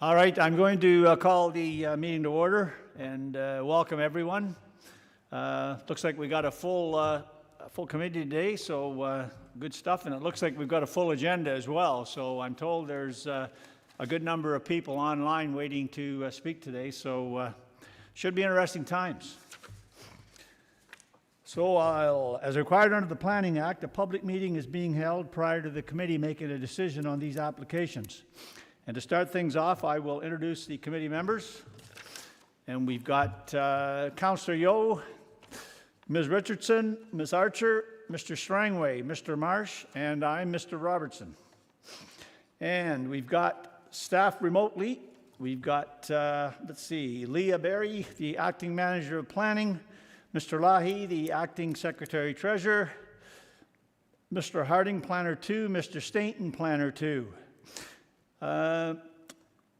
All right, I'm going to call the meeting to order and welcome everyone. Looks like we got a full committee today, so good stuff. And it looks like we've got a full agenda as well. So I'm told there's a good number of people online waiting to speak today. So should be interesting times. So as required under the Planning Act, a public meeting is being held prior to the committee making a decision on these applications. And to start things off, I will introduce the committee members. And we've got Councillor Yeo, Ms. Richardson, Ms. Archer, Mr. Strangway, Mr. Marsh, and I'm Mr. Robertson. And we've got staff remotely. We've got, Leah Berry, the Acting Manager of Planning, Mr. Lahi, the Acting Secretary Treasurer, Mr. Harding, Planner 2, Mr. Stainton, Planner 2.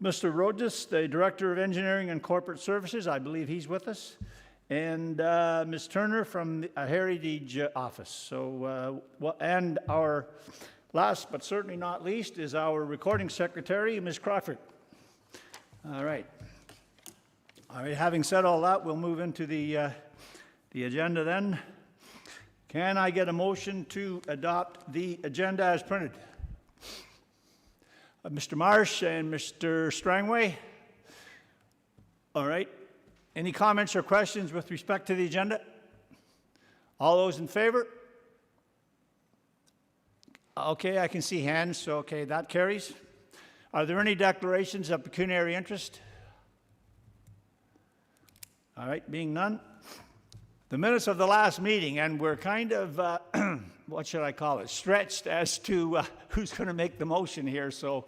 Mr. Rhodes, the Director of Engineering and Corporate Services, I believe he's with us, and Ms. Turner from the Heritage Office. So, and our last but certainly not least is our Recording Secretary, Ms. Crawford. All right. All right, having said all that, we'll move into the agenda then. Can I get a motion to adopt the agenda as printed? Mr. Marsh and Mr. Strangway. All right. Any comments or questions with respect to the agenda? All those in favor? Okay, I can see hands, so okay, that carries. Are there any declarations of pecuniary interest? All right, being none. The minutes of the last meeting, and we're kind of, what should I call it, stretched as to who's going to make the motion here. So,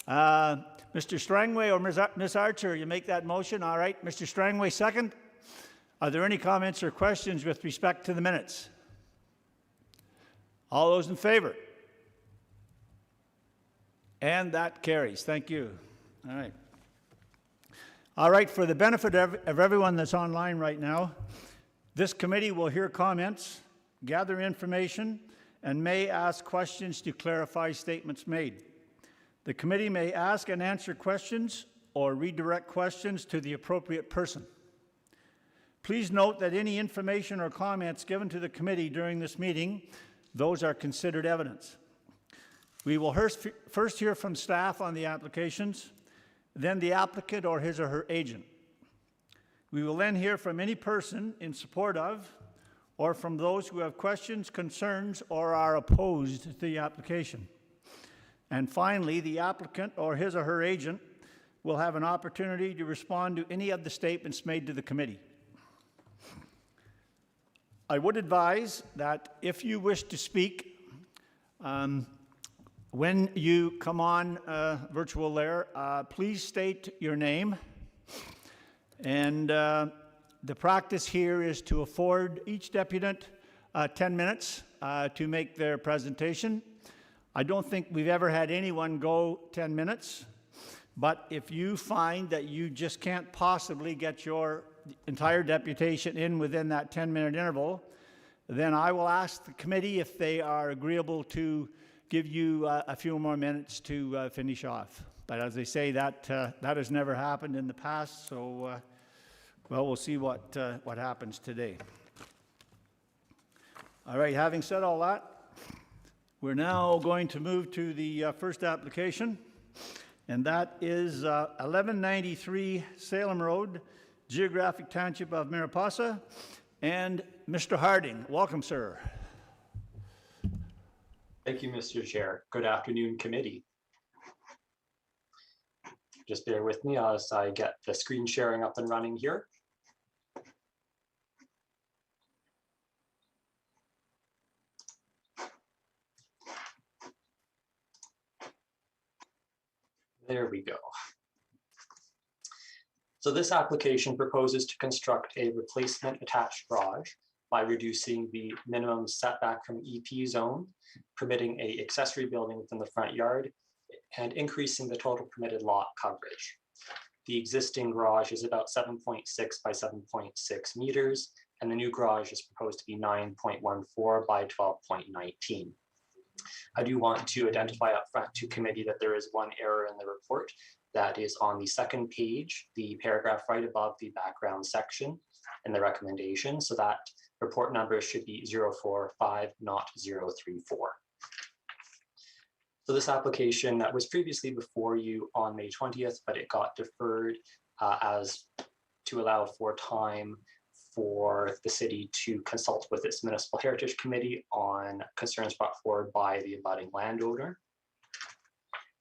Mr. Strangway or Ms. Archer, you make that motion? All right. Mr. Strangway, second. Are there any comments or questions with respect to the minutes? All those in favor? And that carries. Thank you. All right. All right, for the benefit of everyone that's online right now, this committee will hear comments, gather information, and may ask questions to clarify statements made. The committee may ask and answer questions or redirect questions to the appropriate person. Please note that any information or comments given to the committee during this meeting, those are considered evidence. We will first hear from staff on the applications, then the applicant or his or her agent. We will then hear from any person in support of or from those who have questions, concerns, or are opposed to the application. And finally, the applicant or his or her agent will have an opportunity to respond to any of the statements made to the committee. I would advise that if you wish to speak, when you come on virtual there, please state your name. And the practice here is to afford each deputant 10 minutes to make their presentation. I don't think we've ever had anyone go 10 minutes, but if you find that you just can't possibly get your entire deputation in within that 10-minute interval, then I will ask the committee if they are agreeable to give you a few more minutes to finish off. But as they say, that has never happened in the past, so well, we'll see what happens today. All right, having said all that, we're now going to move to the first application, and that is 1193 Salem Road, Geographic Township of Mariposa, and Mr. Harding. Welcome, sir. Thank you, Mr. Chair. Good afternoon, committee. Just bear with me as I get the screen sharing up and running here. There we go. So this application proposes to construct a replacement attached garage by reducing the minimum setback from EP zone, permitting an accessory building within the front yard, and increasing the total permitted lot coverage. The existing garage is about 7.6 by 7.6 meters, and the new garage is proposed to be 9.14 by 12.19. I do want to identify up front to committee that there is one error in the report. That is on the second page, the paragraph right above the background section in the recommendation. So that report number should be 045, not 034. So this application that was previously before you on May 20th, but it got deferred as to allow for time for the city to consult with its Municipal Heritage Committee on concerns brought forward by the abutting landowner.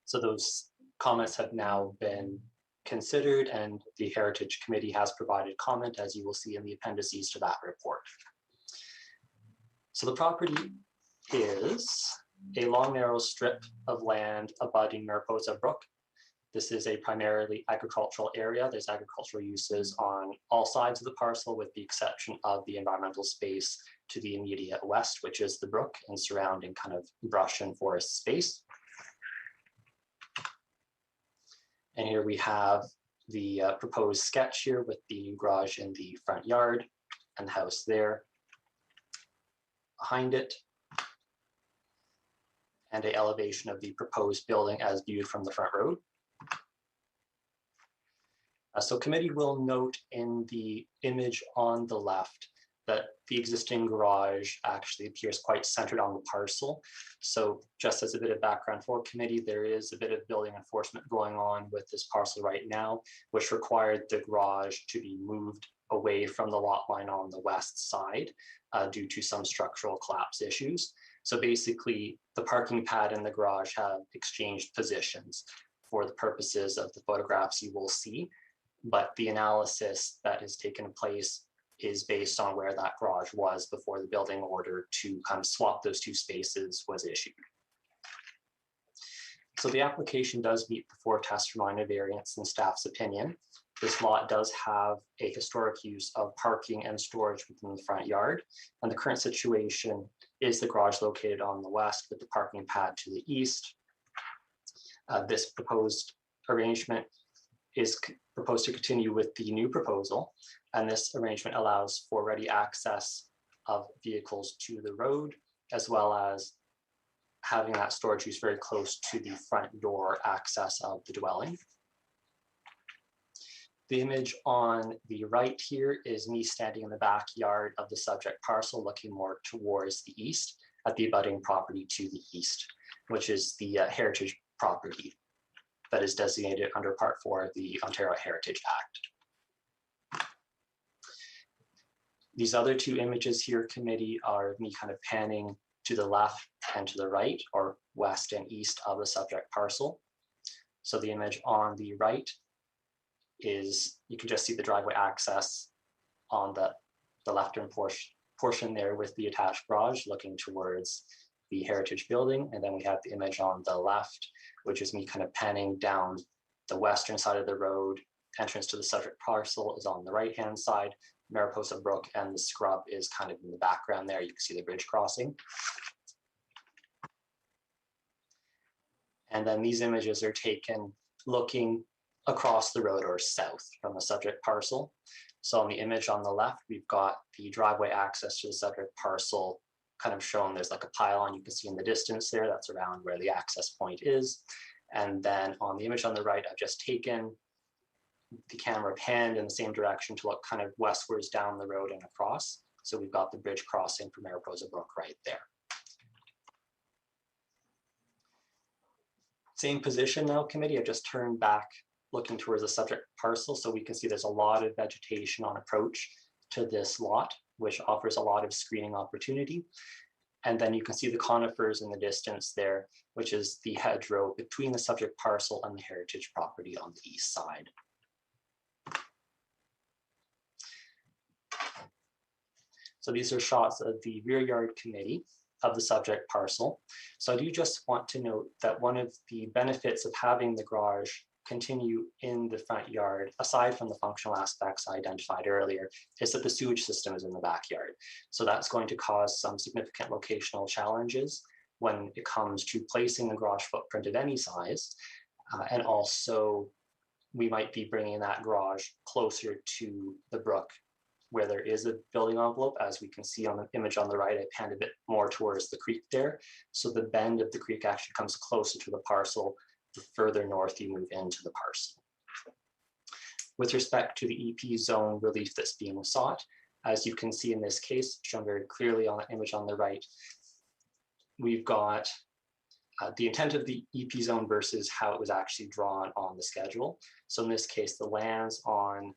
So those comments have now been considered, and the Heritage Committee has provided comment, as you will see in the appendices to that report. So the property is a long, narrow strip of land abutting Mariposa Brook. This is a primarily agricultural area. There's agricultural uses on all sides of the parcel, with the exception of the environmental space to the immediate west, which is the brook and surrounding kind of brush and forest space. And here we have the proposed sketch here with the new garage in the front yard and the house there behind it, and an elevation of the proposed building as viewed from the front road. So committee will note in the image on the left that the existing garage actually appears quite centered on the parcel. So just as a bit of background for committee, there is a bit of building enforcement going on with this parcel right now, which required the garage to be moved away from the lot line on the west side due to some structural collapse issues. So basically, the parking pad and the garage have exchanged positions for the purposes of the photographs you will see, but the analysis that has taken place is based on where that garage was before the building order to kind of swap those two spaces was issued. So the application does meet the 4 tests for minor variance in staff's opinion. This lot does have a historic use of parking and storage within the front yard, and the current situation is the garage located on the west with the parking pad to the east. This proposed arrangement is proposed to continue with the new proposal, and this arrangement allows for ready access of vehicles to the road, as well as having that storage use very close to the front door access of the dwelling. The image on the right here is me standing in the backyard of the subject parcel, looking more towards the east at the abutting property to the east, which is the heritage property that is designated under Part 4 of the Ontario Heritage Act. These other 2 images here, committee, are me kind of panning to the left and to the right, or west and east of the subject parcel. So the image on the right is, you can just see the driveway access on the left-hand portion there with the attached garage looking towards the heritage building. And then we have the image on the left, which is me kind of panning down the western side of the road. Entrance to the subject parcel is on the right-hand side. Mariposa Brook and the scrub is kind of in the background there. You can see the bridge crossing. And then these images are taken looking across the road or south from the subject parcel. So on the image on the left, we've got the driveway access to the subject parcel kind of shown. There's like a pylon you can see in the distance there. That's around where the access point is. And then on the image on the right, I've just taken the camera panned in the same direction to look kind of westwards down the road and across. So we've got the bridge crossing for Mariposa Brook right there. Same position now, committee. I've just turned back looking towards the subject parcel, so we can see there's a lot of vegetation on approach to this lot, which offers a lot of screening opportunity. And then you can see the conifers in the distance there, which is the hedgerow between the subject parcel and the heritage property on the east side. So these are shots of the rear yard committee of the subject parcel. So I do just want to note that one of the benefits of having the garage continue in the front yard, aside from the functional aspects I identified earlier, is that the sewage system is in the backyard. So that's going to cause some significant locational challenges when it comes to placing a garage footprint of any size. And also, we might be bringing that garage closer to the brook where there is a building envelope. As we can see on the image on the right, I panned a bit more towards the creek there. So the bend of the creek actually comes closer to the parcel the further north you move into the parcel. With respect to the EP zone relief that's being sought, as you can see in this case, shown very clearly on the image on the right, we've got the intent of the EP zone versus how it was actually drawn on the schedule. So in this case, the lands on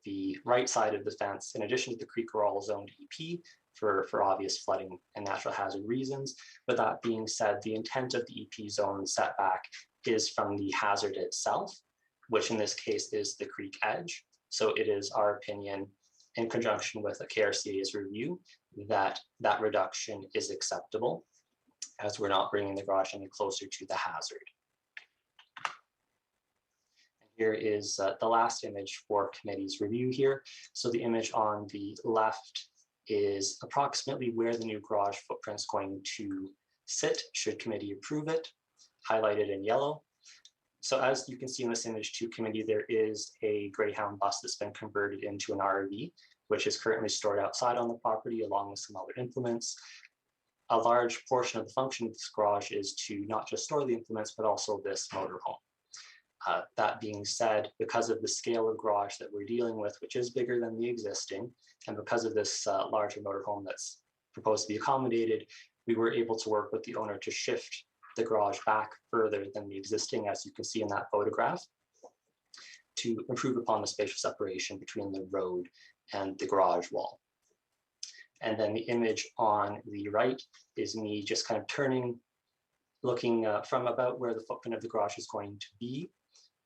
the right side of the fence, in addition to the creek, are all zoned EP for obvious flooding and natural hazard reasons. But that being said, the intent of the EP zone setback is from the hazard itself, which in this case is the creek edge. So it is our opinion, in conjunction with a KRCA's review, that that reduction is acceptable, as we're not bringing the garage any closer to the hazard. And here is the last image for committee's review here. So the image on the left is approximately where the new garage footprint is going to sit should committee approve it, highlighted in yellow. So as you can see in this image to committee, there is a Greyhound bus that's been converted into an RV, which is currently stored outside on the property along with some other implements. A large portion of the function of this garage is to not just store the implements, but also this motorhome. That being said, because of the scale of garage that we're dealing with, which is bigger than the existing, and because of this larger motorhome that's proposed to be accommodated, we were able to work with the owner to shift the garage back further than the existing, as you can see in that photograph, to improve upon the spatial separation between the road and the garage wall. And then the image on the right is me just kind of turning, looking from about where the footprint of the garage is going to be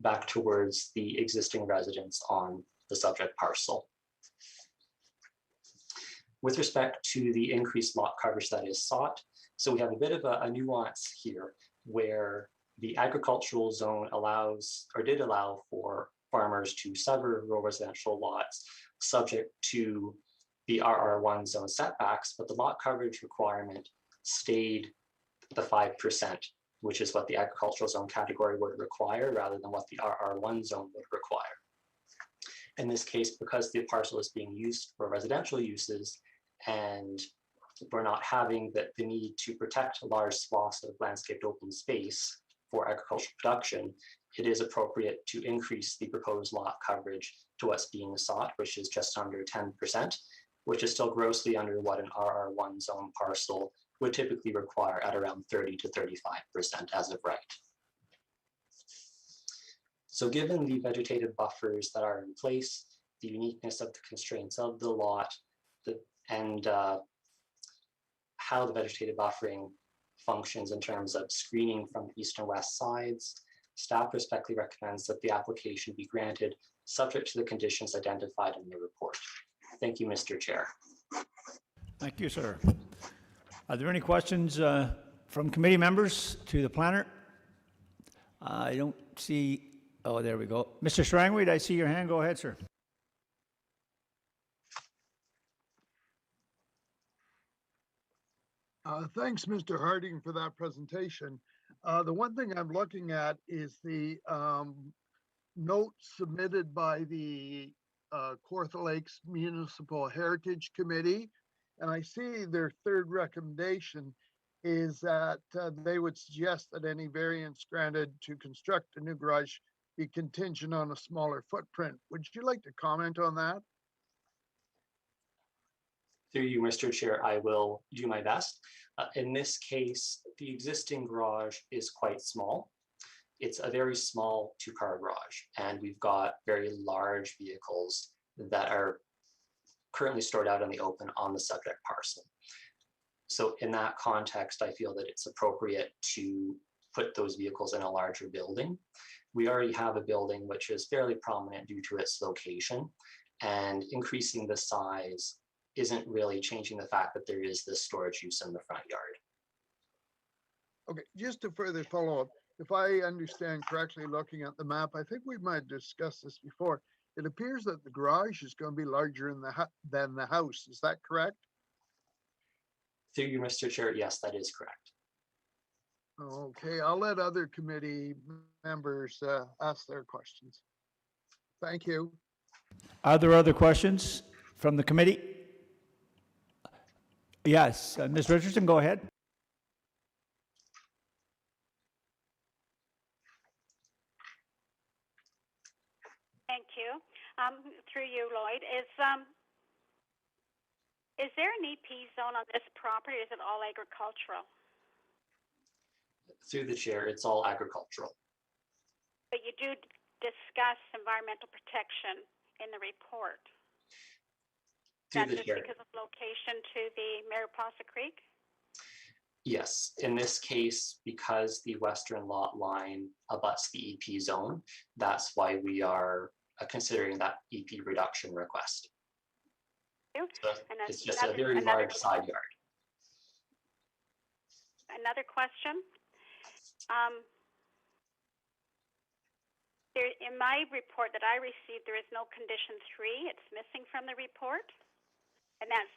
back towards the existing residence on the subject parcel. With respect to the increased lot coverage that is sought, so we have a bit of a nuance here where the agricultural zone allows, or did allow, for farmers to sever rural residential lots subject to the RR1 zone setbacks, but the lot coverage requirement stayed the 5%, which is what the agricultural zone category would require rather than what the RR1 zone would require. In this case, because the parcel is being used for residential uses and we're not having the need to protect large swaths of landscaped open space for agricultural production, it is appropriate to increase the proposed lot coverage to what's being sought, which is just under 10%, which is still grossly under what an RR1 zone parcel would typically require at around 30 to 35% as of right. So given the vegetative buffers that are in place, the uniqueness of the constraints of the lot, and how the vegetative buffering functions in terms of screening from the east and west sides, staff respectfully recommends that the application be granted subject to the conditions identified in the report. Thank you, Mr. Chair. Thank you, sir. Are there any questions from committee members to the planner? I don't see, oh, there we go. Mr. Strangweed, I see your hand. Go ahead, sir. Thanks, Mr. Harding, for that presentation. The one thing I'm looking at is the note submitted by the Kawartha Lakes Municipal Heritage Committee. And I see their third recommendation is that they would suggest that any variance granted to construct a new garage be contingent on a smaller footprint. Would you like to comment on that? Through you, Mr. Chair, I will do my best. In this case, the existing garage is quite small. It's a very small two-car garage, and we've got very large vehicles that are currently stored out in the open on the subject parcel. So in that context, I feel that it's appropriate to put those vehicles in a larger building. We already have a building which is fairly prominent due to its location, and increasing the size isn't really changing the fact that there is this storage use in the front yard. Okay, just to further follow up, if I understand correctly, looking at the map, I think we might discuss this before. It appears that the garage is going to be larger than the house. Is that correct? Through you, Mr. Chair, yes, that is correct. Okay, I'll let other committee members ask their questions. Thank you. Are there other questions? from the committee? Yes, Ms. Richardson, go ahead. Thank you. Through you, Lloyd, is there an EP zone on this property, or is it all agricultural? Through the chair, it's all agricultural. But you do discuss environmental protection in the report. Through That's the just chair. because of location to the Mariposa Creek? Yes, in this case, because the western lot line abuts the EP zone, that's why we are considering that EP reduction request. So And it's just a very large side yard. Another question. In my report that I received, there is no condition 3. It's missing from the report. And that's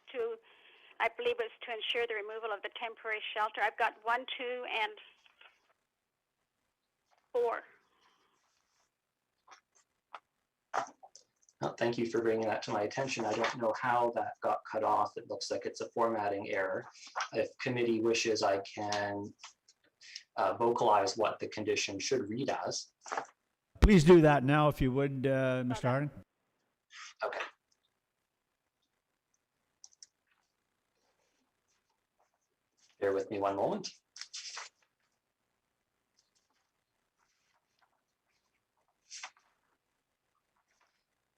I believe it's to ensure the removal of the temporary shelter. I've got 1, 2, and 4. Well, thank you for bringing that to my attention. I don't know how that got cut off. It looks like it's a formatting error. If committee wishes, I can vocalize what the condition should read as. Please do that now, if you would, Mr. Harding. Okay. Bear with me one moment.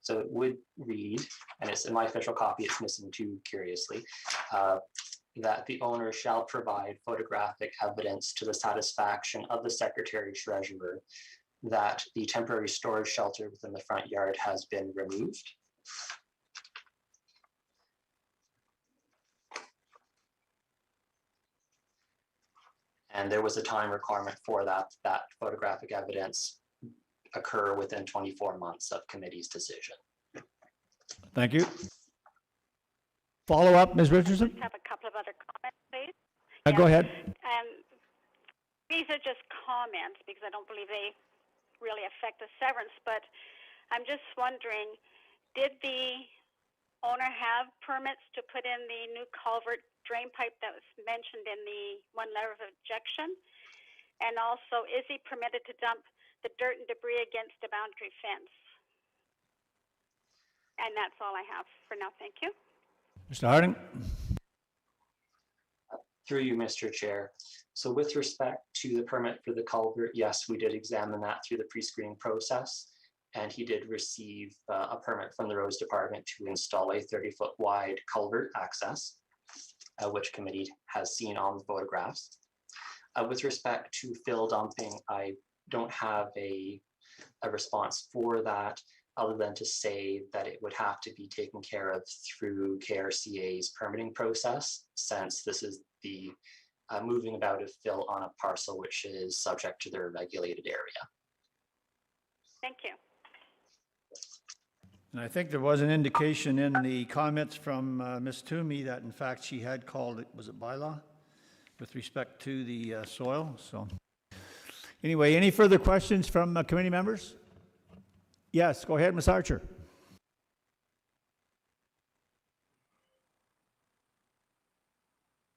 So it would read, and it's in my official copy, it's missing 2 curiously, that the owner shall provide photographic evidence to the satisfaction of the Secretary Treasurer that the temporary storage shelter within the front yard has been removed. And there was a time requirement for that photographic evidence occur within 24 months of committee's decision. Thank you. Follow up, Ms. Richardson? I have a couple of other comments, please. Go ahead. These are just comments because I don't believe they really affect the severance, but I'm just wondering, did the owner have permits to put in the new culvert drain pipe that was mentioned in the 1 letter of objection? And also, is he permitted to dump the dirt and debris against the boundary fence? And that's all I have for now. Thank you. Mr. Harding? Through you, Mr. Chair. So with respect to the permit for the culvert, yes, we did examine that through the pre-screening process, and he did receive a permit from the roads department to install a 30-foot wide culvert access, which committee has seen on the photographs. With respect to fill dumping, I don't have a response for that, other than to say that it would have to be taken care of through KRCA's permitting process, since this is the moving about of fill on a parcel which is subject to their regulated area. Thank you. And I think there was an indication in the comments from Ms. Toomey that in fact she had called it, was it bylaw, with respect to the soil. So anyway, any further questions from committee members? Yes, go ahead, Ms. Archer.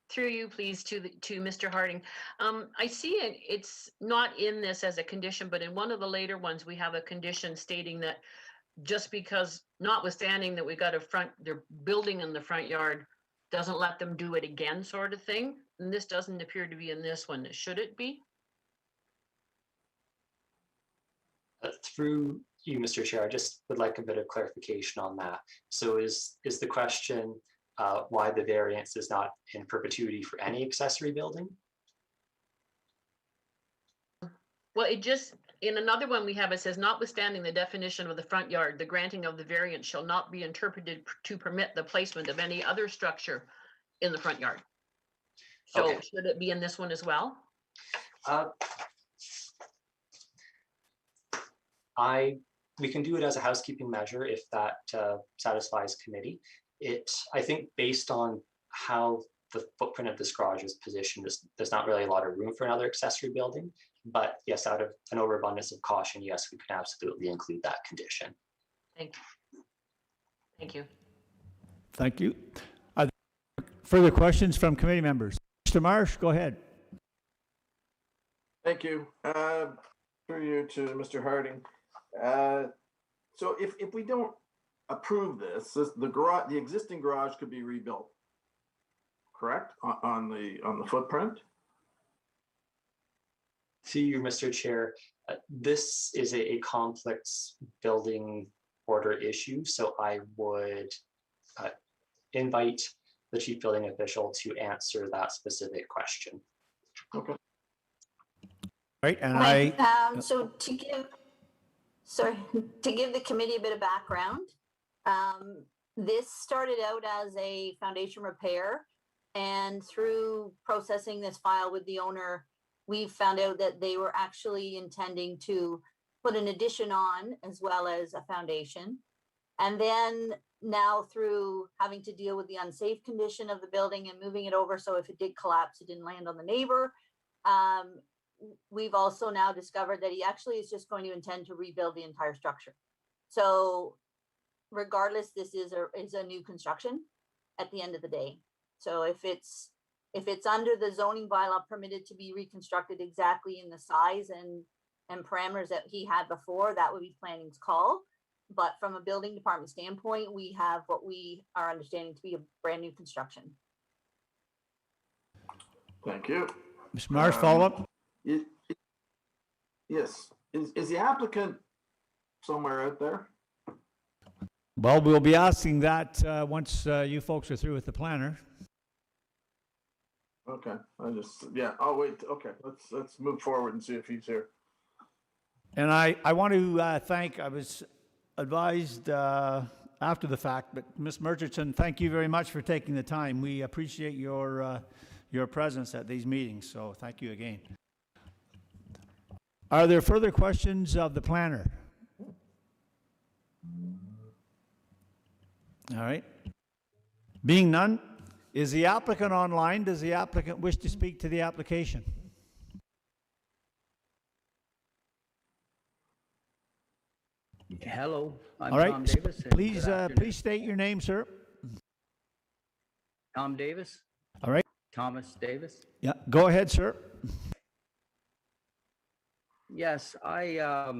Through you, please, to Mr. Harding. I see it's not in this as a condition, but in one of the later ones, we have a condition stating that just because, notwithstanding that we got they're building in the front yard, doesn't let them do it again, sort of thing. And this doesn't appear to be in this one. Should it be? Through you, Mr. Chair, I just would like a bit of clarification on that. So is the question why the variance is not in perpetuity for any accessory building? Well, it just, in another one we have, it says, notwithstanding the definition of the front yard, the granting of the variance shall not be interpreted to permit the placement of any other structure in the front yard. So Okay. Should it be in this one as well? We can do it as a housekeeping measure if that satisfies committee. I think based on how the footprint of this garage is positioned, there's not really a lot of room for another accessory building. But yes, out of an overabundance of caution, yes, we can absolutely include that condition. Thank you. Thank you. Thank you. Are there further questions from committee members? Mr. Marsh, go ahead. Thank you. Through you to Mr. Harding. So if we don't approve the existing garage could be rebuilt, correct? On the footprint? To you, Mr. Chair, this is a complex building order issue, so I would invite the chief building official to answer that specific question. Okay. Right, and So to give the committee a bit of background, this started out as a foundation repair, and through processing this file with the owner, we found out that they were actually intending to put an addition on as well as a foundation. And then now through having to deal with the unsafe condition of the building and moving it over, so if it did collapse, it didn't land on the neighbor. We've also now discovered that he actually is just going to intend to rebuild the entire structure. So regardless, this is a new construction at the end of the day. So if it's under the zoning bylaw permitted to be reconstructed exactly in the size and parameters that he had before, that would be planning's call. But from a building department standpoint, we have what we are understanding to be a brand new construction. Thank you. Mr. Marsh, follow up? Yes. Is the applicant somewhere out there? Well, we'll be asking that once you folks are through with the planner. Okay. I'll wait. Okay. Let's move forward and see if he's here. And I want to thank, I was advised after the fact, but Ms. Murchison, thank you very much for taking the time. We appreciate your presence at these meetings, so thank you again. Are there further questions of the planner? All right. Being none, is the applicant online? Does the applicant wish to speak to the application? Hello, I'm All right. Tom Davis. and Please, good afternoon. please state your name, sir. Tom Davis, All right. Thomas Davis. Yeah, go ahead, sir. Yes, I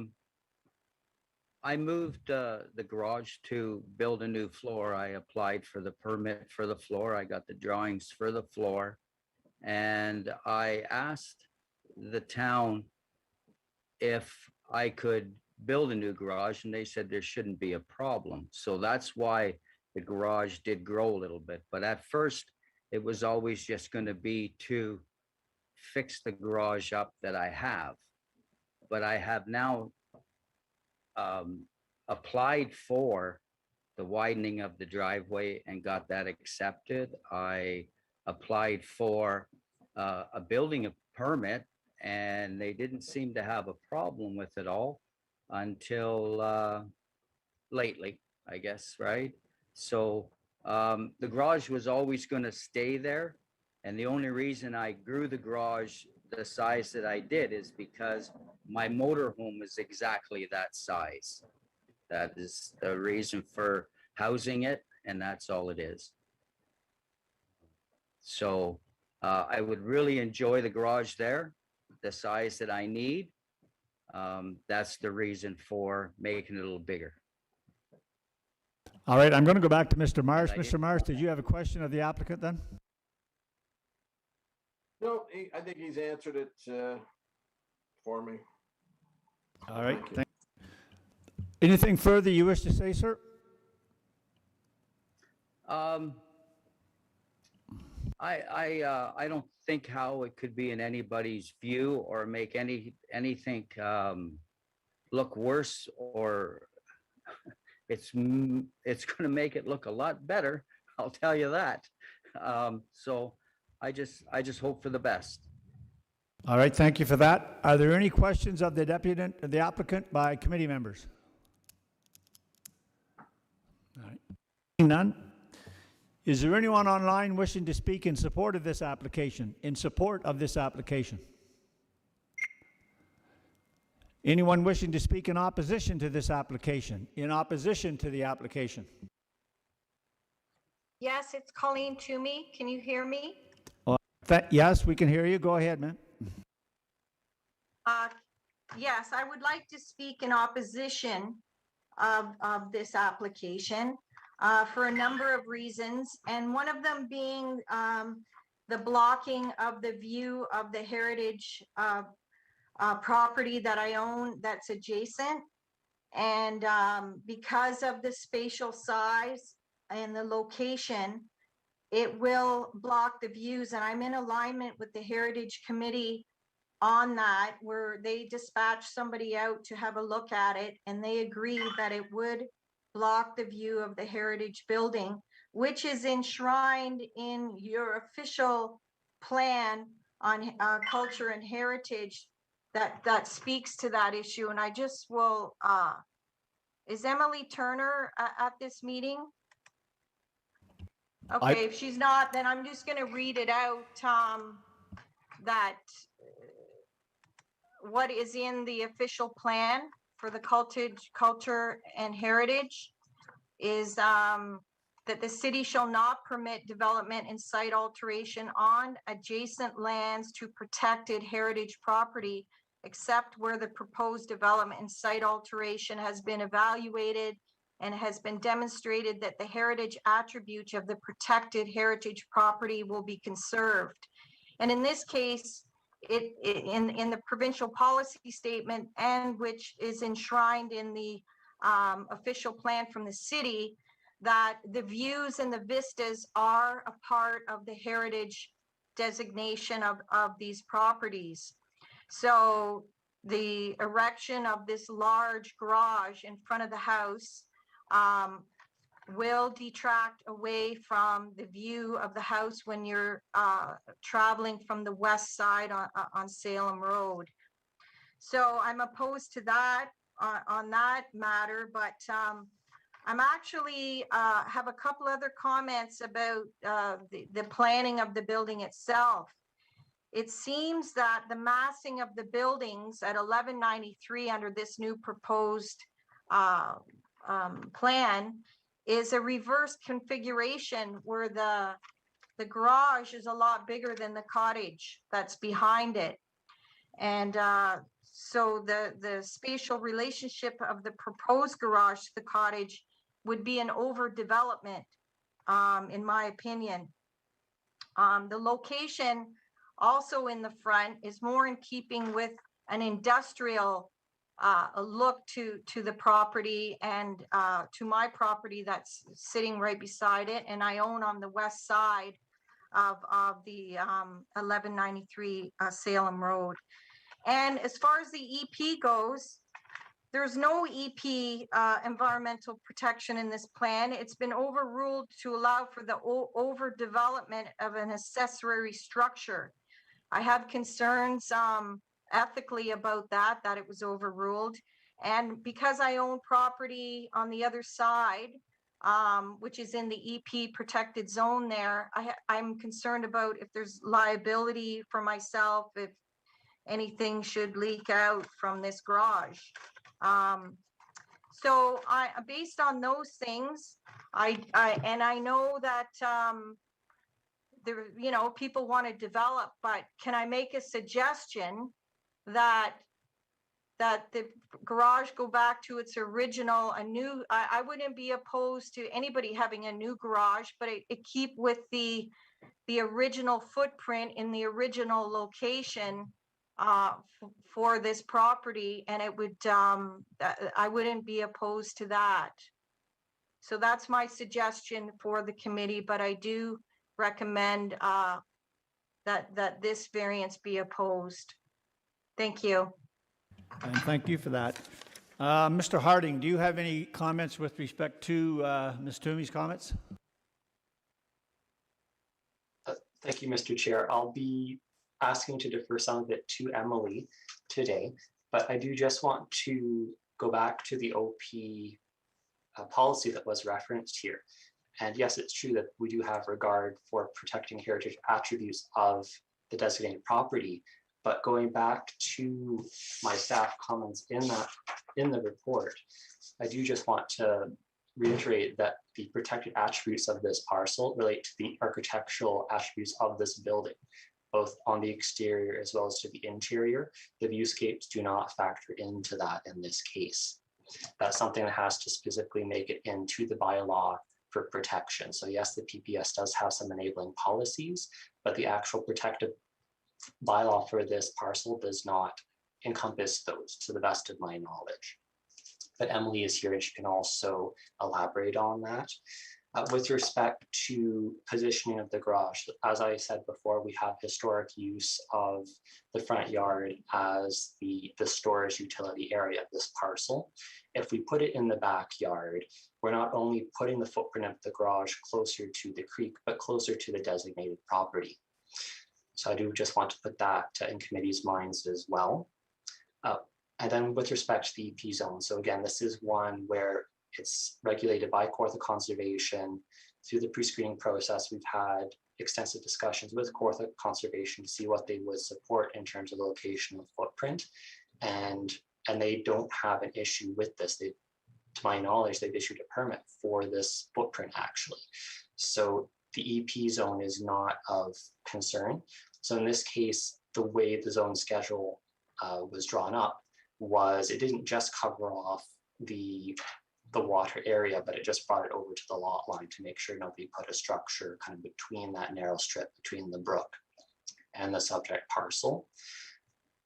moved the garage to build a new floor. I applied for the permit for the floor. I got the drawings for the floor. And I asked the town if I could build a new garage, and they said there shouldn't be a problem. So that's why the garage did grow a little bit. But at first, it was always just going to be to fix the garage up that I have. But I have now applied for the widening of the driveway and got that accepted. I applied for a building permit, and they didn't seem to have a problem with it all until lately, I guess, right? So the garage was always going to stay there. And the only reason I grew the garage the size that I did is because my motorhome is exactly that size. That is the reason for housing it, and that's all it is. So I would really enjoy the garage there, the size that I need. That's the reason for making it a little bigger. All right, I'm going to go back to Mr. Marsh. I did- Mr. Marsh, did you have a question of the applicant then? No, I think he's answered it for me. All right. Thank you. Thank Anything further you wish to say, sir? I don't think how it could be in anybody's view or make anything look worse, or it's going to make it look a lot better. I'll tell you that. So I just hope for the best. All right, thank you for that. Are there any questions of the applicant by committee members? All right. Seeing none. Is there anyone online wishing to speak in support of this application? In support of this application? Anyone wishing to speak in opposition to this application? In opposition to the application? Yes, it's Colleen Toomey. Can you hear me? Yes, we can hear you. Go ahead, man. Yes, I would like to speak in opposition of this application for a number of reasons, and one of them being the blocking of the view of the heritage property that I own that's adjacent. And because of the spatial size and the location, it will block the views. And I'm in alignment with the Heritage Committee on that, where they dispatched somebody out to have a look at it, and they agree that it would block the view of the heritage building, which is enshrined in your official plan on culture and heritage that speaks to that issue. And I just will, is Emily Turner at this meeting? Okay, if she's not, then I'm just gonna read it out, that what is in the official plan for the culture and heritage is that the city shall not permit development and site alteration on adjacent lands to protected heritage property, except where the proposed development and site alteration has been evaluated and has been demonstrated that the heritage attributes of the protected heritage property will be conserved. And in this case, in the provincial policy statement, and which is enshrined in the official plan from the city, that the views and the vistas are a part of the heritage designation of these properties. So the erection of this large garage in front of the house will detract away from the view of the house when you're traveling from the west side on Salem Road. So I'm opposed to that on that matter, but I'm actually have a couple other comments about the planning of the building itself. It seems that the massing of the buildings at 1193 under this new proposed plan is a reverse configuration where the garage is a lot bigger than the cottage that's behind it. And so the spatial relationship of the proposed garage to the cottage would be an overdevelopment, in my opinion. The location also in the front is more in keeping with an industrial a look to the property and to my property that's sitting right beside it, and I own on the west side of the 1193 Salem Road. And as far as the EP goes, there's no EP environmental protection in this plan. It's been overruled to allow for the overdevelopment of an accessory structure. I have concerns ethically about that it was overruled. And because I own property on the other side, which is in the EP protected zone there, I'm concerned about if there's liability for myself, if anything should leak out from this garage. So based on those things, I know that there, people want to develop, but can I make a suggestion that the garage go back to its original, I wouldn't be opposed to anybody having a new garage, but it keep with the original footprint in the original location for this property, and it would I wouldn't be opposed to that. So that's my suggestion for the committee, but I do recommend that this variance be opposed. Thank you. And thank you for that. Mr. Harding, do you have any comments with respect to Ms. Toomey's comments? Thank you, Mr. Chair. I'll be asking to defer some of it to Emily today, but I do just want to go back to the OP policy that was referenced here. And yes, it's true that we do have regard for protecting heritage attributes of the designated property, but going back to my staff comments in the report, I do just want to reiterate that the protected attributes of this parcel relate to the architectural attributes of this building, both on the exterior as well as to the interior. The viewscapes do not factor into that in this case. That's something that has to specifically make it into the bylaw for protection. So yes, the PPS does have some enabling policies, but the actual protective bylaw for this parcel does not encompass those, to the best of my knowledge. But Emily is here and she can also elaborate on that. With respect to positioning of the garage, as I said before, we have historic use of the front yard as the storage utility area of this parcel. If we put it in the backyard, we're not only putting the footprint of the garage closer to the creek, but closer to the designated property. So I do just want to put that in committee's minds as well. And then with respect to the EP zone, so again, this is one where it's regulated by Kawartha Conservation. Through the pre-screening process, we've had extensive discussions with Kawartha Conservation to see what they would support in terms of the location of footprint. And they don't have an issue with this. They, to my knowledge, they've issued a permit for this footprint actually. So the EP zone is not of concern. So in this case, the way the zone schedule was drawn up was it didn't just cover off the water area, but it just brought it over to the lot line to make sure nobody put a structure kind of between that narrow strip between the brook and the subject parcel.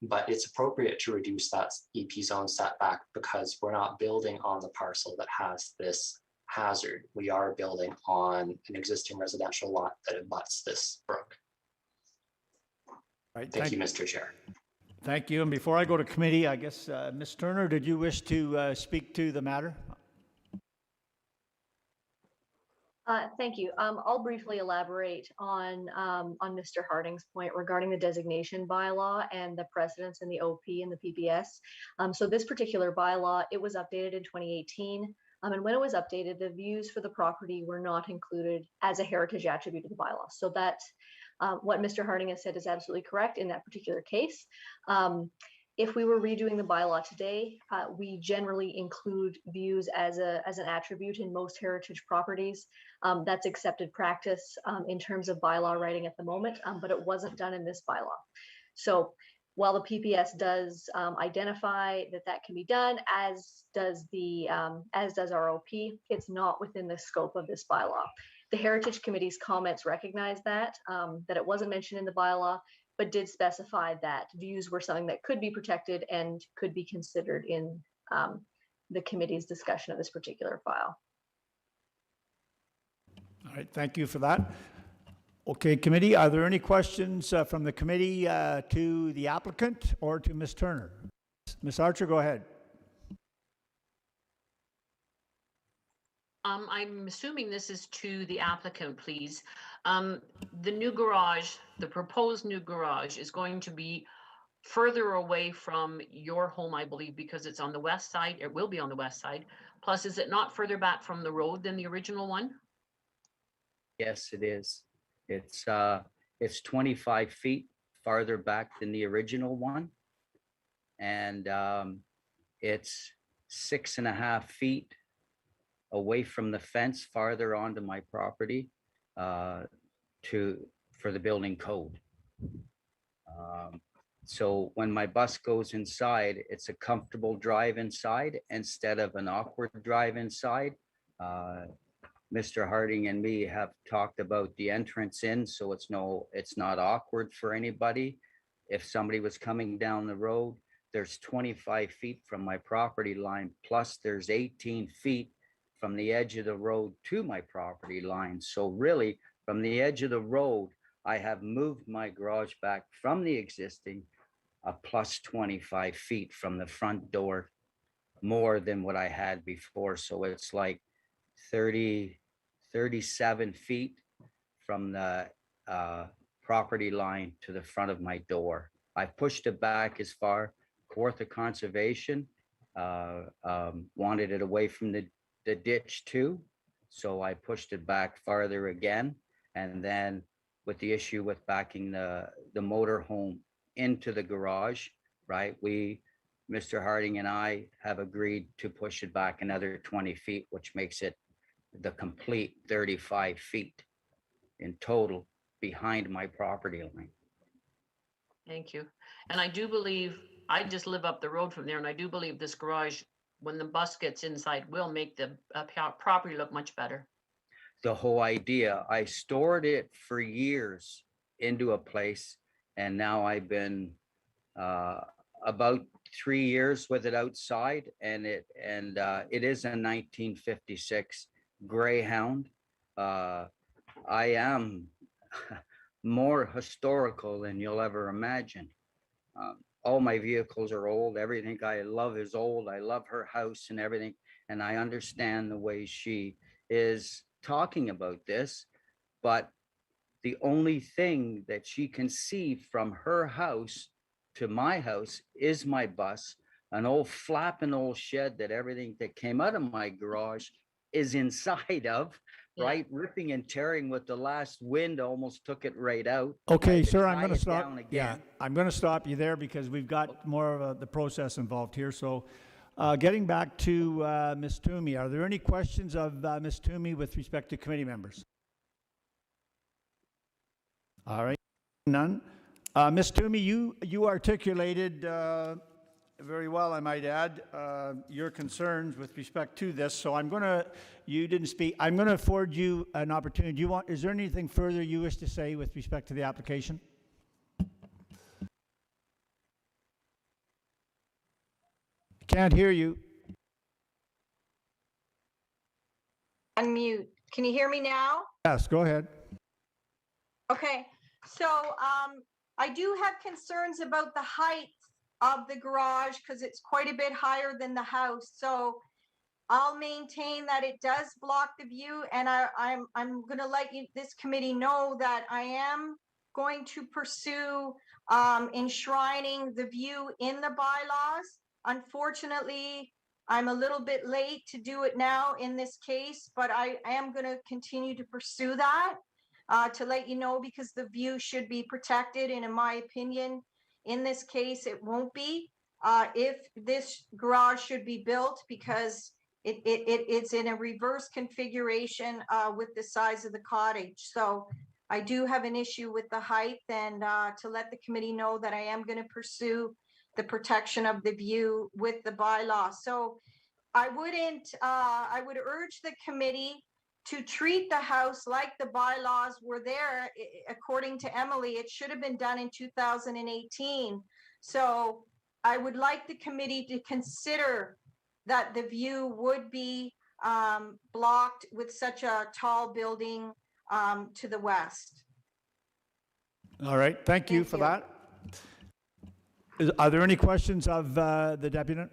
But it's appropriate to reduce that EP zone setback because we're not building on the parcel that has this hazard. We are building on an existing residential lot that abuts this brook. Right, Thank you, Mr. Chair. Thank you. And before I go to committee, I guess, Ms. Turner, did you wish to speak to the matter? Thank you. I'll briefly elaborate on Mr. Harding's point regarding the designation bylaw and the precedents in the OP and the PPS. So this particular bylaw, it was updated in 2018. And when it was updated, the views for the property were not included as a heritage attribute of the bylaw. So that what Mr. Harding has said is absolutely correct in that particular case. If we were redoing the bylaw today, we generally include views as an attribute in most heritage properties. That's accepted practice in terms of bylaw writing at the moment, but it wasn't done in this bylaw. So while the PPS does identify that can be done, as does our OP, it's not within the scope of this bylaw. The Heritage Committee's comments recognize that it wasn't mentioned in the bylaw, but did specify that views were something that could be protected and could be considered in the committee's discussion of this particular file. All right, thank you for that. Okay, committee, are there any questions from the committee to the applicant or to Ms. Turner? Ms. Archer, go ahead. I'm assuming this is to the applicant, please. The new garage, the proposed new garage is going to be further away from your home, I believe, because it's on the west side. It will be on the west side. Plus, is it not further back from the road than the original one? Yes, it is. It's 25 feet farther back than the original one. And it's 6.5 feet away from the fence farther onto my property for the building code. So when my bus goes inside, it's a comfortable drive inside instead of an awkward drive inside. Mr. Harding and me have talked about the entrance in, so it's not awkward for anybody. If somebody was coming down the road, there's 25 feet from my property line, plus there's 18 feet from the edge of the road to my property line. So really, from the edge of the road, I have moved my garage back from the existing plus 25 feet from the front door, more than what I had before. So it's like 37 feet from the property line to the front of my door. I pushed it back as far. Kawartha Conservation wanted it away from the ditch too. So I pushed it back farther again. And then with the issue with backing the motor home into the garage, right? We Mr. Harding and I have agreed to push it back another 20 feet, which makes it the complete 35 feet in total behind my property line. Thank you. And I do believe, I just live up the road from there, and I do believe this garage, when the bus gets inside, will make the property look much better. The whole idea, I stored it for years into a place, and now I've been about 3 years with it outside, and it is a 1956 Greyhound. I am more historical than you'll ever imagine. All my vehicles are old. Everything I love is old. I love her house and everything. And I understand the way she is talking about this. But the only thing that she can see from her house to my house is my bus, an old flapping old shed that everything that came out of my garage is inside of. Yeah. Right, ripping and tearing with the last wind almost took it right out. Okay, I had to sir, I'm tie going to it stop. down Yeah, again. I'm going to stop you there because we've got more of the process involved here. So getting back to Ms. Toomey, are there any questions of Ms. Toomey with respect to committee members? All right, none. Ms. Toomey, you articulated very well, I might add, your concerns with respect to this. So you didn't speak. I'm going to afford you an opportunity. Is there anything further you wish to say with respect to the application? Can't hear you. Unmute. Can you hear me now? Yes, go ahead. Okay, so I do have concerns about the height of the garage because it's quite a bit higher than the house. So I'll maintain that it does block the view, and I'm going to let this committee know that I am going to pursue enshrining the view in the bylaws. Unfortunately, I'm a little bit late to do it now in this case, but I am going to continue to pursue that to let you know, because the view should be protected, and in my opinion, in this case, it won't be. If this garage should be built, because it's in a reverse configuration with the size of the cottage. So I do have an issue with the height, and to let the committee know that I am going to pursue the protection of the view with the bylaw. So I would urge the committee to treat the house like the bylaws were there. According to Emily, it should have been done in 2018. So I would like the committee to consider that the view would be blocked with such a tall building to the west. All right, thank you for that. Are there any questions of the deputy?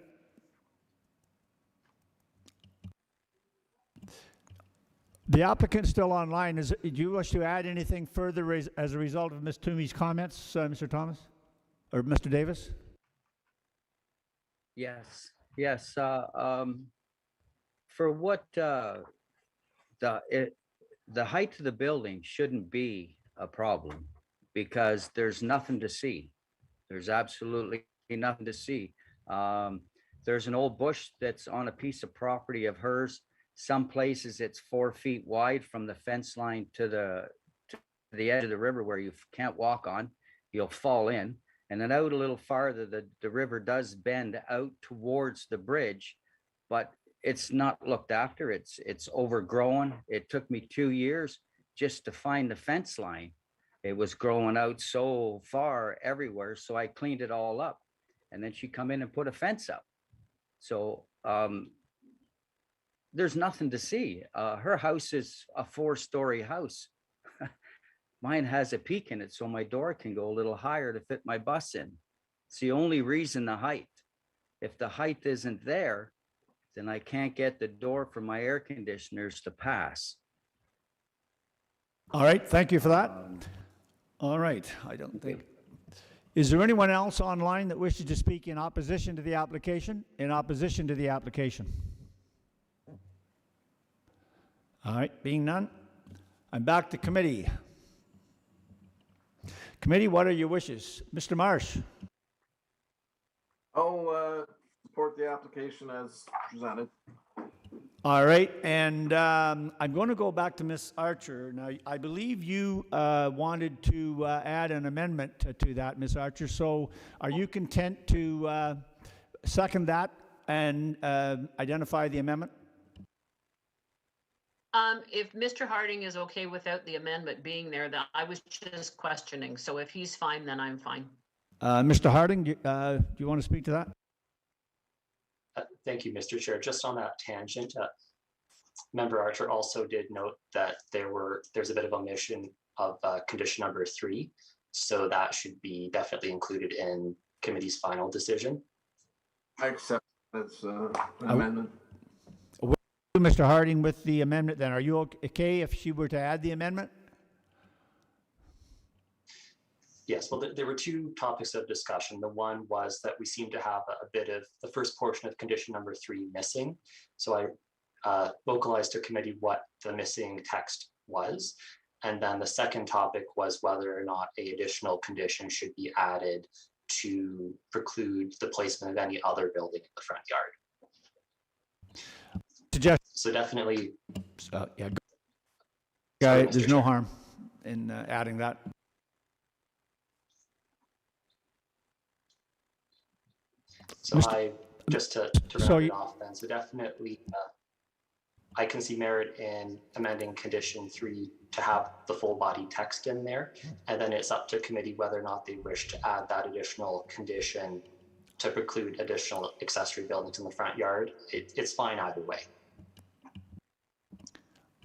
The applicant's still online. Do you wish to add anything further as a result of Ms. Toomey's comments, Mr. Thomas? Or Mr. Davis? Yes, yes. For what the height of the building shouldn't be a problem because there's nothing to see. There's absolutely nothing to see. There's an old bush that's on a piece of property of hers. Some places it's 4 feet wide from the fence line to the edge of the river where you can't walk on. You'll fall in. And then out a little farther, the river does bend out towards the bridge, but it's not looked after. It's overgrown. It took me 2 years just to find the fence line. It was growing out so far everywhere. So I cleaned it all up. And then she come in and put a fence up. So there's nothing to see. Her house is a 4-story house. Mine has a peak in it, so my door can go a little higher to fit my bus in. It's the only reason, the height. If the height isn't there, then I can't get the door for my air conditioners to pass. All right, thank you for that. All right, I don't think. Is there anyone else online that wishes to speak in opposition to the application? In opposition to the application? All right, being none, I'm back to committee. Committee, what are your wishes? Mr. Marsh. I'll support the application as presented. All right, and I'm going to go back to Ms. Archer. Now, I believe you wanted to add an amendment to that, Ms. Archer. So are you content to second that and identify the amendment? If Mr. Harding is okay without the amendment being there, that I was just questioning. So if he's fine, then I'm fine. Mr. Harding, do you want to speak to that? Thank you, Mr. Chair. Just on that tangent, Member Archer also did note that there's a bit of omission of condition number 3. So that should be definitely included in committee's final decision. I accept that's an amendment. Mr. Harding, with the amendment then, are you okay if she were to add the amendment? Yes, well, there were 2 topics of discussion. The one was that we seem to have a bit of the first portion of condition number 3 missing. So I vocalized to committee what the missing text was. And then the second topic was whether or not an additional condition should be added to preclude the placement of any other building in the front yard. So definitely. Yeah, Sorry, there's Mr. no Chair. harm in adding that. So Mr. just to so round you- it off then, so definitely I can see merit in amending condition 3 to have the full body text in there. And then it's up to committee whether or not they wish to add that additional condition to preclude additional accessory buildings in the front yard. It's fine either way.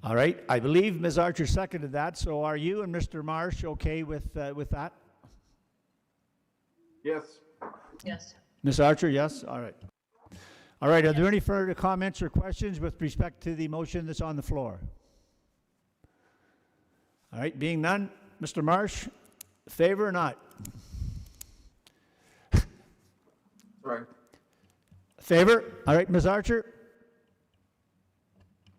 All right, I believe Ms. Archer seconded that. So are you and Mr. Marsh okay with that? Yes. Yes. Ms. Archer, yes? All right. All right, are there any further comments or questions with respect to the motion that's on the floor? All right, being none, Mr. Marsh, favor or not? Right. Favor? All right, Ms. Archer?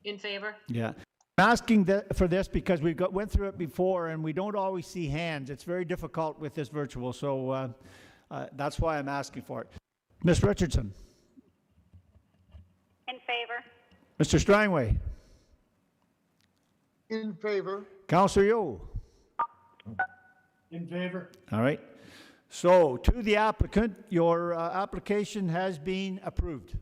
In favor? Yeah. I'm asking for this because we went through it before and we don't always see hands. It's very difficult with this virtual, so that's why I'm asking for it. Ms. Richardson? In favor? Mr. Strangway? In favor. Councillor Yo? In favor. All right. So to the applicant, your application has been approved.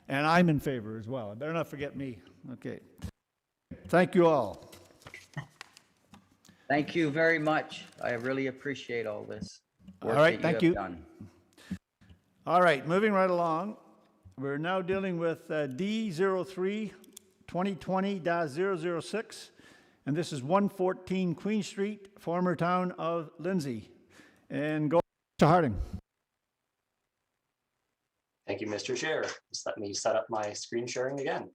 And I'm in favor as well. I better not forget me. Okay. Thank you all. Thank you very much. I really appreciate all this. All right, work that thank have you. done. All right, moving right along. We're now dealing with D03 2020-006, and this is 114 Queen Street, former town of Lindsay. And go to Harding. Thank you, Mr. Chair. Just let me set up my screen sharing again.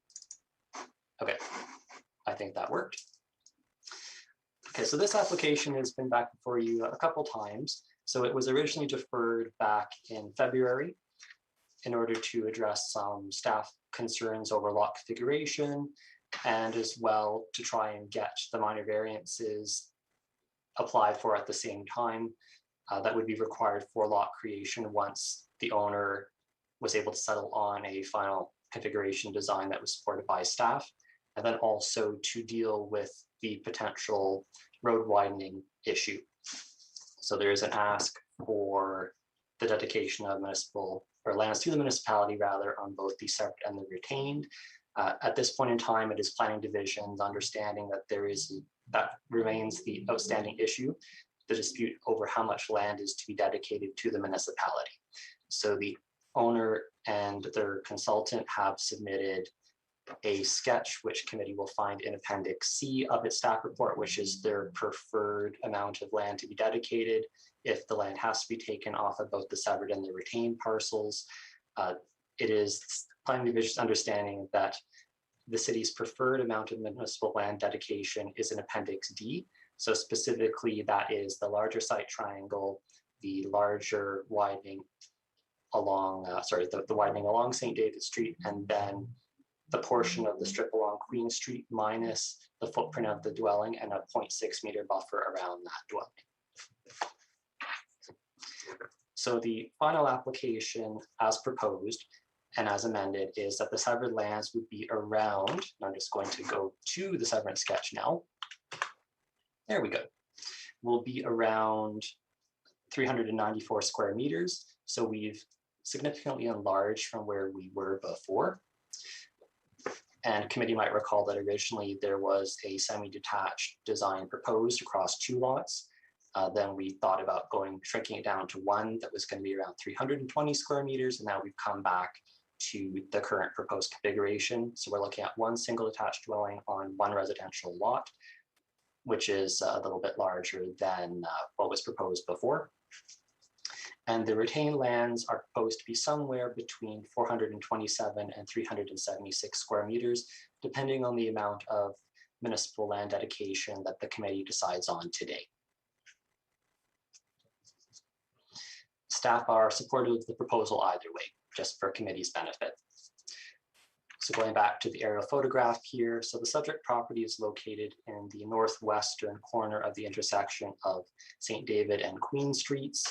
Okay, I think that worked. Okay, so this application has been back before you a couple times. So it was originally deferred back in February in order to address some staff concerns over lot configuration and as well to try and get the minor variances applied for at the same time that would be required for lot creation once the owner was able to settle on a final configuration design that was supported by staff, and then also to deal with the potential road widening issue. So there is an ask for the dedication of municipal or lands to the municipality rather on both the separate and the retained. At this point in time, it is planning division's understanding that that remains the outstanding issue, the dispute over how much land is to be dedicated to the municipality. So the owner and their consultant have submitted a sketch, which committee will find in Appendix C of its staff report, which is their preferred amount of land to be dedicated if the land has to be taken off of both the severed and the retained parcels. It is planning division's understanding that the city's preferred amount of municipal land dedication is in Appendix D. So specifically, that is the larger site triangle, the larger widening along, the widening along St. David Street, and then the portion of the strip along Queen Street minus the footprint of the dwelling and a 0.6 meter buffer around that dwelling. So the final application as proposed and as amended is that the severed lands would be around, and I'm just going to go to the severance sketch now. There we go. Will be around 394 square meters. So we've significantly enlarged from where we were before. And committee might recall that originally there was a semi-detached design proposed across 2 lots. Then we thought about shrinking it down to one that was going to be around 320 square meters. And now we've come back to the current proposed configuration. So we're looking at one single detached dwelling on one residential lot, which is a little bit larger than what was proposed before. And the retained lands are proposed to be somewhere between 427 and 376 square meters, depending on the amount of municipal land dedication that the committee decides on today. Staff are supportive of the proposal either way, just for committee's benefit. So going back to the aerial photograph here, so the subject property is located in the northwestern corner of the intersection of St. David and Queen Streets.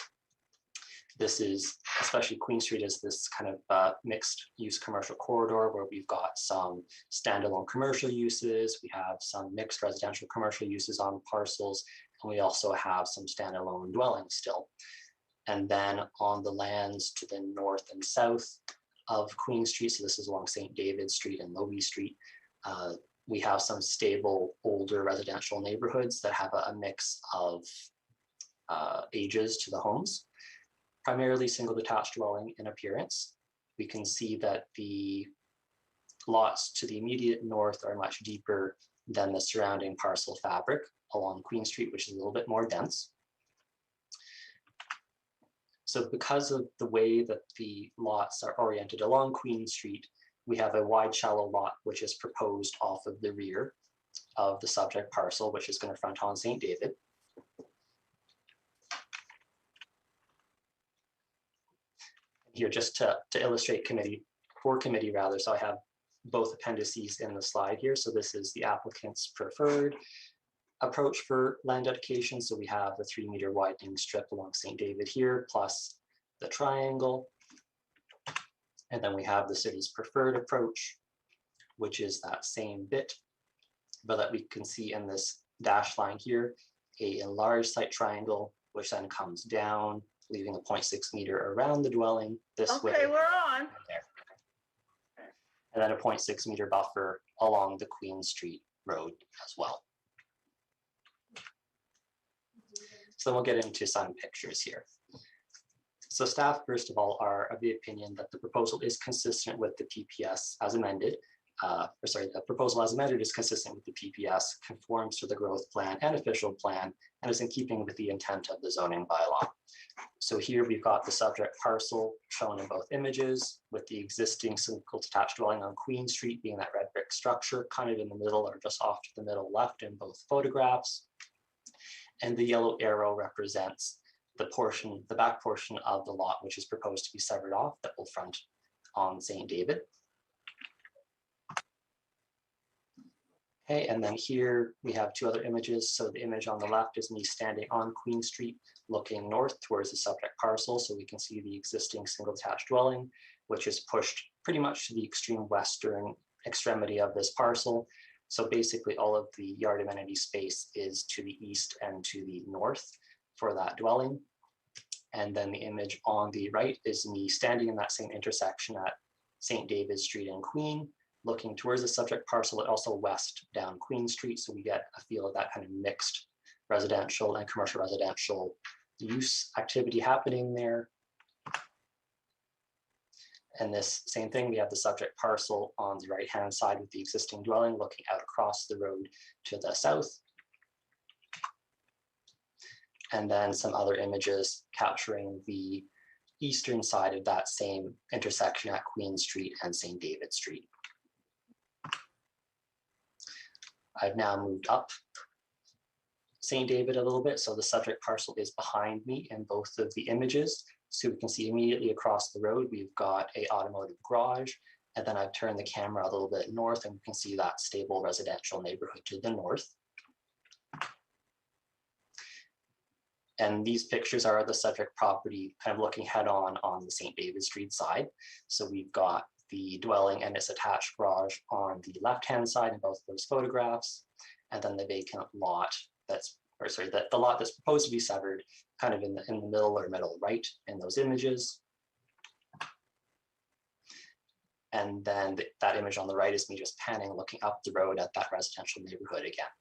This is, especially Queen Street, is this kind of mixed use commercial corridor where we've got some standalone commercial uses, we have some mixed residential commercial uses on parcels, and we also have some standalone dwellings still. And then on the lands to the north and south of Queen Street, so this is along St. David Street and Logie Street, we have some stable older residential neighborhoods that have a mix of ages to the homes, primarily single detached dwelling in appearance. We can see that the lots to the immediate north are much deeper than the surrounding parcel fabric along Queen Street, which is a little bit more dense. So because of the way that the lots are oriented along Queen Street, we have a wide shallow lot which is proposed off of the rear of the subject parcel, which is going to front on St. David. Here, just to illustrate for committee rather, so I have both appendices in the slide here. So this is the applicant's preferred approach for land dedication. So we have the 3-meter widening strip along St. David here, plus the triangle. And then we have the city's preferred approach, which is that same bit, but that we can see in this dashed line here, a enlarged site triangle, which then comes down, leaving a 0.6 meter around the dwelling this way. Okay, we're on. And there. And then a 0.6 meter buffer along the Queen Street Road as well. So we'll get into some pictures here. So staff, first of all, are of the opinion that the proposal is consistent with the PPS as amended. The proposal as amended is consistent with the PPS, conforms to the growth plan and official plan, and is in keeping with the intent of the zoning bylaw. So here we've got the subject parcel shown in both images, with the existing single detached dwelling on Queen Street being that red brick structure kind of in the middle or just off to the middle left in both photographs. And the yellow arrow represents the back portion of the lot, which is proposed to be severed off, that will front on St. David. Okay, and then here we have 2 other images. So the image on the left is me standing on Queen Street, looking north towards the subject parcel. So we can see the existing single detached dwelling, which is pushed pretty much to the extreme western extremity of this parcel. So basically all of the yard amenity space is to the east and to the north for that dwelling. And then the image on the right is me standing in that same intersection at St. David Street and Queen, looking towards the subject parcel, but also west down Queen Street. So we get a feel of that kind of mixed residential and commercial residential use activity happening there. And this same thing, we have the subject parcel on the right-hand side with the existing dwelling looking out across the road to the south. And then some other images capturing the eastern side of that same intersection at Queen Street and St. David Street. I've now moved up St. David a little bit, so the subject parcel is behind me in both of the images. So we can see immediately across the road, we've got an automotive garage, and then I've turned the camera a little bit north and we can see that stable residential neighborhood to the north. And these pictures are the subject property kind of looking head on the St. David Street side. So we've got the dwelling and its attached garage on the left-hand side in both of those photographs, and then the vacant lot the lot that's proposed to be severed kind of in the middle or middle right in those images. And then that image on the right is me just panning, looking up the road at that residential neighborhood again.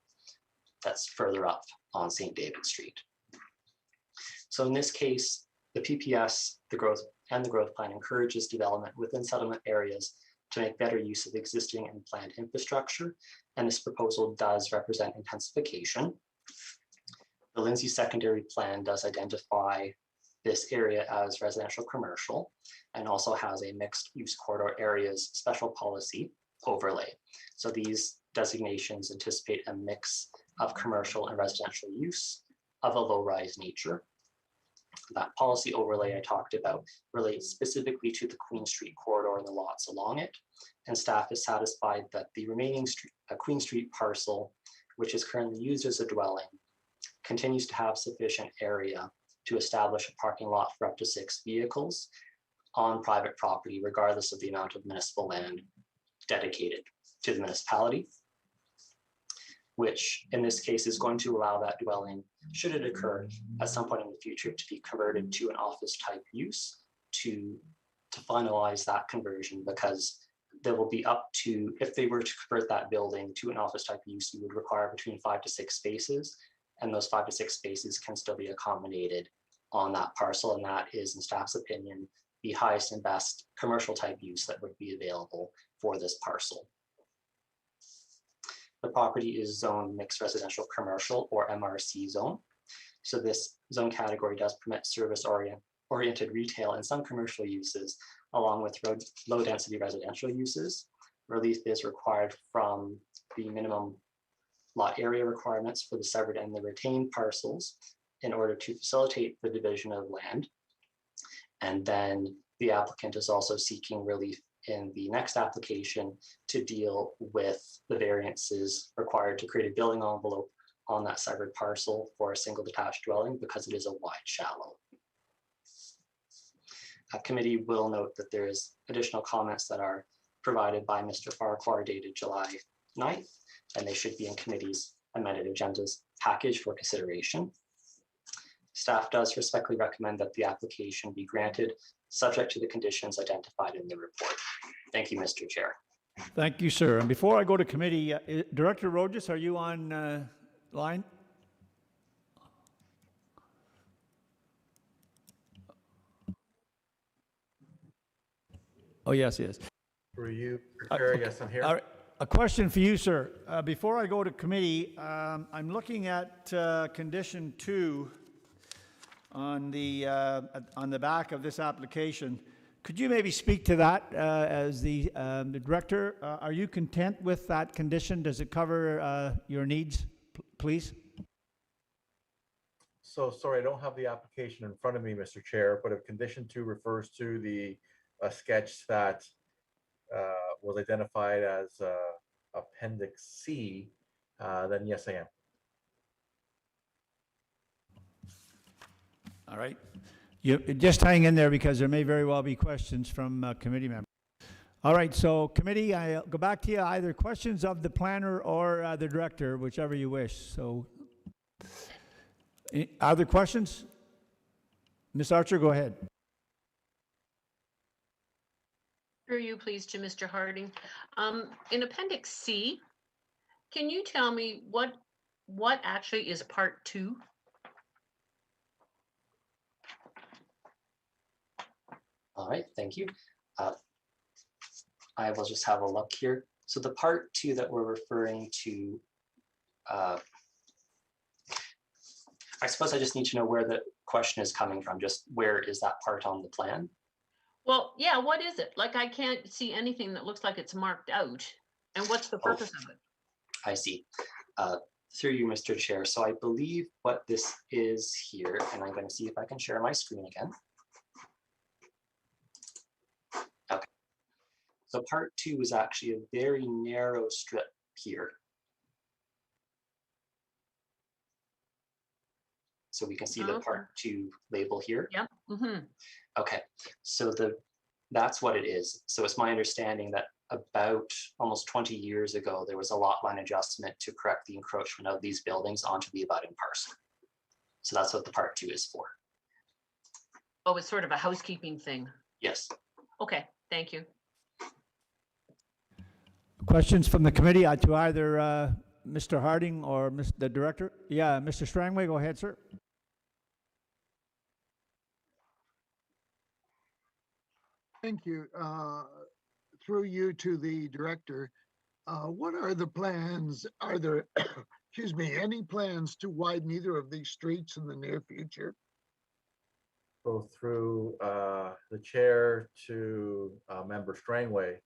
That's further up on St. David Street. So in this case, the PPS, the growth plan encourages development within settlement areas to make better use of existing and planned infrastructure. And this proposal does represent intensification. The Lindsay secondary plan does identify this area as residential commercial and also has a mixed use corridor areas special policy overlay. So these designations anticipate a mix of commercial and residential use of a low-rise nature. That policy overlay I talked about relates specifically to the Queen Street corridor and the lots along it. And staff is satisfied that the remaining Queen Street parcel, which is currently used as a dwelling, continues to have sufficient area to establish a parking lot for up to 6 vehicles on private property, regardless of the amount of municipal land dedicated to the municipality, which in this case is going to allow that dwelling, should it occur at some point in the future, to be converted to an office type use to finalize that conversion, because there will be up to, if they were to convert that building to an office type use, you would require between 5 to 6 spaces, and those 5 to 6 spaces can still be accommodated on that parcel. And that is, in staff's opinion, the highest and best commercial type use that would be available for this parcel. The property is zoned mixed residential commercial, or MRC zone. So this zone category does permit service-oriented retail and some commercial uses, along with low-density residential uses. Relief is required from the minimum lot area requirements for the severed and the retained parcels in order to facilitate the division of land. And then the applicant is also seeking relief in the next application to deal with the variances required to create a building envelope on that severed parcel for a single detached dwelling, because it is a wide shallow. Committee will note that there is additional comments that are provided by Mr. Farquhar dated July 9th, and they should be in committee's amended agendas package for consideration. Staff does respectfully recommend that the application be granted, subject to the conditions identified in the report. Thank you, Mr. Chair. Thank you, sir. And before I go to committee, Director Rogers, are you on line? Oh, yes, yes. For you, Chair, yes, I'm here. All right. A question for you, sir. Before I go to committee, I'm looking at condition 2 on the back of this application. Could you maybe speak to that as the director? Are you content with that condition? Does it cover your needs, please? So sorry, I don't have the application in front of me, Mr. Chair, but if condition 2 refers to the sketch that was identified as Appendix C, then yes, I am. All right. You just hang in there, because there may very well be questions from committee members. All right, so committee, I'll go back to you. Either questions of the planner or the director, whichever you wish. So, other questions? Ms. Archer, go ahead. Through you, please, to Mr. Harding. In Appendix C, can you tell me what actually is Part 2? All right, thank you. I will just have a look here. So the Part 2 that we're referring to, I suppose I just need to know where the question is coming from. Just where is that part on the plan? Well, yeah, what is it? Like, I can't see anything that looks like it's marked out. And what's the purpose of it? I see. Through you, Mr. Chair. So I believe what this is here, and I'm going to see if I can share my screen again. Okay. So Part 2 is actually a very narrow strip here. So we can see the part 2 label here. Yeah. Okay, so that's what it is. So it's my understanding that about almost 20 years ago, there was a lot line adjustment to correct the encroachment of these buildings onto the abutting parcel. So that's what the part 2 is for. Oh, it's sort of a housekeeping thing. Yes. Okay, thank you. Questions from the committee to either Mr. Harding or the director? Yeah, Mr. Strangway, go ahead, sir. Thank you. Through you to the director, what are the plans? Are there, excuse me, any plans to widen either of these streets in the near future? Go through the chair to member Strangway.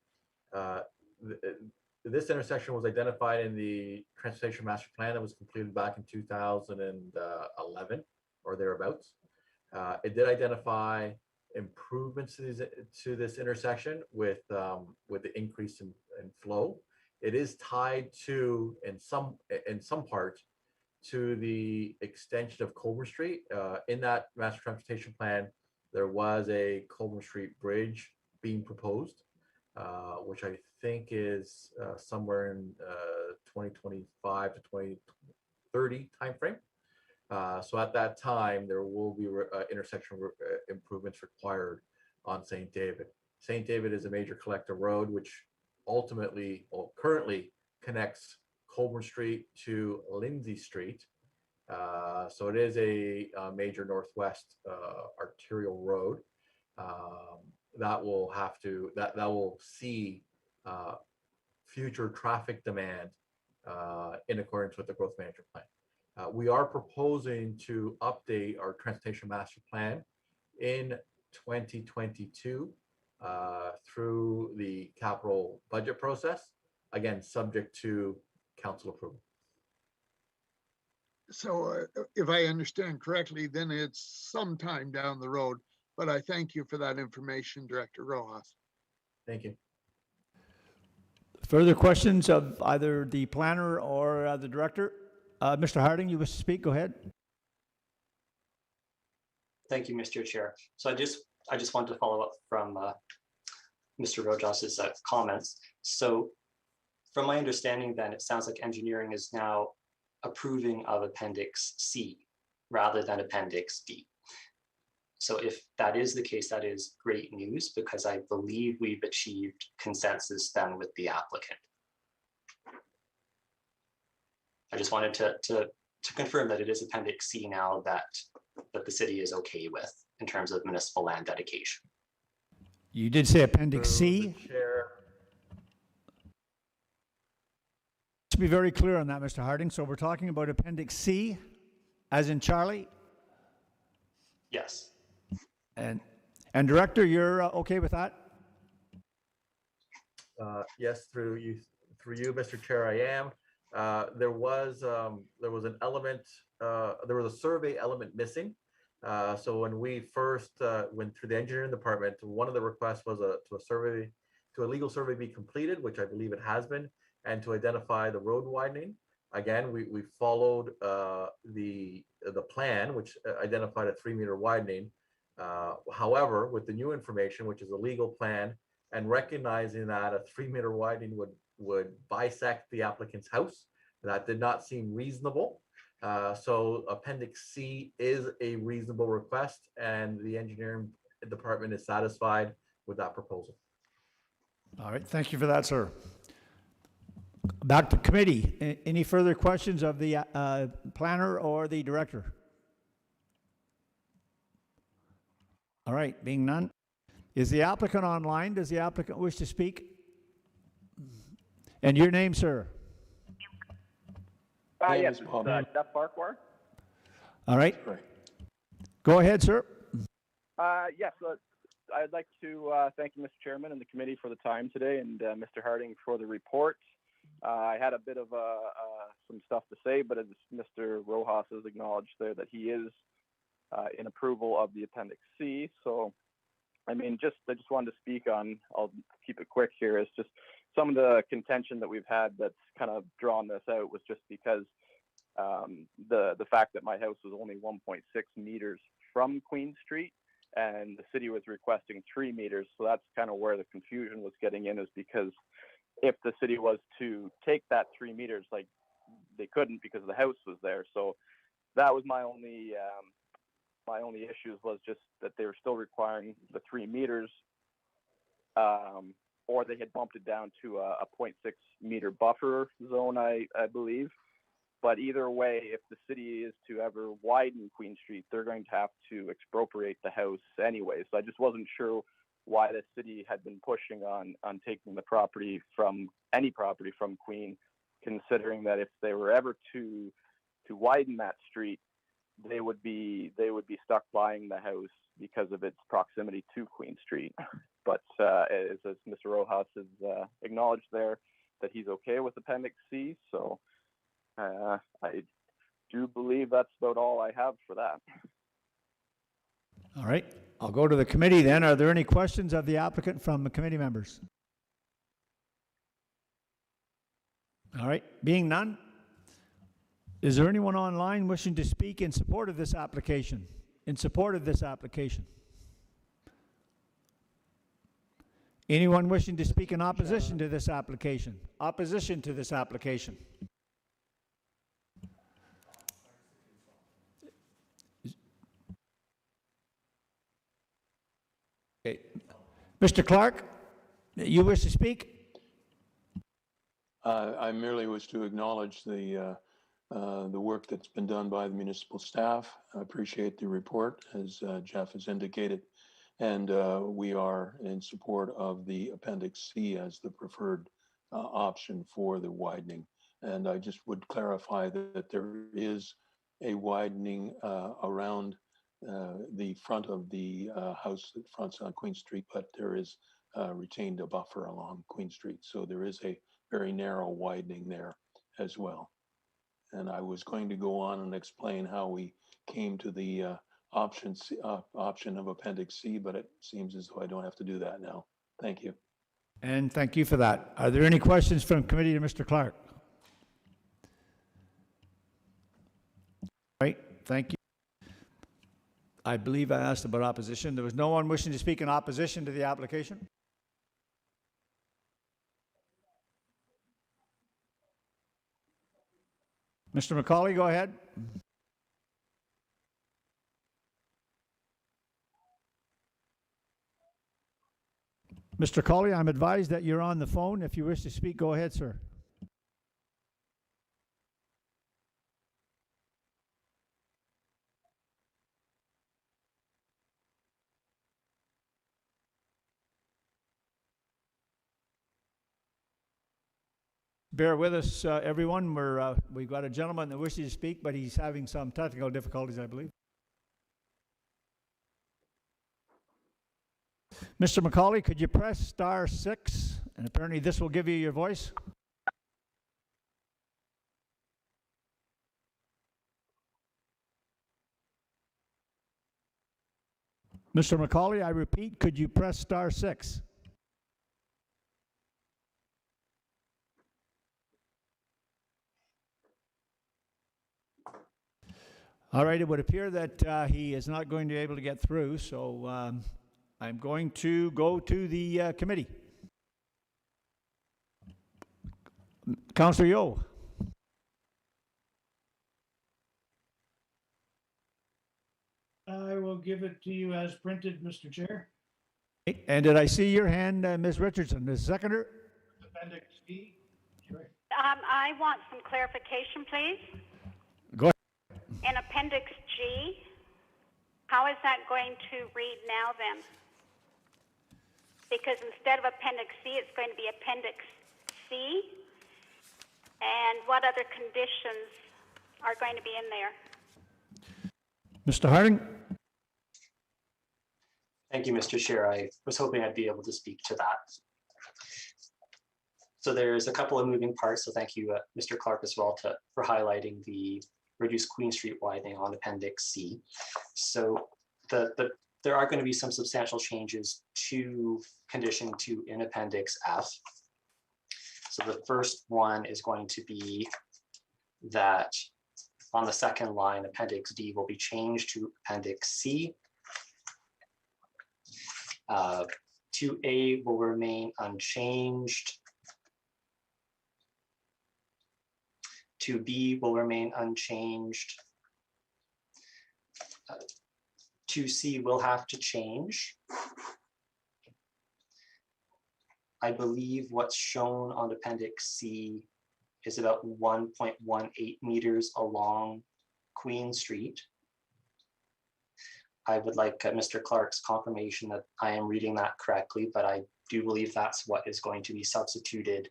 This intersection was identified in the Transportation Master Plan that was completed back in 2011 or thereabouts. It did identify improvements to this intersection with the increase in flow. It is tied to, in some part, to the extension of Colburn Street. In that master transportation plan, there was a Colburn Street bridge being proposed, which I think is somewhere in 2025 to 2030 timeframe. So at that time, there will be intersection improvements required on St. David. St. David is a major collector road, which ultimately, or currently, connects Colburn Street to Lindsay Street. So it is a major northwest arterial road that will see future traffic demand in accordance with the growth management plan. We are proposing to update our transportation master plan in 2022 through the capital budget process, again, subject to council approval. So if I understand correctly, then it's sometime down the road, but I thank you for that information, Director Rojas. Thank you. Further questions of either the planner or the director? Mr. Harding, you wish to speak? Go ahead. Thank you, Mr. Chair. So I just want to follow up from Mr. Rojas's comments. So from my understanding then, it sounds like engineering is now approving of Appendix C rather than Appendix D. So if that is the case, that is great news because I believe we've achieved consensus then with the applicant. I just wanted to confirm that it is Appendix C now that the city is okay with in terms of municipal land dedication. You did say Appendix C. Chair. To be very clear on that, Mr. Harding. So we're talking about Appendix C, as in Charlie? Yes. And Director, you're okay with that? Yes, through you, Mr. Chair, I am. There was an element, there was a survey element missing. So when we first went through the engineering department, one of the requests was to a legal survey be completed, which I believe it has been, and to identify the road widening. Again, we followed the plan, which identified a 3-meter widening. However, with the new information, which is a legal plan, and recognizing that a 3-meter widening would bisect the applicant's house, that did not seem reasonable. So Appendix C is a reasonable request, and the engineering department is satisfied with that proposal. All right, thank you for that, sir. Back to committee. Any further questions of the planner or the director? All right, being none. Is the applicant online? Does the applicant wish to speak? And your name, sir? Yes, Jeff Farquhar. All right. Go ahead, sir. Yes, I'd like to thank you, Mr. Chairman, and the committee for the time today, and Mr. Harding for the report. I had a bit of some stuff to say, but as Mr. Rojas has acknowledged there that he is in approval of the Appendix C. So, I mean, I just wanted to speak on, I'll keep it quick here, is just some of the contention that we've had that's kind of drawn this out was just because The fact that my house was only 1.6 meters from Queen Street, and the city was requesting 3 meters. So that's kind of where the confusion was getting in, is because if the city was to take that 3 meters, like, they couldn't because the house was there. So that was my only issues, was just that they were still requiring the 3 meters, or they had bumped it down to a 0.6 meter buffer zone, I believe. But either way, if the city is to ever widen Queen Street, they're going to have to expropriate the house anyway. So I just wasn't sure why the city had been pushing on taking the property from any property from Queen, considering that if they were ever to widen that street, they would be stuck buying the house because of its proximity to Queen Street. But as Mr. Rojas has acknowledged there, that he's okay with Appendix C. So I do believe that's about all I have for that. All right, I'll go to the committee then. Are there any questions of the applicant from the committee members? All right, being none, is there anyone online wishing to speak in support of this application? In support of this application? Anyone wishing to speak in opposition to this application? Opposition to this application? Okay. Mr. Clark, you wish to speak? I merely wish to acknowledge the work that's been done by the municipal staff. I appreciate the report, as Jeff has indicated, and we are in support of the Appendix C as the preferred option for the widening. And I just would clarify that there is a widening around the front of the house that fronts on Queen Street, but there is retained a buffer along Queen Street. So there is a very narrow widening there as well. And I was going to go on and explain how we came to the option of Appendix C, but it seems as though I don't have to do that now. Thank you. And thank you for that. Are there any questions from committee to Mr. Clark? Right, thank you. I believe I asked about opposition. There was no one wishing to speak in opposition to the application? Mr. McCauley, go ahead. Mr. Colley, I'm advised that you're on the phone. If you wish to speak, go ahead, sir. Bear with us, everyone. We've got a gentleman that wishes to speak, but he's having some technical difficulties, I believe. Mr. McCauley, could you press *6? And apparently this will give you your voice. Mr. McCauley, I repeat, could you press *6? All right, it would appear that he is not going to be able to get through, so I'm going to go to the committee. Councillor Yeo. I will give it to you as printed, Mr. Chair. And did I see your hand, Ms. Richardson, the seconder? Appendix D. Sure. I want some clarification, please. Go ahead. In Appendix G, how is that going to read now then? Because instead of Appendix C, it's going to be Appendix C. And what other conditions are going to be in there? Mr. Harding? Thank you, Mr. Chair. I was hoping I'd be able to speak to that. So there's a couple of moving parts. So thank you, Mr. Clark, as well, for highlighting the reduced Queen Street widening on Appendix C. So there are going to be some substantial changes to Condition 2 in Appendix F. So the first one is going to be that On the second line, Appendix D will be changed to Appendix C. 2A will remain unchanged. 2B will remain unchanged. 2C will have to change. I believe what's shown on Appendix C is about 1.18 meters along Queen Street. I would like Mr. Clark's confirmation that I am reading that correctly, but I do believe that's what is going to be substituted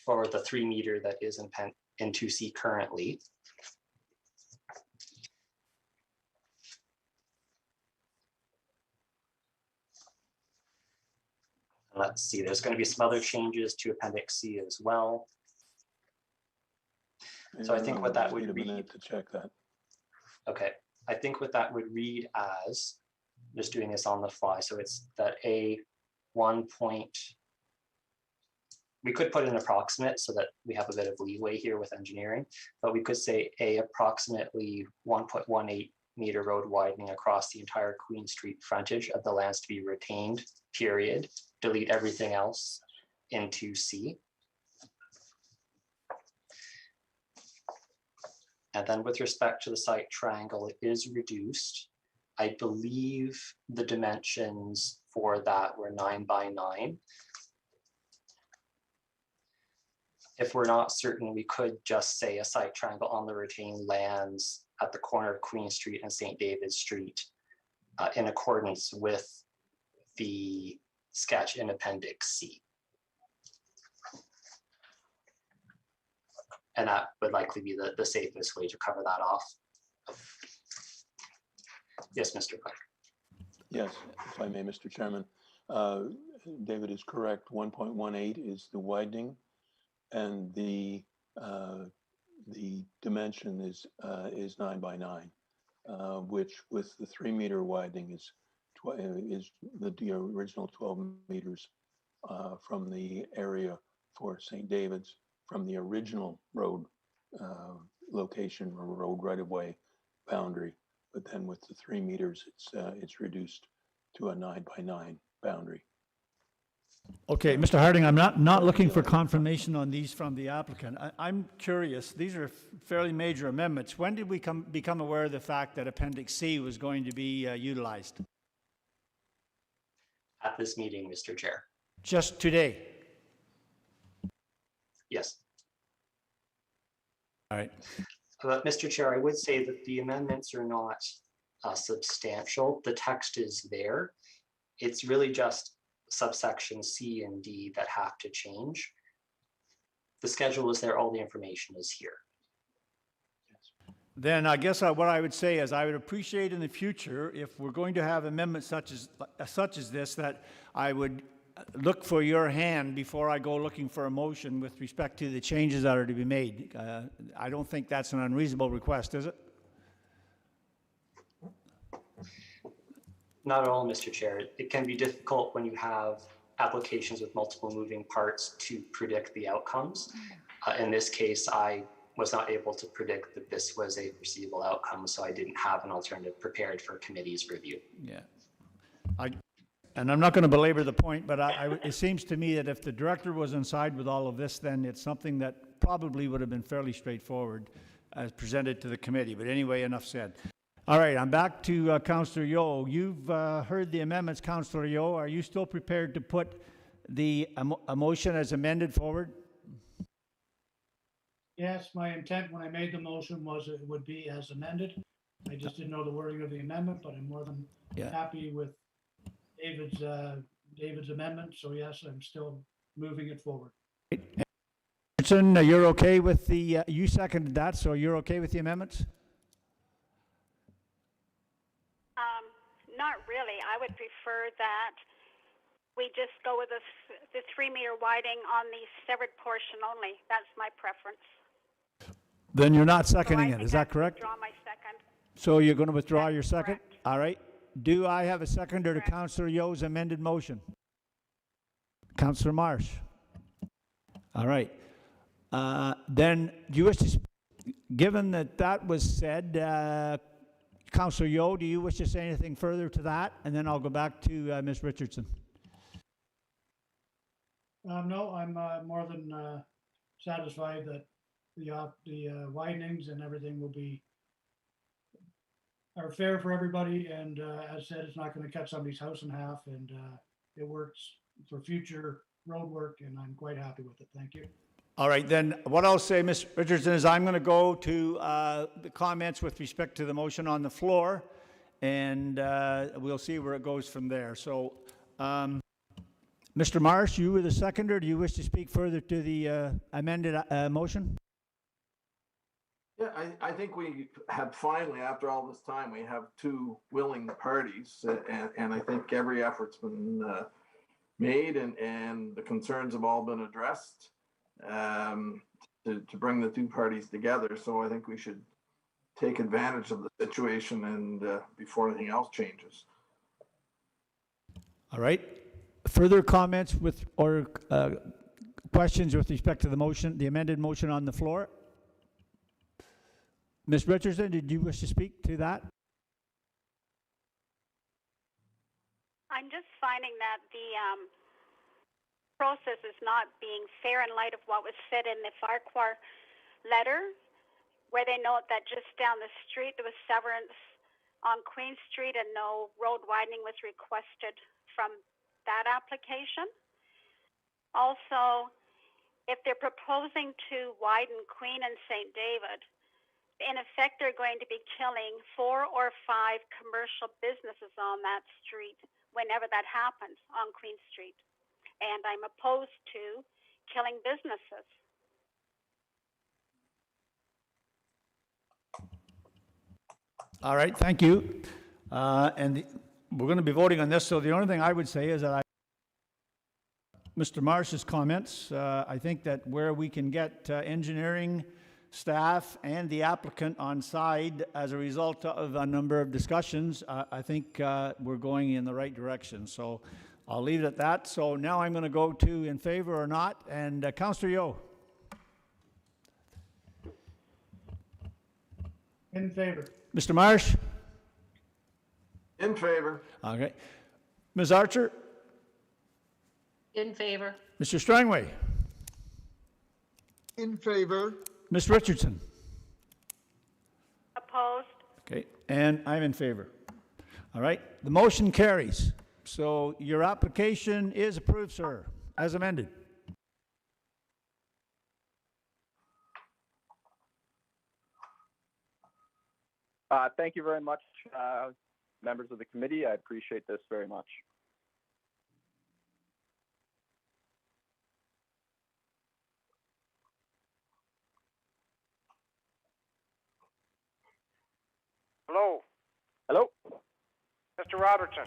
for the 3 meter that is in 2C currently. Let's see, there's going to be some other changes to Appendix C as well. So I think what that would read, to check that. okay, I think what that would read as, just doing this on the fly, so it's that a 1 point, we could put an approximate so that we have a bit of leeway here with engineering, but we could say a approximately 1.18 meter road widening across the entire Queen Street frontage of the lands to be retained, period. Delete everything else into C. And then with respect to the site triangle, it is reduced. I believe the dimensions for that were 9 by 9. If we're not certain, we could just say a site triangle on the retained lands at the corner of Queen Street and St. David's Street in accordance with the sketch in Appendix C. And that would likely be the safest way to cover that off. Yes, Mr. Clark. Yes, if I may, Mr. Chairman. David is correct. 1.18 is the widening, and the dimension is 9 by 9, which with the 3 meter widening is the original 12 meters from the area for St. David's, from the original road location or road right-of-way boundary. But then with the 3 meters, it's reduced to a 9 by 9 boundary. Okay, Mr. Harding, I'm not looking for confirmation on these from the applicant. I'm curious, these are fairly major amendments. When did we become aware of the fact that Appendix C was going to be utilized? At this meeting, Mr. Chair. Just today? Yes. All right. But Mr. Chair, I would say that the amendments are not substantial. The text is there. It's really just subsection C and D that have to change. The schedule is there, all the information is here. Then I guess what I would say is I would appreciate in the future, if we're going to have amendments such as this, that I would look for your hand before I go looking for a motion with respect to the changes that are to be made. I don't think that's an unreasonable request, is it? Not at all, Mr. Chair. It can be difficult when you have applications with multiple moving parts to predict the outcomes. In this case, I was not able to predict that this was a foreseeable outcome, so I didn't have an alternative prepared for committee's review. Yeah. And I'm not going to belabor the point, but it seems to me that if the director was inside with all of this, then it's something that probably would have been fairly straightforward as presented to the committee. But anyway, enough said. All right, I'm back to Councillor Yeo. You've heard the amendments, Councillor Yeo. Are you still prepared to put the motion as amended forward? Yes, my intent when I made the motion was it would be as amended. I just didn't know the wording of the amendment, but I'm more than happy with David's amendment. So yes, I'm still moving it forward. Richardson, you're okay with the, you seconded that, so you're okay with the amendments? Not really. I would prefer that we just go with the 3 meter widening on the severed portion only. That's my preference. Then you're not seconding it, is that correct? Withdraw my second. So you're going to withdraw your second? Correct. All right. Do I have a seconder to Councillor Yeo's amended motion? Councillor Marsh. All right. Then do you wish to Given that that was said, Councillor Yeo, do you wish to say anything further to that? And then I'll go back to Ms. Richardson. No, I'm more than satisfied that the widenings and everything are fair for everybody. And as said, it's not going to cut somebody's house in half, and it works for future road work, and I'm quite happy with it. Thank you. All right, then what I'll say, Ms. Richardson, is I'm going to go to the comments with respect to the motion on the floor, and we'll see where it goes from there. So, Mr. Marsh, you were the seconder. Do you wish to speak further to the amended motion? Yeah, I think we have finally, after all this time, we have two willing parties, and I think every effort's been made, and the concerns have all been addressed to bring the two parties together. So I think we should take advantage of the situation and before anything else changes. All right. Further comments or questions with respect to the motion, the amended motion on the floor? Ms. Richardson, did you wish to speak to that? I'm just finding that the process is not being fair in light of what was said in the Farquhar letter, where they note that just down the street there was severance on Queen Street and no road widening was requested from that application. Also, if they're proposing to widen Queen and St. David, in effect they're going to be killing 4 or 5 commercial businesses on that street whenever that happens on Queen Street. And I'm opposed to killing businesses. All right, thank you. We're going to be voting on this, so the only thing I would say is that Mr. Marsh's comments, I think that where we can get engineering staff and the applicant on side as a result of a number of discussions, I think we're going in the right direction. So I'll leave it at that. So now I'm going to go to in favor or not, and Councillor Yeo. In favor. Mr. Marsh? In favor. Okay. Ms. Archer? In favor. Mr. Strangway? In favor. Ms. Richardson? Opposed. Okay, and I'm in favor. All right, the motion carries. So your application is approved, sir, as amended. Thank you very much, members of the committee. I appreciate this very much. Hello. Hello. Mr. Robertson.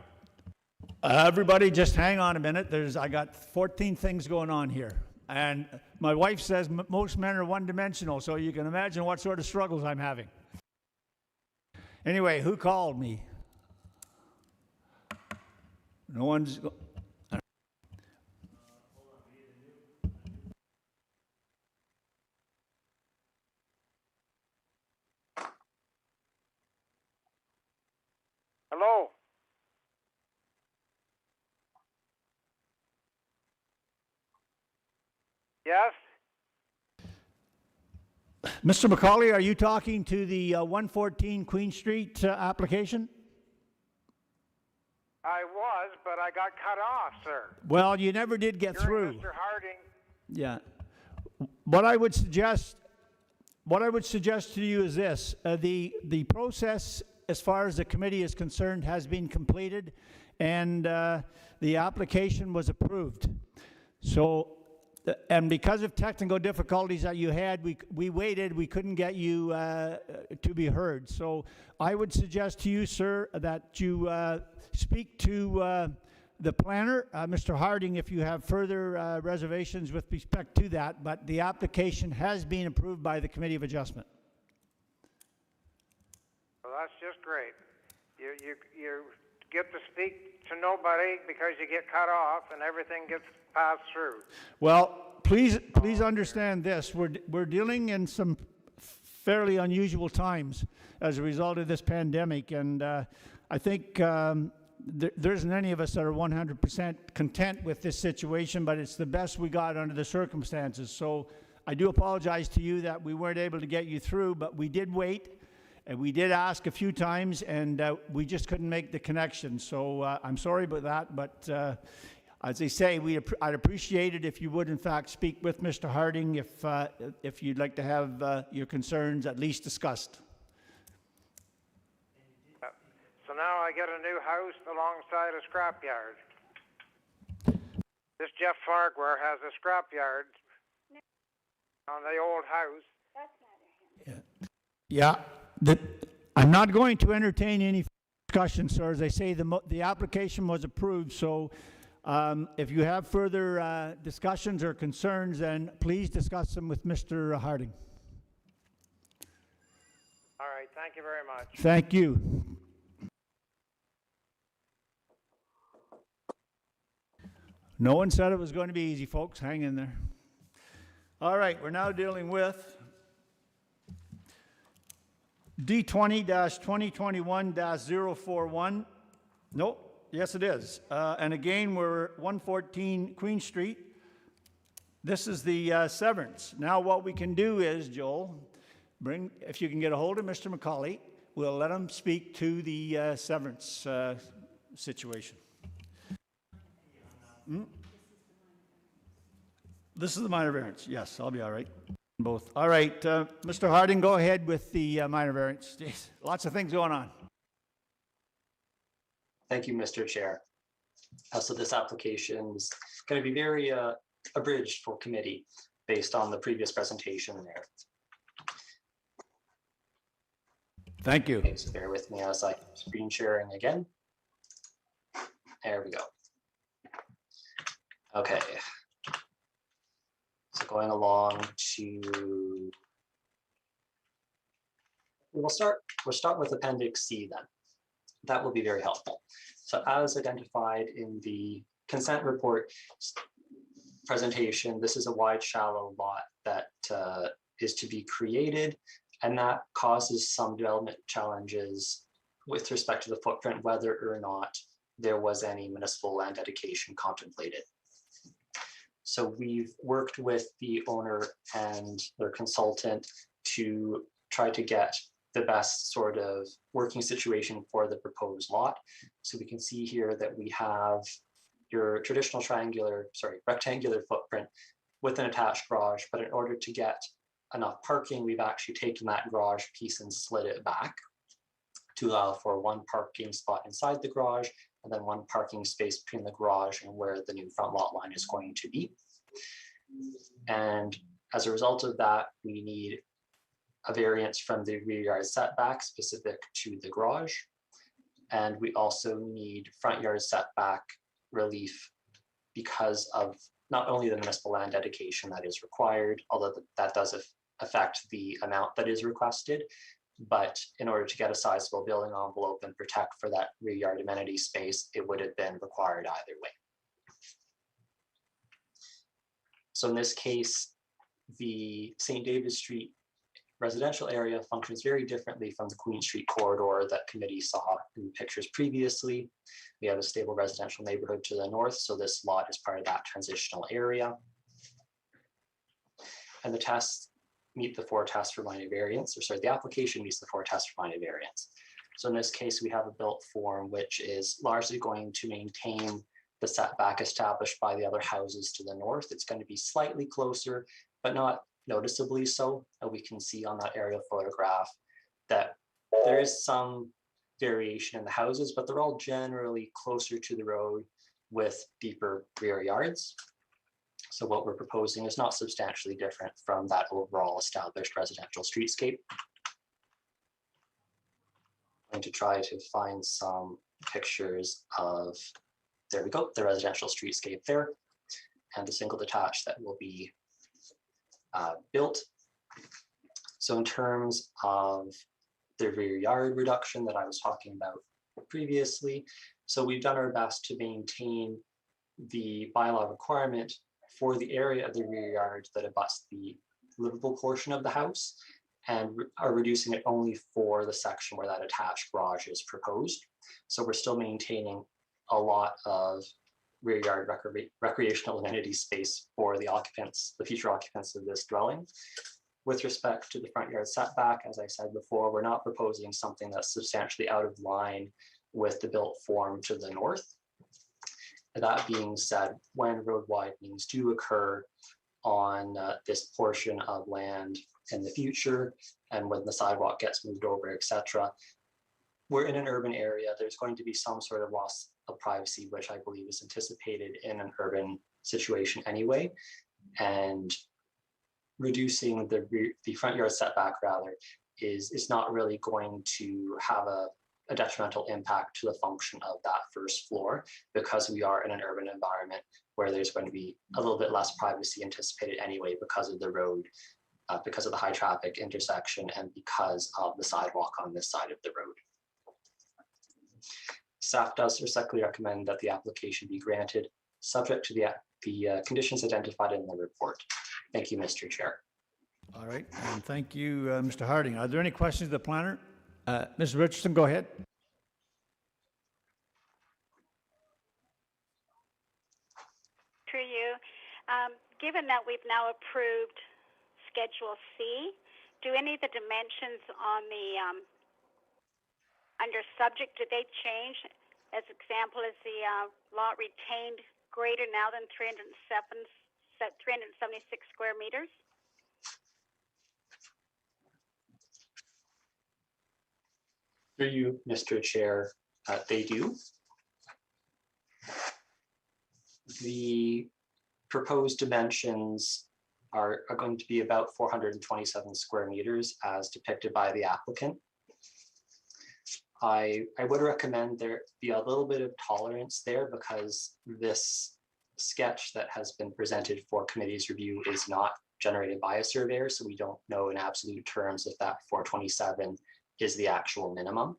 Everybody just hang on a minute. I got 14 things going on here. And my wife says most men are one-dimensional, so you can imagine what sort of struggles I'm having. Anyway, who called me? No one's... Hello. Yes? Mr. McCauley, are you talking to the 114 Queen Street application? I was, but I got cut off, sir. Well, you never did get You're through. Mr. Harding. Yeah. What I would suggest to you is this: the process, as far as the committee is concerned, has been completed, and the application was approved. So, and because of technical difficulties that you had, we waited. We couldn't get you to be heard. So, I would suggest to you, sir, that you speak to the planner, Mr. Harding, if you have further reservations with respect to that. But the application has been approved by the Committee of Adjustment. Well, that's just great. You get to speak to nobody because you get cut off and everything gets passed through. Well, please understand this. We're dealing in some fairly unusual times as a result of this pandemic. And I think there isn't any of us that are 100% content with this situation, but it's the best we got under the circumstances. So I do apologize to you that we weren't able to get you through, but we did wait and we did ask a few times, and we just couldn't make the connection. So I'm sorry about that, but as I say, I'd appreciate it if you would in fact speak with Mr. Harding if you'd like to have your concerns at least discussed. So now I get a new house alongside a scrapyard. This Jeff Farquhar has a scrapyard on the old house. Yeah, I'm not going to entertain any discussion, sir. As I say, the application was approved, so if you have further discussions or concerns, then please discuss them with Mr. Harding. All right, thank you very much. Thank you. No one said it was going to be easy, folks. Hang in there. All right, we're now dealing with D20-2021-041. Nope, yes it is. And again, we're 114 Queen Street. This is the severance. Now what we can do is, Joel, if you can get a hold of Mr. McCauley, we'll let him speak to the severance situation. This is the minor variance. Yes, I'll be all right. Both. All right, Mr. Harding, go ahead with the minor variance. Jeez, lots of things going on. Thank you, Mr. Chair. So this application is going to be very abridged for committee based on the previous presentation there. Thank you. Okay, so bear with me as I screen sharing again. There we go. Okay. So going along to, we'll start with Appendix C then. That will be very helpful. So as identified in the consent report presentation, this is a wide, shallow lot that is to be created, and that causes some development challenges with respect to the footprint, whether or not there was any municipal land dedication contemplated. So we've worked with the owner and their consultant to try to get the best sort of working situation for the proposed lot. So we can see here that we have your traditional rectangular footprint with an attached garage, but in order to get enough parking, we've actually taken that garage piece and slid it back to allow for one parking spot inside the garage and then one parking space between the garage and where the new front lot line is going to be. And as a result of that, we need a variance from the rear yard setback specific to the garage. And we also need front yard setback relief because of not only the municipal land dedication that is required, although that does affect the amount that is requested, but in order to get a sizable building envelope and protect for that rear yard amenity space, it would have been required either way. So in this case, the St. David Street residential area functions very differently from the Queen Street corridor that committee saw in pictures previously. We have a stable residential neighborhood to the north, so this lot is part of that transitional area. And the tests meet the 4 tests for minor variance, the application meets the 4 tests for minor variance. So in this case, we have a built form which is largely going to maintain the setback established by the other houses to the north. It's going to be slightly closer, but not noticeably so. We can see on that aerial photograph that there is some variation in the houses, but they're all generally closer to the road with deeper rear yards. So what we're proposing is not substantially different from that overall established residential streetscape. I'm going to try to find some pictures of, there we go, the residential streetscape there, and the single detached that will be built. So in terms of the rear yard reduction that I was talking about previously, so we've done our best to maintain the bylaw requirement for the area of the rear yard that abuts the livable portion of the house. and are reducing it only for the section where that attached garage is proposed. So we're still maintaining a lot of rear yard recreational amenity space for the occupants, the future occupants of this dwelling. With respect to the front yard setback, as I said before, we're not proposing something that's substantially out of line with the built form to the north. That being said, when road widenings do occur on this portion of land in the future, and when the sidewalk gets moved over, etc., we're in an urban area. There's going to be some sort of loss of privacy, which I believe is anticipated in an urban situation anyway. And reducing the front yard setback rather is not really going to have a detrimental impact to the function of that first floor, because we are in an urban environment where there's going to be a little bit less privacy anticipated anyway because of the road, because of the high traffic intersection, and because of the sidewalk on this side of the road. Staff does respectfully recommend that the application be granted, subject to the conditions identified in the report. Thank you, Mr. Chair. All right, and thank you, Mr. Harding. Are there any questions of the planner? Ms. Richardson, go ahead. Through you, given that we've now approved Schedule C, do any of the dimensions on the under subject, do they change? As example, is the lot retained greater now than 376 square meters? Through you, Mr. Chair, they do. The proposed dimensions are going to be about 427 square meters as depicted by the applicant. I would recommend there be a little bit of tolerance there, because this sketch that has been presented for committee's review is not generated by a surveyor, so we don't know in absolute terms if that 427 is the actual minimum.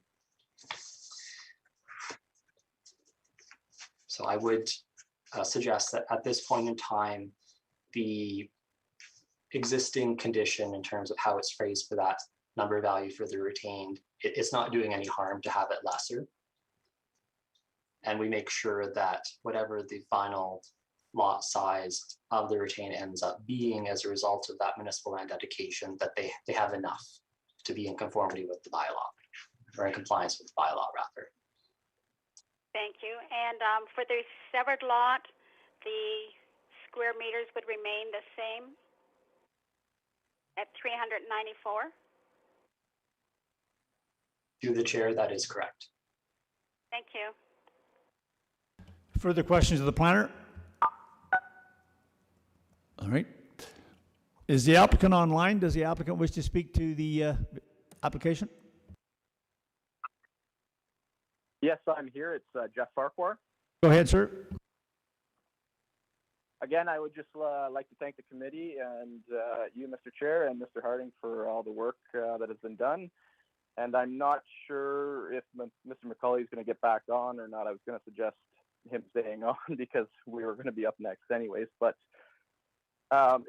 So I would suggest that at this point in time, the existing condition in terms of how it's phrased for that number value for the retained, it's not doing any harm to have it lesser. And we make sure that whatever the final lot size of the retained ends up being as a result of that municipal land dedication, that they have enough to be in conformity with the bylaw, or in compliance with the bylaw rather. Thank you. And for the severed lot, the square meters would remain the same at 394? Through the chair, that is correct. Thank you. Further questions of the planner? All right. Is the applicant online? Does the applicant wish to speak to the application? Yes, I'm here. It's Jeff Farquhar. Go ahead, sir. Again, I would just like to thank the committee and you, Mr. Chair, and Mr. Harding for all the work that has been done. And I'm not sure if Mr. McCauley is going to get back on or not. I was going to suggest him staying on because we were going to be up next anyways. But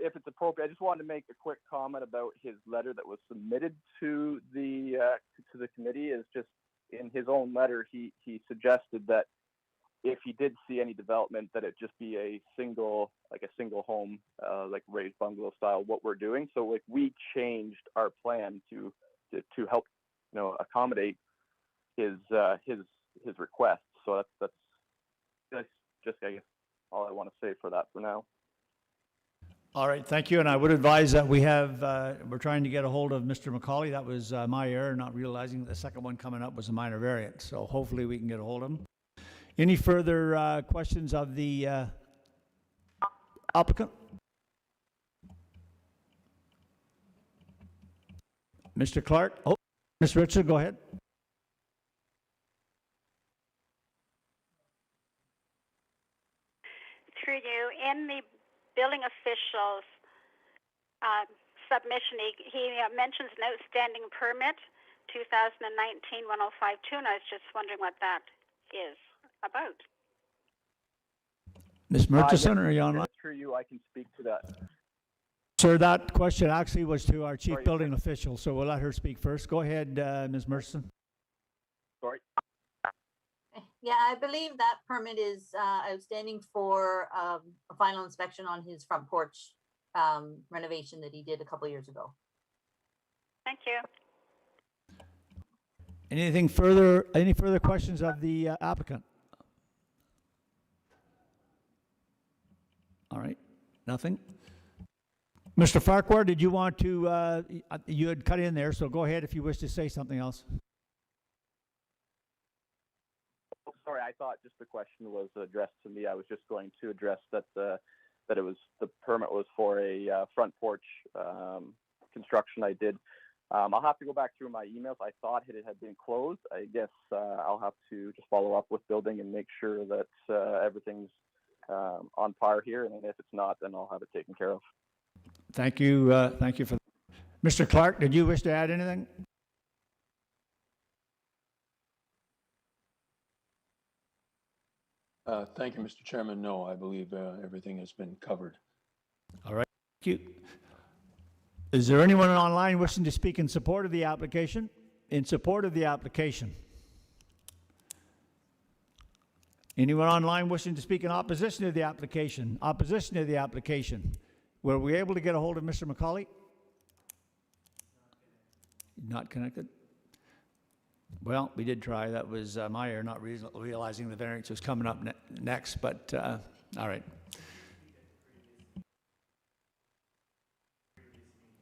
if it's appropriate, I just wanted to make a quick comment about his letter that was submitted to the committee. Is just in his own letter, he suggested that if he did see any development, that it just be a single home, like raised bungalow style, what we're doing. So like we changed our plan to help, accommodate his request. So that's just, I guess, all I want to say for that for now. All right, thank you. And I would advise that we're trying to get a hold of Mr. McCauley. That was my error, not realizing that the second one coming up was a minor variance. So hopefully we can get a hold of him. Any further questions of the applicant? Mr. Clark? Oh, Ms. Richard, go ahead. Through you, in the building official's submission, he mentions an outstanding permit, 2019-1052, and I was just wondering what that is about. Ms. Murchison, are you online? Through you, I can speak to that. Sir, that question actually was to our chief Sorry. building official, so we'll let her speak first. Go ahead, Ms. Murchison. Sorry. Yeah, I believe that permit is outstanding for a final inspection on his front porch renovation that he did a couple years ago. Thank you. Anything further, any further questions of the applicant? All right, nothing. Mr. Farquhar, did you want to, you had cut in there, so go ahead if you wish to say something else. Oh, sorry, I thought just the question was addressed to me. I was just going to address that that it was the permit was for a front porch construction I did. I'll have to go back through my emails. I thought it had been closed. I guess I'll have to just follow up with building and make sure that everything's on par here. And if it's not, then I'll have it taken care of. Thank you for that. Mr. Clark, did you wish to add anything? Thank you, Mr. Chairman. No, I believe everything has been covered. All right, thank you. Is there anyone online wishing to speak in support of the application? In support of the application? Anyone online wishing to speak in opposition to the application? Opposition to the application? Were we able to get a hold of Mr. McCauley? Not connected? Well, we did try. That was my error, not realizing the variance was coming up next, but all right.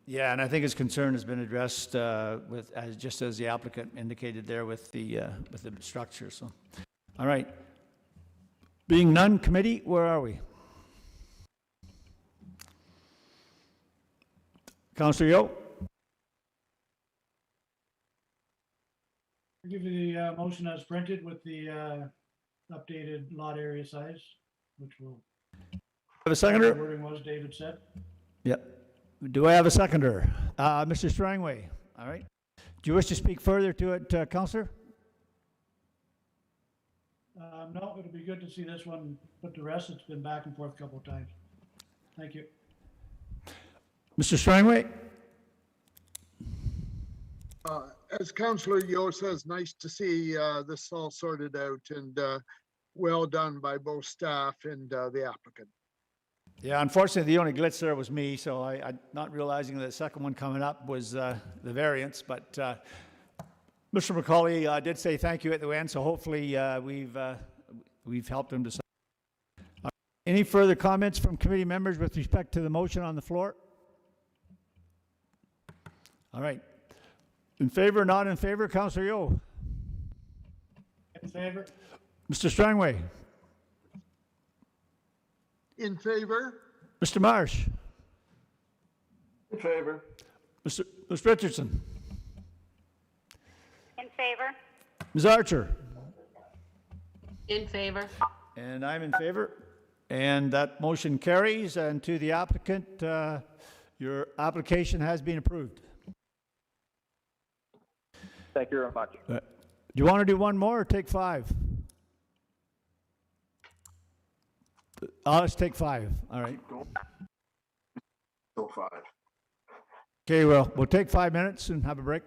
Yeah, and I think his concern has been addressed just as the applicant indicated there with the structure. So, all right. Being none, committee, where are we? Councillor Yo. I'll give you the motion as printed with the updated lot area size, which will. Have a seconder? The wording was David said. Yep. Do I have a seconder? Mr. Strangway. All right. Do you wish to speak further to it, Councillor? No, it'll be good to see this one put to rest. It's been back and forth a couple of times. Thank you. Mr. Strangway? As Councillor Yo says, nice to see this all sorted out and well done by both staff and the applicant. Yeah, unfortunately, the only glitch there was me, so I not realizing that the second one coming up was the variance, but Mr. McCauley did say thank you at the end, so hopefully we've helped him to. Any further comments from committee members with respect to the motion on the floor? All right. In favor, not in favor, Councillor Yo. In favor? Mr. Strangway. In favor? Mr. Marsh. In favor. Ms. Richardson. In favor? Ms. Archer. In favor. And I'm in favor. And that motion carries. And to the applicant, your application has been approved. Thank you very much. Do you want to do one more or take 5? Let's take 5. All right. Still 5. Okay, well, we'll take 5 minutes and have a break.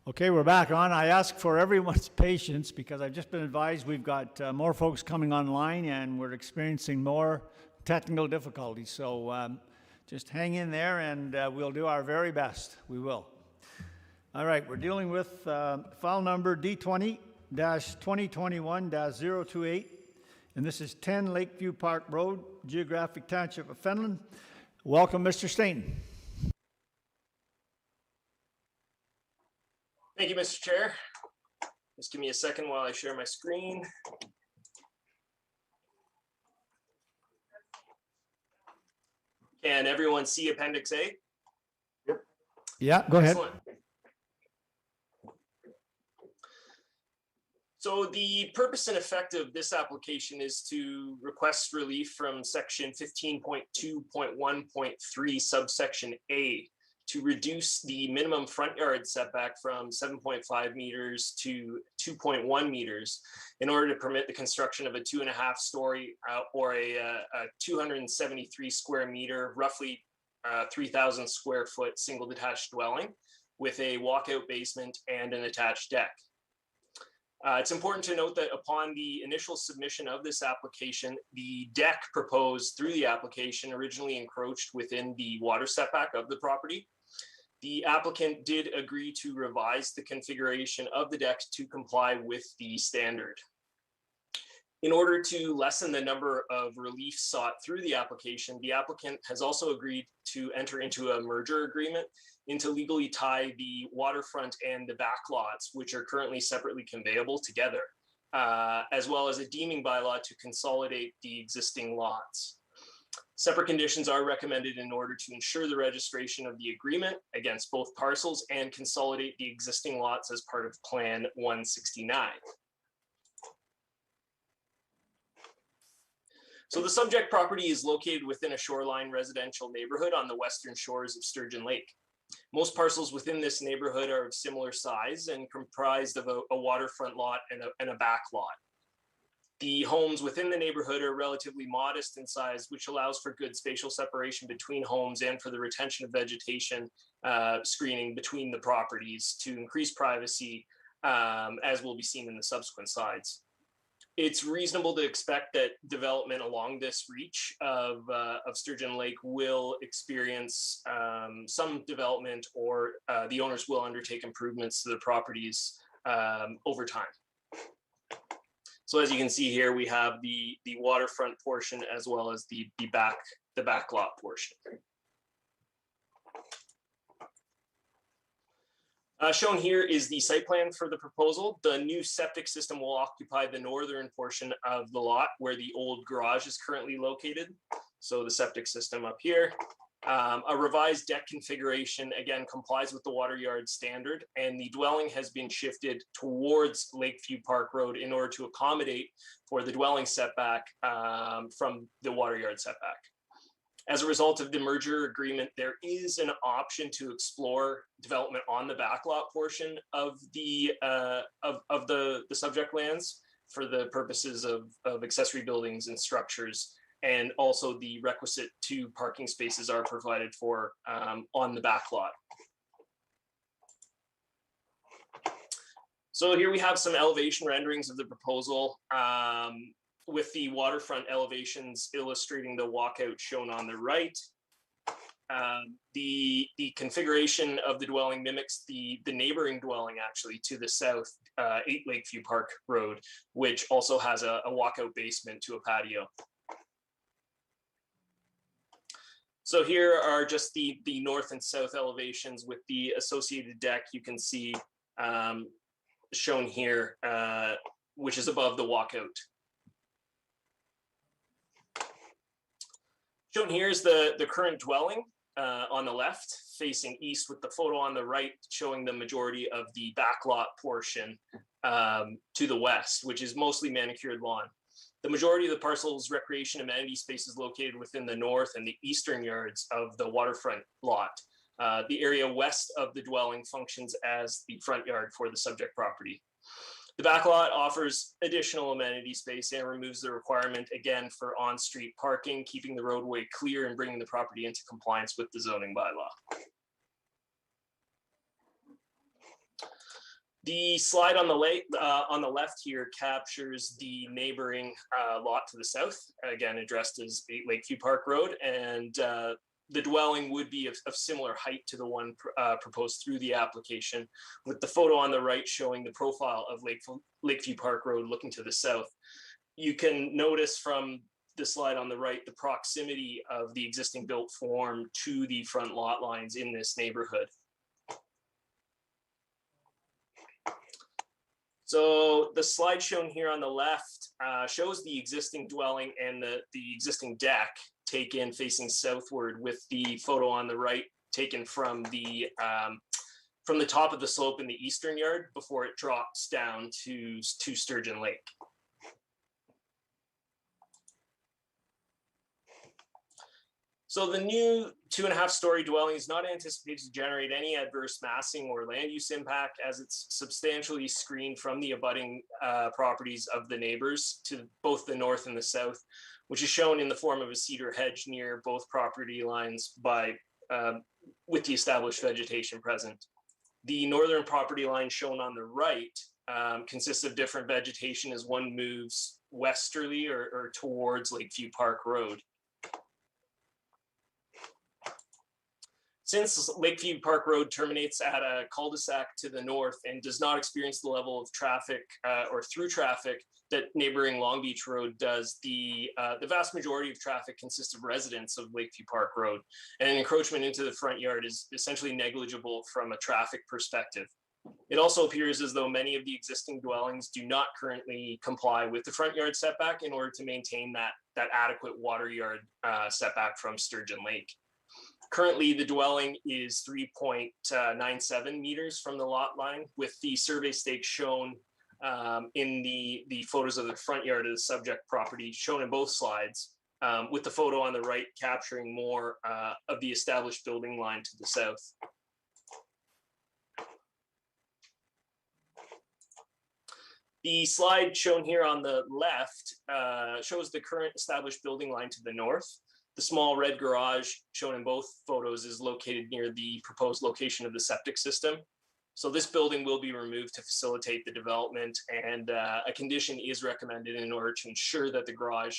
Okay, we're back on. I ask for everyone's patience because I've just been advised we've got more folks coming online and we're experiencing more technical difficulties. So just hang in there and we'll do our very best. We will. All right, we're dealing with file number D20-2021-028, and this is 10 Lakeview Park Road, Geographic Township of Fenelon. Welcome, Mr. Stainton. Thank you, Mr. Chair. Just give me a second while I share my screen. Can everyone see Appendix A? Yep. Yeah, go ahead. Excellent. So the purpose and effect of this application is to request relief from section 15.2.1.3 subsection A to reduce the minimum front yard setback from 7.5 meters to 2.1 meters in order to permit the construction of a 2.5 story or a 273 square meter, roughly 3,000 square foot single detached dwelling with a walkout basement and an attached deck. It's important to note that upon the initial submission of this application, the deck proposed through the application originally encroached within the water setback of the property. The applicant did agree to revise the configuration of the deck to comply with the standard. In order to lessen the number of reliefs sought through the application, the applicant has also agreed to enter into a merger agreement and to legally tie the waterfront and the back lots, which are currently separately conveyable, together, as well as a deeming bylaw to consolidate the existing lots. Separate conditions are recommended in order to ensure the registration of the agreement against both parcels and consolidate the existing lots as part of Plan 169. So the subject property is located within a shoreline residential neighborhood on the western shores of Sturgeon Lake. Most parcels within this neighborhood are of similar size and comprised of a waterfront lot and a back lot. The homes within the neighborhood are relatively modest in size, which allows for good spatial separation between homes and for the retention of vegetation screening between the properties to increase privacy, as will be seen in the subsequent slides. It's reasonable to expect that development along this reach of Sturgeon Lake will experience some development, or the owners will undertake improvements to the properties over time. So as you can see here, we have the waterfront portion as well as the back lot portion. Shown here is the site plan for the proposal. The new septic system will occupy the northern portion of the lot where the old garage is currently located. So the septic system up here. A revised deck configuration, again, complies with the water yard standard, and the dwelling has been shifted towards Lakeview Park Road in order to accommodate for the dwelling setback from the water yard setback. As a result of the merger agreement, there is an option to explore development on the backlot portion of the subject lands for the purposes of accessory buildings and structures, and also the requisite 2 parking spaces are provided for on the backlot. So here we have some elevation renderings of the proposal, with the waterfront elevations illustrating the walkout shown on the right. The configuration of the dwelling mimics the neighboring dwelling actually to the south, 8 Lakeview Park Road, which also has a walkout basement to a patio. So here are just the north and south elevations with the associated deck you can see shown here, which is above the walkout. Shown here is the current dwelling on the left, facing east, with the photo on the right showing the majority of the backlot portion to the west, which is mostly manicured lawn. The majority of the parcel's recreation amenity space is located within the north and the eastern yards of the waterfront lot. The area west of the dwelling functions as the front yard for the subject property. The backlot offers additional amenity space and removes the requirement, again, for on-street parking, keeping the roadway clear and bringing the property into compliance with the zoning bylaw. The slide on the left here captures the neighboring lot to the south, again addressed as 8 Lakeview Park Road, and the dwelling would be of similar height to the one proposed through the application, with the photo on the right showing the profile of Lakeview Park Road looking to the south. You can notice from the slide on the right the proximity of the existing built form to the front lot lines in this neighborhood. So the slide shown here on the left shows the existing dwelling and the existing deck taken facing southward, with the photo on the right taken from the top of the slope in the eastern yard before it drops down to Sturgeon Lake. So the new 2.5-story dwelling is not anticipated to generate any adverse massing or land use impact, as it's substantially screened from the abutting properties of the neighbors to both the north and the south, which is shown in the form of a cedar hedge near both property lines with the established vegetation present. The northern property line shown on the right consists of different vegetation as one moves westerly or towards Lakeview Park Road. Since Lakeview Park Road terminates at a cul-de-sac to the north and does not experience the level of traffic or through traffic that neighboring Long Beach Road does, the vast majority of traffic consists of residents of Lakeview Park Road, and an encroachment into the front yard is essentially negligible from a traffic perspective. It also appears as though many of the existing dwellings do not currently comply with the front yard setback in order to maintain that adequate water yard setback from Sturgeon Lake. Currently, the dwelling is 3.97 meters from the lot line, with the survey stakes shown in the photos of the front yard of the subject property shown in both slides, with the photo on the right capturing more of the established building line to the south. The slide shown here on the left shows the current established building line to the north. The small red garage shown in both photos is located near the proposed location of the septic system. So this building will be removed to facilitate the development, and a condition is recommended in order to ensure that the garage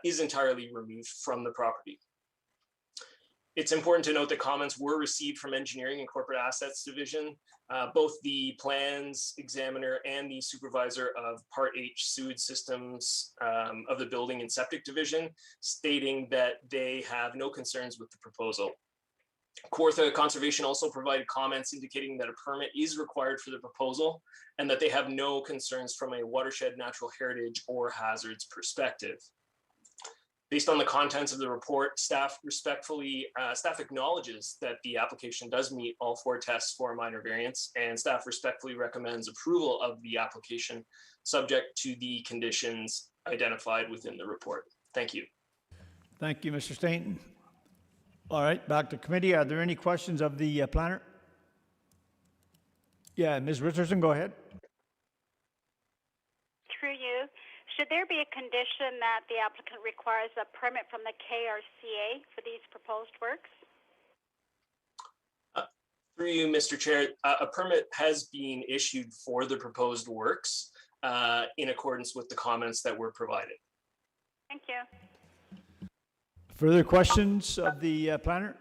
is entirely removed from the property. It's important to note that comments were received from Engineering and Corporate Assets Division, both the plans examiner and the supervisor of Part H sewage systems of the Building and Septic Division, stating that they have no concerns with the proposal. Kawartha Conservation also provided comments indicating that a permit is required for the proposal and that they have no concerns from a watershed, natural heritage, or hazards perspective. Based on the contents of the report, staff acknowledges that the application does meet all 4 tests for a minor variance, and staff respectfully recommends approval of the application subject to the conditions identified within the report. Thank you. Thank you, Mr. Stainton. All right, back to committee. Are there any questions of the planner? Yeah, Ms. Richardson, go ahead. Through you, should there be a condition that the applicant requires a permit from the KRCA for these proposed works? Through you, Mr. Chair, a permit has been issued for the proposed works in accordance with the comments that were provided. Thank you. Further questions of the planner?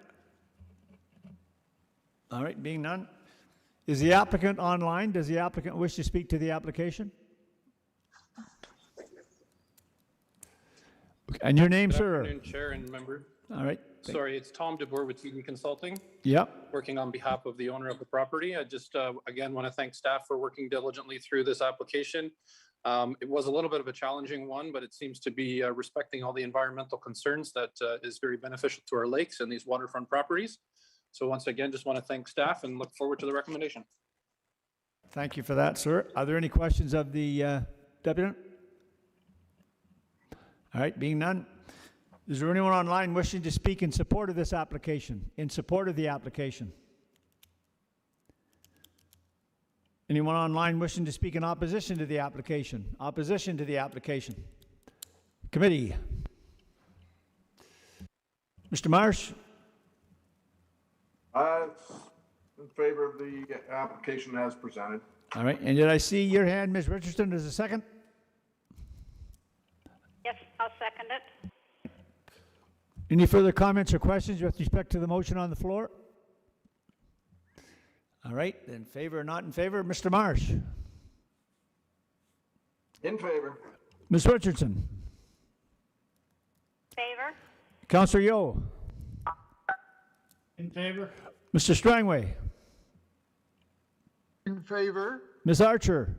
All right, being none. Is the applicant online? Does the applicant wish to speak to the application? And your name, sir? Good afternoon, Chair and member. All right. Sorry, it's Tom DeBoer with TD Consulting. Yep. Working on behalf of the owner of the property. I just, again, want to thank staff for working diligently through this application. It was a little bit of a challenging one, but it seems to be respecting all the environmental concerns that is very beneficial to our lakes and these waterfront properties. So once again, just want to thank staff and look forward to the recommendation. Thank you for that, sir. Are there any questions of the deputant? All right, being none. Is there anyone online wishing to speak in support of this application? In support of the application? Anyone online wishing to speak in opposition to the application? Opposition to the application? Committee. Mr. Marsh? in favor of the application as presented. All right, and did I see your hand, Ms. Richardson, as a second? Yes, I'll second it. Any further comments or questions with respect to the motion on the floor? All right, in favor or not in favor, Mr. Marsh? In favor. Ms. Richardson? Favor? Councillor Yo? In favor? Mr. Strangway? In favor? Ms. Archer?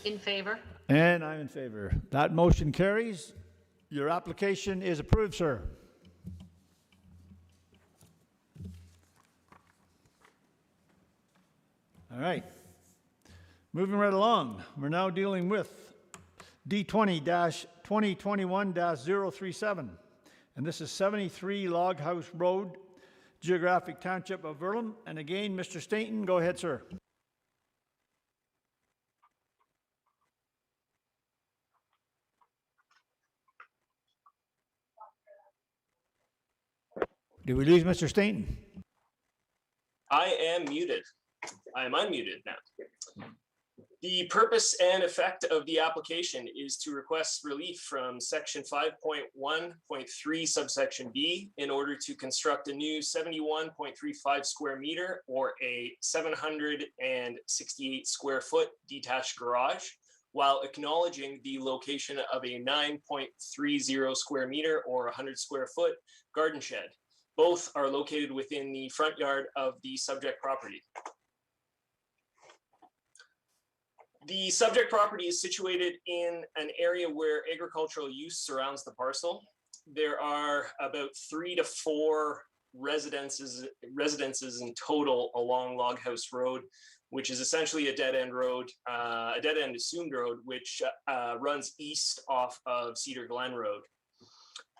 In favor? And I'm in favor. That motion carries. Your application is approved, sir. All right. Moving right along, we're now dealing with D20-2021-037. And this is 73 Log House Road, Geographic Township of Verlin. And again, Mr. Stainton, go ahead, sir. Did we lose Mr. Stainton? I am muted. I am unmuted now. The purpose and effect of the application is to request relief from section 5.1.3 subsection B in order to construct a new 71.35 square meter or a 768 square foot detached garage, while acknowledging the location of a 9.30 square meter or 100 square foot garden shed. Both are located within the front yard of the subject property. The subject property is situated in an area where agricultural use surrounds the parcel. There are about 3 to 4 residences in total along Log House Road, which is essentially a dead-end road, a dead-end assumed road, which runs east off of Cedar Glen Road.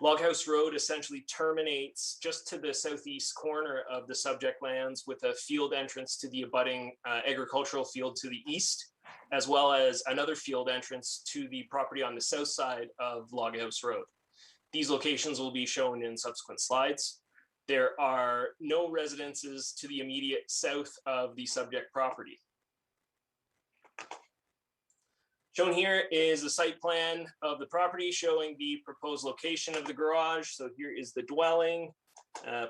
Log House Road essentially terminates just to the southeast corner of the subject lands with a field entrance to the abutting agricultural field to the east, as well as another field entrance to the property on the south side of Log House Road. These locations will be shown in subsequent slides. There are no residences to the immediate south of the subject property. Shown here is a site plan of the property showing the proposed location of the garage. So here is the dwelling,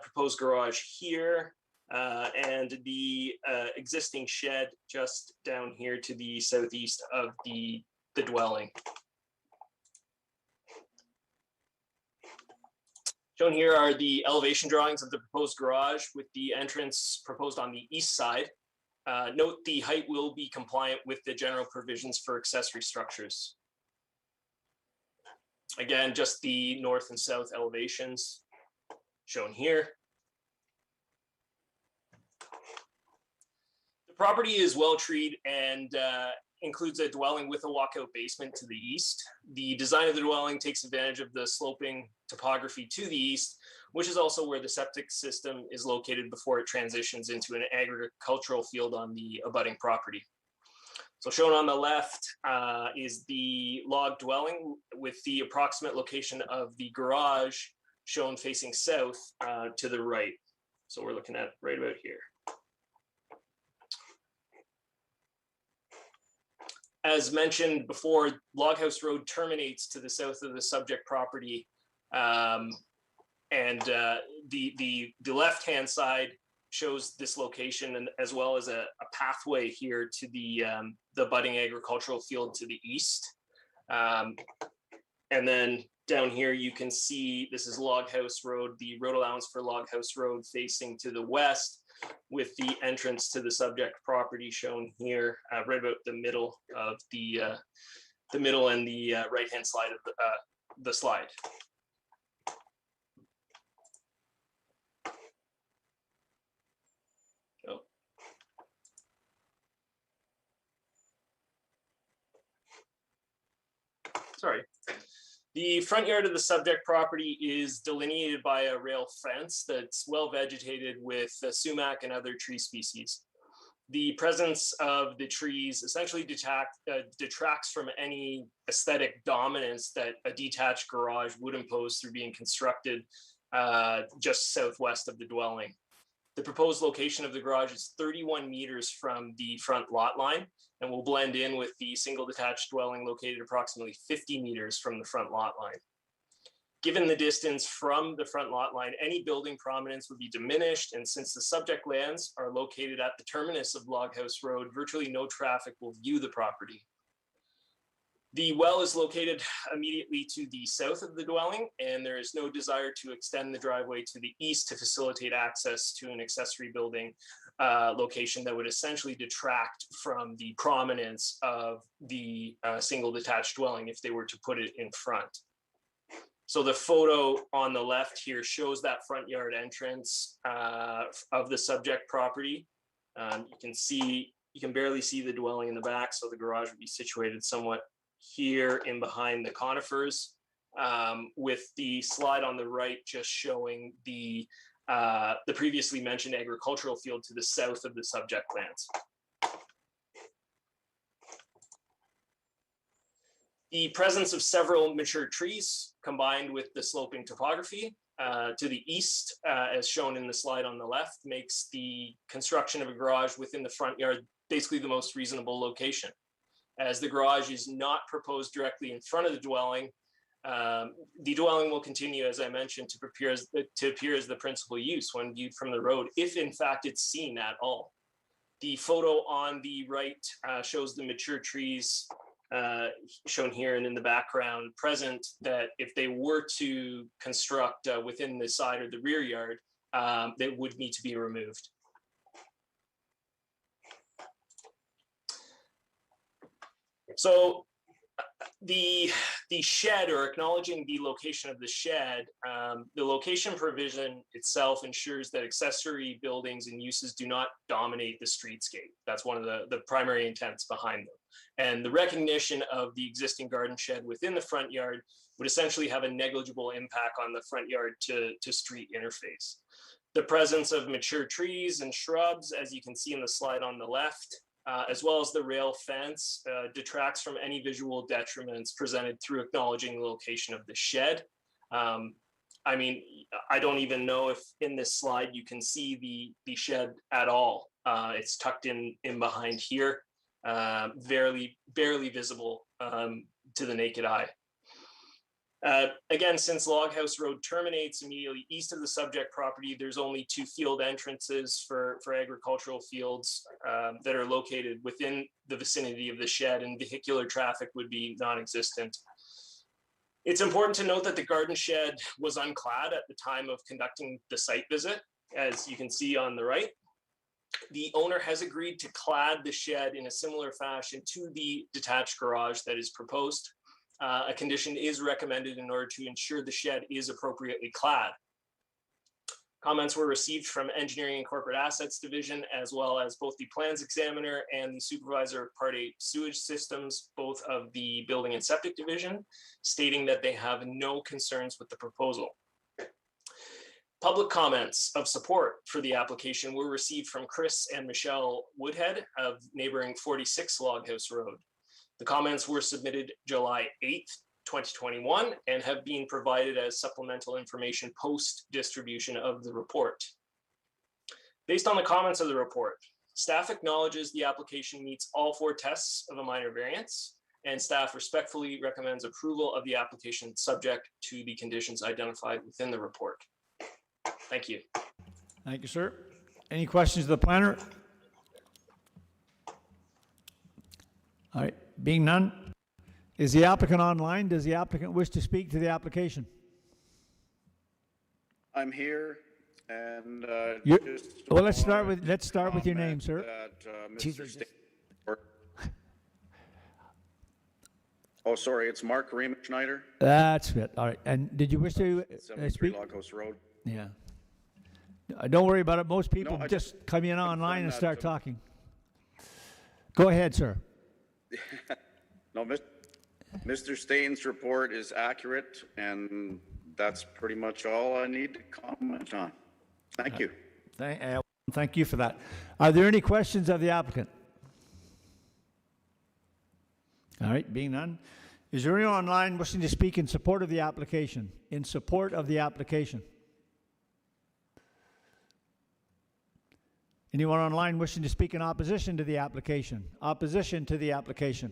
proposed garage here, and the existing shed just down here to the southeast of the dwelling. Shown here are the elevation drawings of the proposed garage with the entrance proposed on the east side. Note the height will be compliant with the general provisions for accessory structures. Again, just the north and south elevations shown here. The property is well treed and includes a dwelling with a walkout basement to the east. The design of the dwelling takes advantage of the sloping topography to the east, which is also where the septic system is located before it transitions into an agricultural field on the abutting property. So shown on the left is the log dwelling with the approximate location of the garage shown facing south to the right. So we're looking at right about here. As mentioned before, Log House Road terminates to the south of the subject property. The left-hand side shows this location, and as well as a pathway here to the budding agricultural field to the east. And then down here, you can see this is Log House Road, the road allowance for Log House Road facing to the west, with the entrance to the subject property shown here, right about the middle of the middle and the right-hand side of the slide. Oh. Sorry. The front yard of the subject property is delineated by a rail fence that's well vegetated with sumac and other tree species. The presence of the trees essentially detracts from any aesthetic dominance that a detached garage would impose through being constructed just southwest of the dwelling. The proposed location of the garage is 31 meters from the front lot line and will blend in with the single detached dwelling located approximately 50 meters from the front lot line. Given the distance from the front lot line, any building prominence would be diminished, and since the subject lands are located at the terminus of Log House Road, virtually no traffic will view the property. The well is located immediately to the south of the dwelling, and there is no desire to extend the driveway to the east to facilitate access to an accessory building location that would essentially detract from the prominence of the single detached dwelling if they were to put it in front. So the photo on the left here shows that front yard entrance of the subject property. You can barely see the dwelling in the back, so the garage would be situated somewhat here in behind the conifers, with the slide on the right just showing the previously mentioned agricultural field to the south of the subject lands. The presence of several mature trees combined with the sloping topography to the east, as shown in the slide on the left, makes the construction of a garage within the front yard basically the most reasonable location. As the garage is not proposed directly in front of the dwelling will continue, as I mentioned, to appear as the principal use when viewed from the road, if in fact it's seen at all. The photo on the right shows the mature trees shown here and in the background present, that if they were to construct within the side or the rear yard, they would need to be removed. So the shed, or acknowledging the location of the shed, the location provision itself ensures that accessory buildings and uses do not dominate the streetscape. That's one of the primary intents behind them. And the recognition of the existing garden shed within the front yard would essentially have a negligible impact on the front yard to street interface. The presence of mature trees and shrubs, as you can see in the slide on the left, as well as the rail fence, detracts from any visual detriments presented through acknowledging the location of the shed. I mean, I don't even know if in this slide you can see the shed at all. It's tucked in behind here, barely visible to the naked eye. Again, since Log House Road terminates immediately east of the subject property, there's only 2 field entrances for agricultural fields that are located within the vicinity of the shed, and vehicular traffic would be non-existent. It's important to note that the garden shed was unclad at the time of conducting the site visit, as you can see on the right. The owner has agreed to clad the shed in a similar fashion to the detached garage that is proposed. A condition is recommended in order to ensure the shed is appropriately clad. Comments were received from Engineering and Corporate Assets Division, as well as both the plans examiner and the supervisor of Part 8 sewage systems, both of the Building and Septic Division, stating that they have no concerns with the proposal. Public comments of support for the application were received from Chris and Michelle Woodhead of neighboring 46 Log House Road. The comments were submitted July 8th, 2021, and have been provided as supplemental information post-distribution of the report. Based on the comments of the report, staff acknowledges the application meets all 4 tests of a minor variance, and staff respectfully recommends approval of the application subject to the conditions identified within the report. Thank you. Thank you, sir. Any questions of the planner? All right, being none, is the applicant online? Does the applicant wish to speak to the application? I'm here, and well, let's start with your name, sir. Oh, sorry, it's Mark Schneider. That's it. All right, and did you wish to 73 speak? Log House Road. Yeah. Don't worry about it. Most people No, just come in online and start that, talking. Go ahead, sir. No, Mr. Staines' report is accurate, and that's pretty much all I need to comment on. Thank you. Thank you for that. Are there any questions of the applicant? All right, being none. Is there anyone online wishing to speak in support of the application? In support of the application? Anyone online wishing to speak in opposition to the application? Opposition to the application?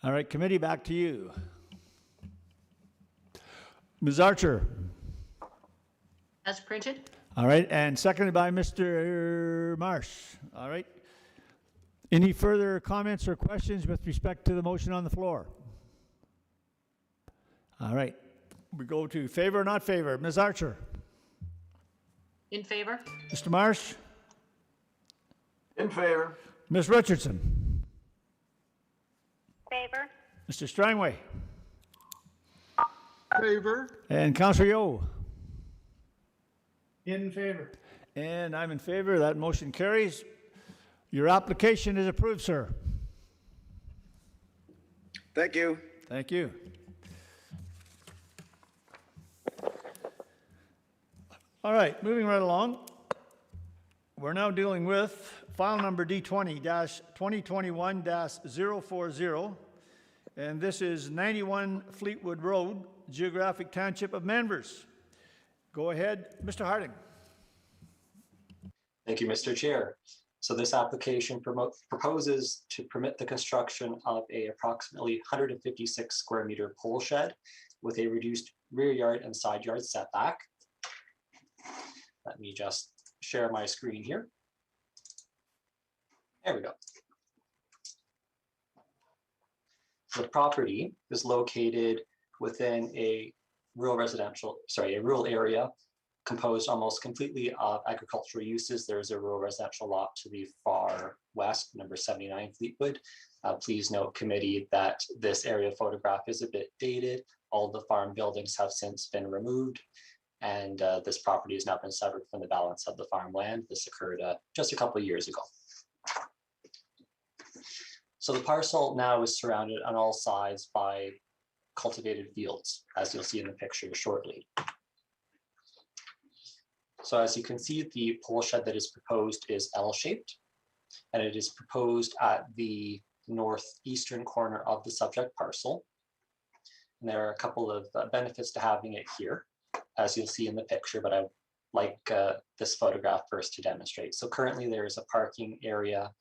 All right, committee, back to you. Ms. Archer. As printed? All right, and seconded by Mr. Marsh. All right. Any further comments or questions with respect to the motion on the floor? All right, we go to favor or not favor. Ms. Archer? In favor? Mr. Marsh? In favor. Ms. Richardson? Favor? Mr. Strangway? Favor? And Councillor Yo? In favor. And I'm in favor. That motion carries. Your application is approved, sir. Thank you. Thank you. All right, moving right along. We're now dealing with file number D20-2021-040. And this is 91 Fleetwood Road, Geographic Township of Manvers. Go ahead, Mr. Harding. Thank you, Mr. Chair. So this application proposes to permit the construction of a approximately 156 square meter pole shed with a reduced rear yard and side yard setback. Let me just share my screen here. There we go. The property is located within a rural area composed almost completely of agricultural uses. There's a rural residential lot to the far west, number 79 Fleetwood. Please note, committee, that this area photograph is a bit dated. All the farm buildings have since been removed, and this property has now been severed from the balance of the farmland. This occurred just a couple of years ago. So the parcel now is surrounded on all sides by cultivated fields, as you'll see in the picture shortly. So as you can see, the pole shed that is proposed is L-shaped, and it is proposed at the northeastern corner of the subject parcel. And there are a couple of benefits to having it here, as you'll see in the picture, but I'd like this photograph first to demonstrate. So currently there is a parking area,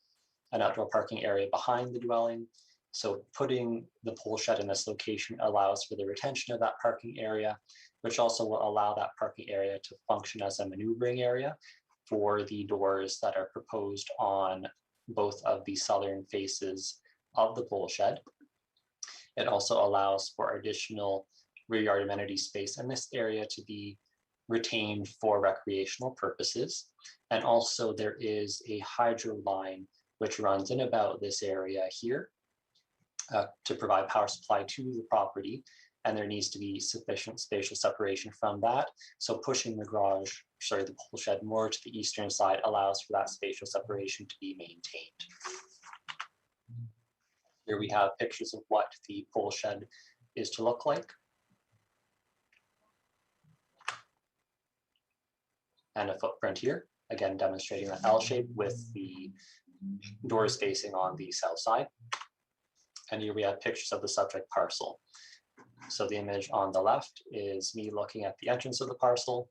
an outdoor parking area behind the dwelling. So putting the pole shed in this location allows for the retention of that parking area, which also will allow that parking area to function as a maneuvering area for the doors that are proposed on both of the southern faces of the pole shed. It also allows for additional rear yard amenity space in this area to be retained for recreational purposes. And also there is a hydro line which runs in about this area here to provide power supply to the property. And there needs to be sufficient spatial separation from that. So pushing the pole shed more to the eastern side allows for that spatial separation to be maintained. Here we have pictures of what the pole shed is to look like. And a footprint here, again demonstrating that L shape with the doors facing on the south side. And here we have pictures of the subject parcel. So the image on the left is me looking at the entrance of the parcel,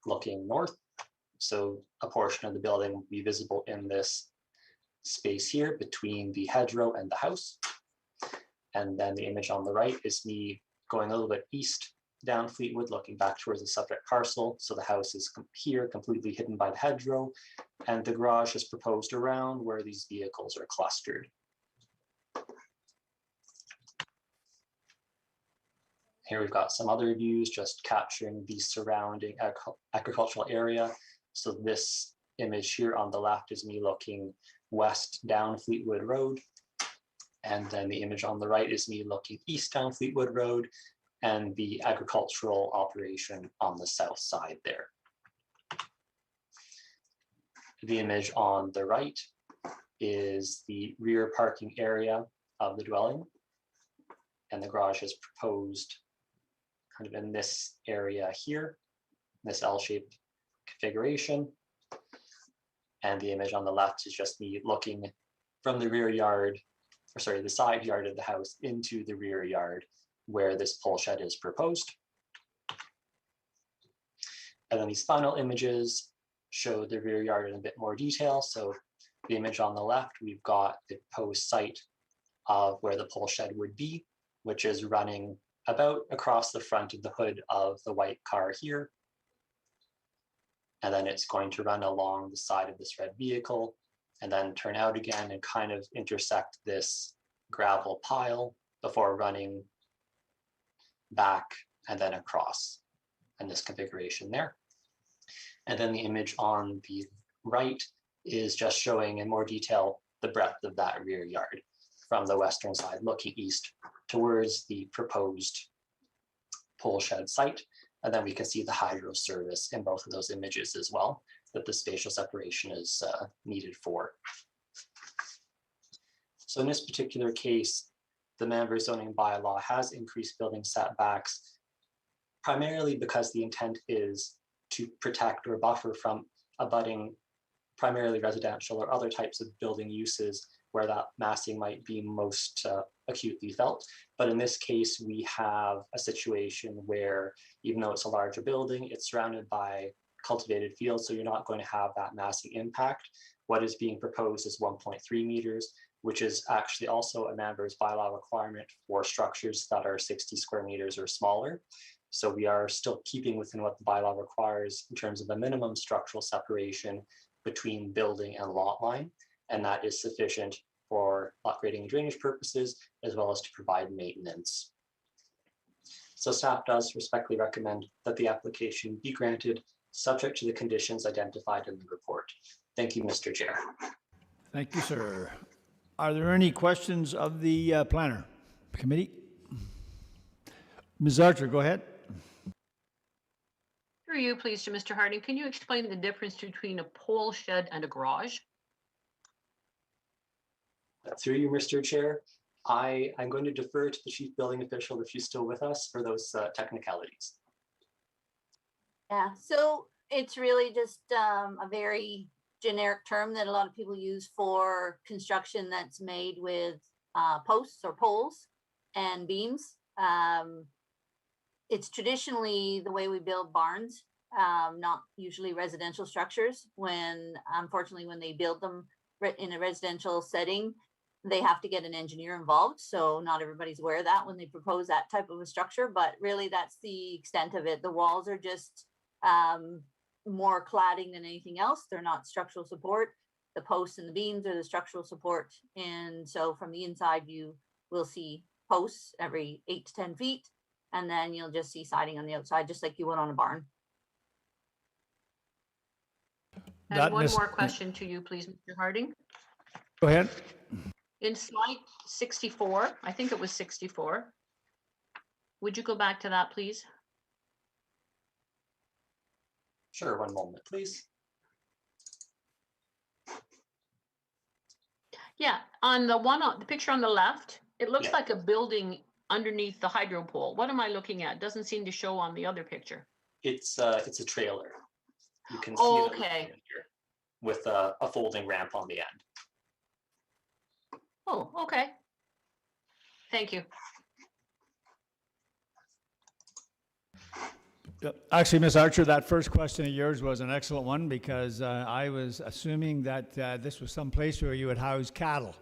looking north. So a portion of the building will be visible in this space here between the hedgerow and the house. And then the image on the right is me going a little bit east down Fleetwood, looking back towards the subject parcel. So the house is here completely hidden by the hedgerow, and the garage is proposed around where these vehicles are clustered. Here we've got some other views just capturing the surrounding agricultural area. So this image here on the left is me looking west down Fleetwood Road. And then the image on the right is me looking east down Fleetwood Road and the agricultural operation on the south side there. The image on the right is the rear parking area of the dwelling. And the garage is proposed kind of in this area here, this L-shaped configuration. And the image on the left is just me looking from the rear yard, or sorry, the side yard of the house into the rear yard where this pole shed is proposed. And then these final images show the rear yard in a bit more detail. So the image on the left, we've got the proposed site of where the pole shed would be, which is running about across the front of the hood of the white car here. And then it's going to run along the side of this red vehicle and then turn out again and kind of intersect this gravel pile before running back and then across in this configuration there. And then the image on the right is just showing in more detail the breadth of that rear yard from the western side looking east towards the proposed pole shed site. And then we can see the hydro service in both of those images as well, that the spatial separation is needed for. So in this particular case, the Manbury zoning bylaw has increased building setbacks, primarily because the intent is to protect or buffer from abutting primarily residential or other types of building uses where that massing might be most acutely felt. But in this case, we have a situation where even though it's a larger building, it's surrounded by cultivated fields, so you're not going to have that massing impact. What is being proposed is 1.3 meters, which is actually also a Manbury's bylaw requirement for structures that are 60 square meters or smaller. So we are still keeping within what the bylaw requires in terms of a minimum structural separation between building and lot line. And that is sufficient for lot grading and drainage purposes, as well as to provide maintenance. So staff does respectfully recommend that the application be granted, subject to the conditions identified in the report. Thank you, Mr. Chair. Thank you, sir. Are there any questions of the planner committee? Ms. Archer, go ahead. Through you, please, to Mr. Harding, can you explain the difference between a pole shed and a garage? Through you, Mr. Chair, I'm going to defer to the chief building official if she's still with us for those technicalities. Yeah, so it's really just a very generic term that a lot of people use for construction that's made with posts or poles and beams. It's traditionally the way we build barns, not usually residential structures. Unfortunately, when they build them in a residential setting, they have to get an engineer involved. So not everybody's aware of that when they propose that type of a structure, but really that's the extent of it. The walls are just more cladding than anything else. They're not structural support. The posts and the beams are the structural support. And so from the inside, you will see posts every 8 to 10 feet. And then you'll just see siding on the outside, just like you would on a barn. And one more question to you, please, Mr. Harding. Go ahead. In slide 64, I think it was 64. Would you go back to that, please? Sure, one moment, please. Yeah, on the picture on the left, it looks like a building underneath the hydro pole. What am I looking at? Doesn't seem to show on the other picture. It's a trailer. You can see Oh, it okay. here with a folding ramp on the end. Oh, okay. Thank you. Actually, Ms. Archer, that first question of yours was an excellent one because I was assuming that this was some place where you would house cattle,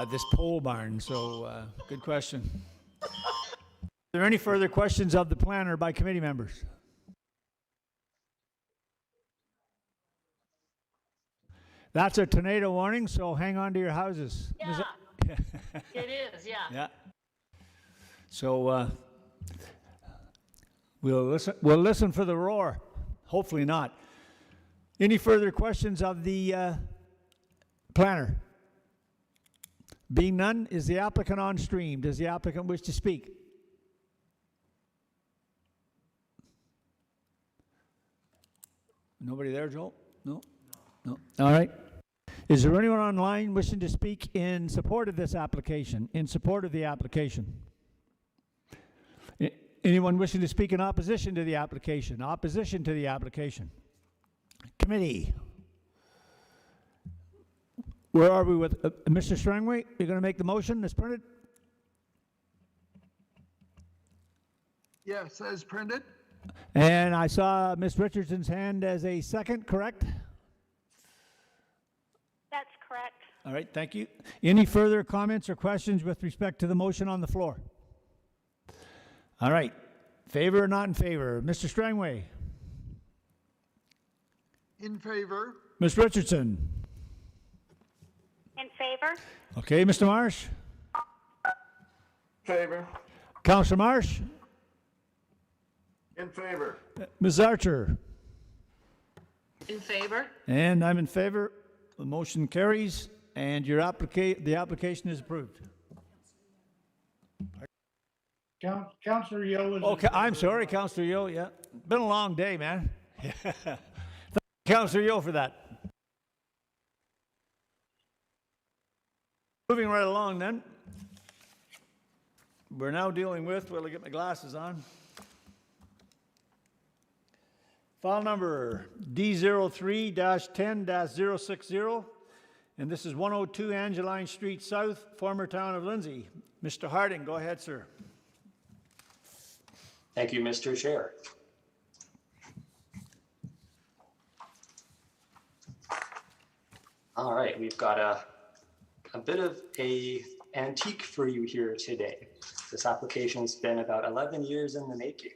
this pole barn. So good question. Are there any further questions of the planner by committee members? That's a tornado warning, so hang on to your houses. Yeah, it is, yeah. Yeah. So we'll listen for the roar. Hopefully not. Any further questions of the planner? Being none, is the applicant on stream? Does the applicant wish to speak? Nobody there, Joel? No? No. All right. Is there anyone online wishing to speak in support of this application? In support of the application? Anyone wishing to speak in opposition to the application? Opposition to the application? Committee? Where are we with Mr. Strangway? You're going to make the motion as printed? Yes, as printed. And I saw Ms. Richardson's hand as a second, correct? That's correct. All right, thank you. Any further comments or questions with respect to the motion on the floor? All right, favor or not in favor? Mr. Strangway? In favor? Ms. Richardson? In favor? Okay, Mr. Marsh? Favor. Councillor Marsh? In favor. Ms. Archer? In favor? And I'm in favor. The motion carries, and your the application is approved. Councillor Yeo is. Okay, I'm sorry, Councillor Yeo, yeah. Been a long day, man. Thank you, Councillor Yeo, for that. Moving right along then. We're now dealing with, well, I get my glasses on. File number D03-10-060, and this is 102 Angeline Street South, former town of Lindsay. Mr. Harding, go ahead, sir. Thank you, Mr. Chair. All right, we've got a bit of a antique for you here today. This application's been about 11 years in the making.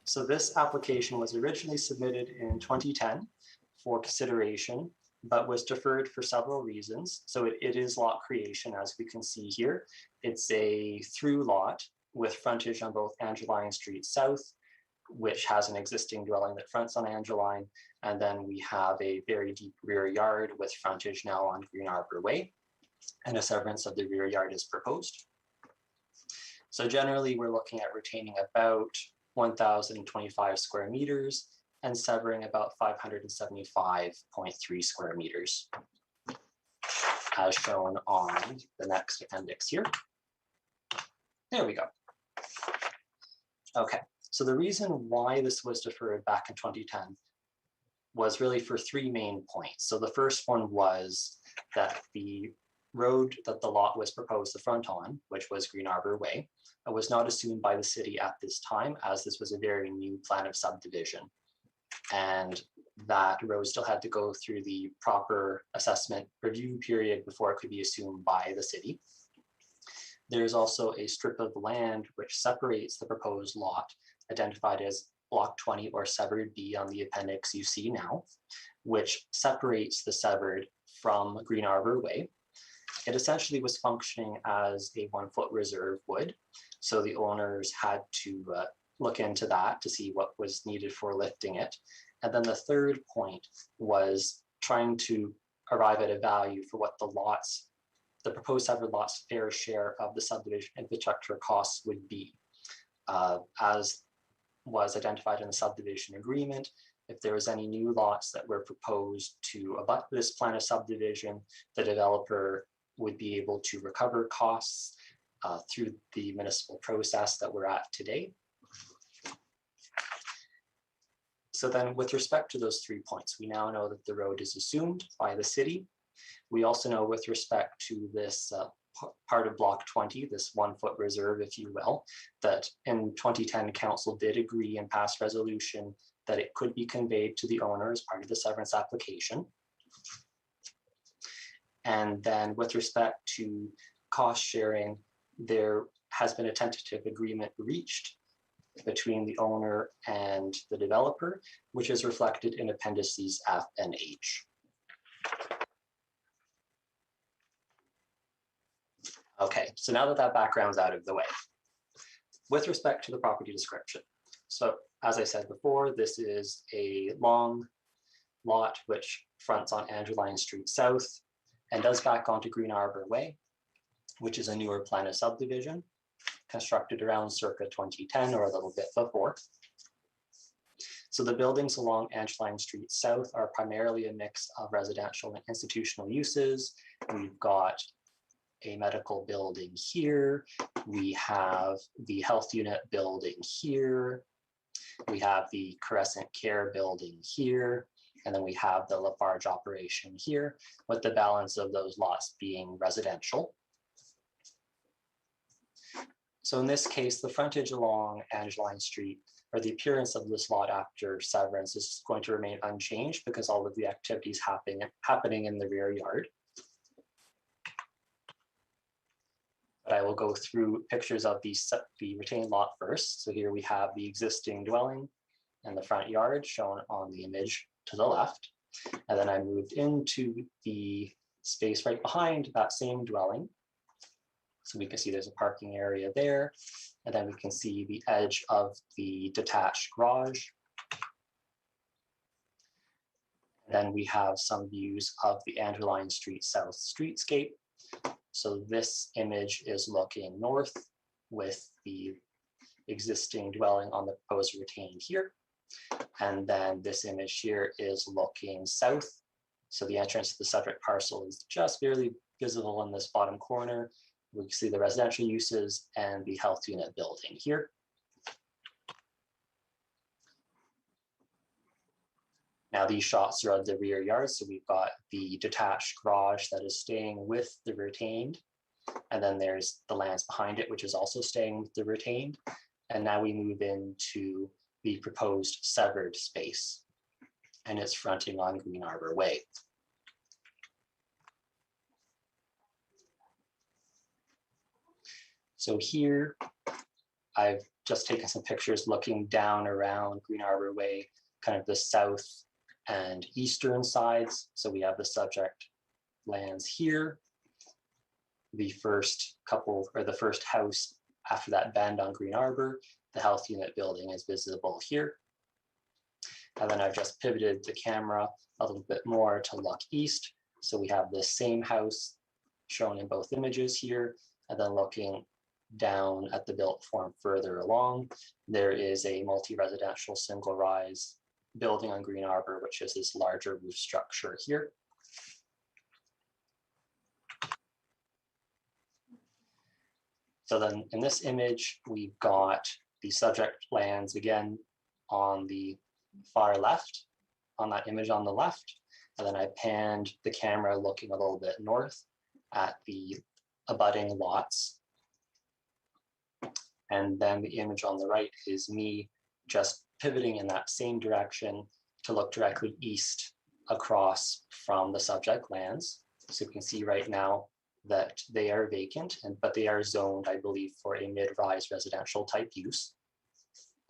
So this application was originally submitted in 2010 for consideration, but was deferred for several reasons. So it is lot creation, as we can see here. It's a through lot with frontage on both Angeline Street South, which has an existing dwelling that fronts on Angeline. And then we have a very deep rear yard with frontage now on Green Arbor Way. And a severance of the rear yard is proposed. So generally, we're looking at retaining about 1,025 square meters and severing about 575.3 square meters, as shown on the next appendix here. There we go. Okay, so the reason why this was deferred back in 2010 was really for three main points. So the first one was that the road that the lot was proposed to front on, which was Green Arbor Way, was not assumed by the city at this time, as this was a very new plan of subdivision. And that road still had to go through the proper assessment review period before it could be assumed by the city. There's also a strip of land which separates the proposed lot, identified as Block 20 or Severed B on the appendix you see now, which separates the severed from Green Arbor Way. It essentially was functioning as a 1 foot reserve would. So the owners had to look into that to see what was needed for lifting it. And then the third point was trying to arrive at a value for what the proposed severed lots' fair share of the subdivision infrastructure costs would be. As was identified in the subdivision agreement, if there was any new lots that were proposed to abut this plan of subdivision, the developer would be able to recover costs through the municipal process that we're at today. So then with respect to those 3 points, we now know that the road is assumed by the city. We also know with respect to this part of Block 20, this 1 foot reserve, if you will, that in 2010, council did agree and pass resolution that it could be conveyed to the owner as part of the severance application. And then with respect to cost sharing, there has been a tentative agreement reached between the owner and the developer, which is reflected in appendices F and H. Okay, so now that background's out of the way, with respect to the property description. So as I said before, this is a long lot which fronts on Angeline Street South and does back onto Green Arbor Way, which is a newer plan of subdivision constructed around circa 2010 or a little bit before. So the buildings along Angeline Street South are primarily a mix of residential and institutional uses. We've got a medical building here. We have the health unit building here. We have the Crescent Care building here. And then we have the Lafarge operation here, with the balance of those lots being residential. So in this case, the frontage along Angeline Street, or the appearance of this lot after severance, is going to remain unchanged because all of the activities happening in the rear yard. But I will go through pictures of the retained lot first. So here we have the existing dwelling and the front yard shown on the image to the left. And then I moved into the space right behind that same dwelling. So we can see there's a parking area there. And then we can see the edge of the detached garage. And then we have some views of the Angeline Street South streetscape. So this image is looking north with the existing dwelling on the proposed retained here. And then this image here is looking south. So the entrance to the subject parcel is just barely visible in this bottom corner. We can see the residential uses and the health unit building here. Now these shots are of the rear yard. So we've got the detached garage that is staying with the retained. And then there's the lands behind it, which is also staying with the retained. And now we move into the proposed severed space. And it's fronting on Green Arbor Way. So here, I've just taken some pictures looking down around Green Arbor Way, kind of the south and eastern sides. So we have the subject lands here. The first couple, or the first house after that bend on Green Arbor, the health unit building is visible here. And then I've just pivoted the camera a little bit more to look east. So we have the same house shown in both images here, and then looking down at the built form further along, there is a multi-residential single rise building on Green Arbor, which is this larger roof structure here. So then in this image, we've got the subject lands again on the far left, on that image on the left. And then I panned the camera looking a little bit north at the abutting lots. And then the image on the right is me just pivoting in that same direction to look directly east across from the subject lands. So you can see right now that they are vacant, but they are zoned, I believe, for a mid-rise residential type use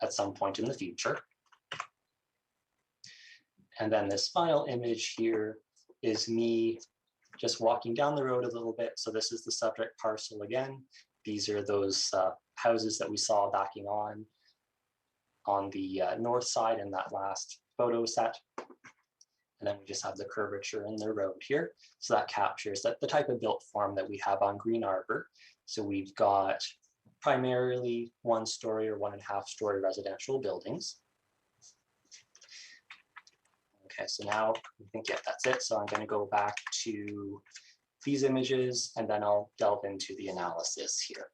at some point in the future. And then this final image here is me just walking down the road a little bit. So this is the subject parcel again. These are those houses that we saw backing on the north side in that last photo set. And then we just have the curvature in the road here. So that captures the type of built form that we have on Green Arbor. So we've got primarily 1-story or 1.5-story residential buildings. Okay, so now I think, yeah, that's it. So I'm going to go back to these images and then I'll delve into the analysis here.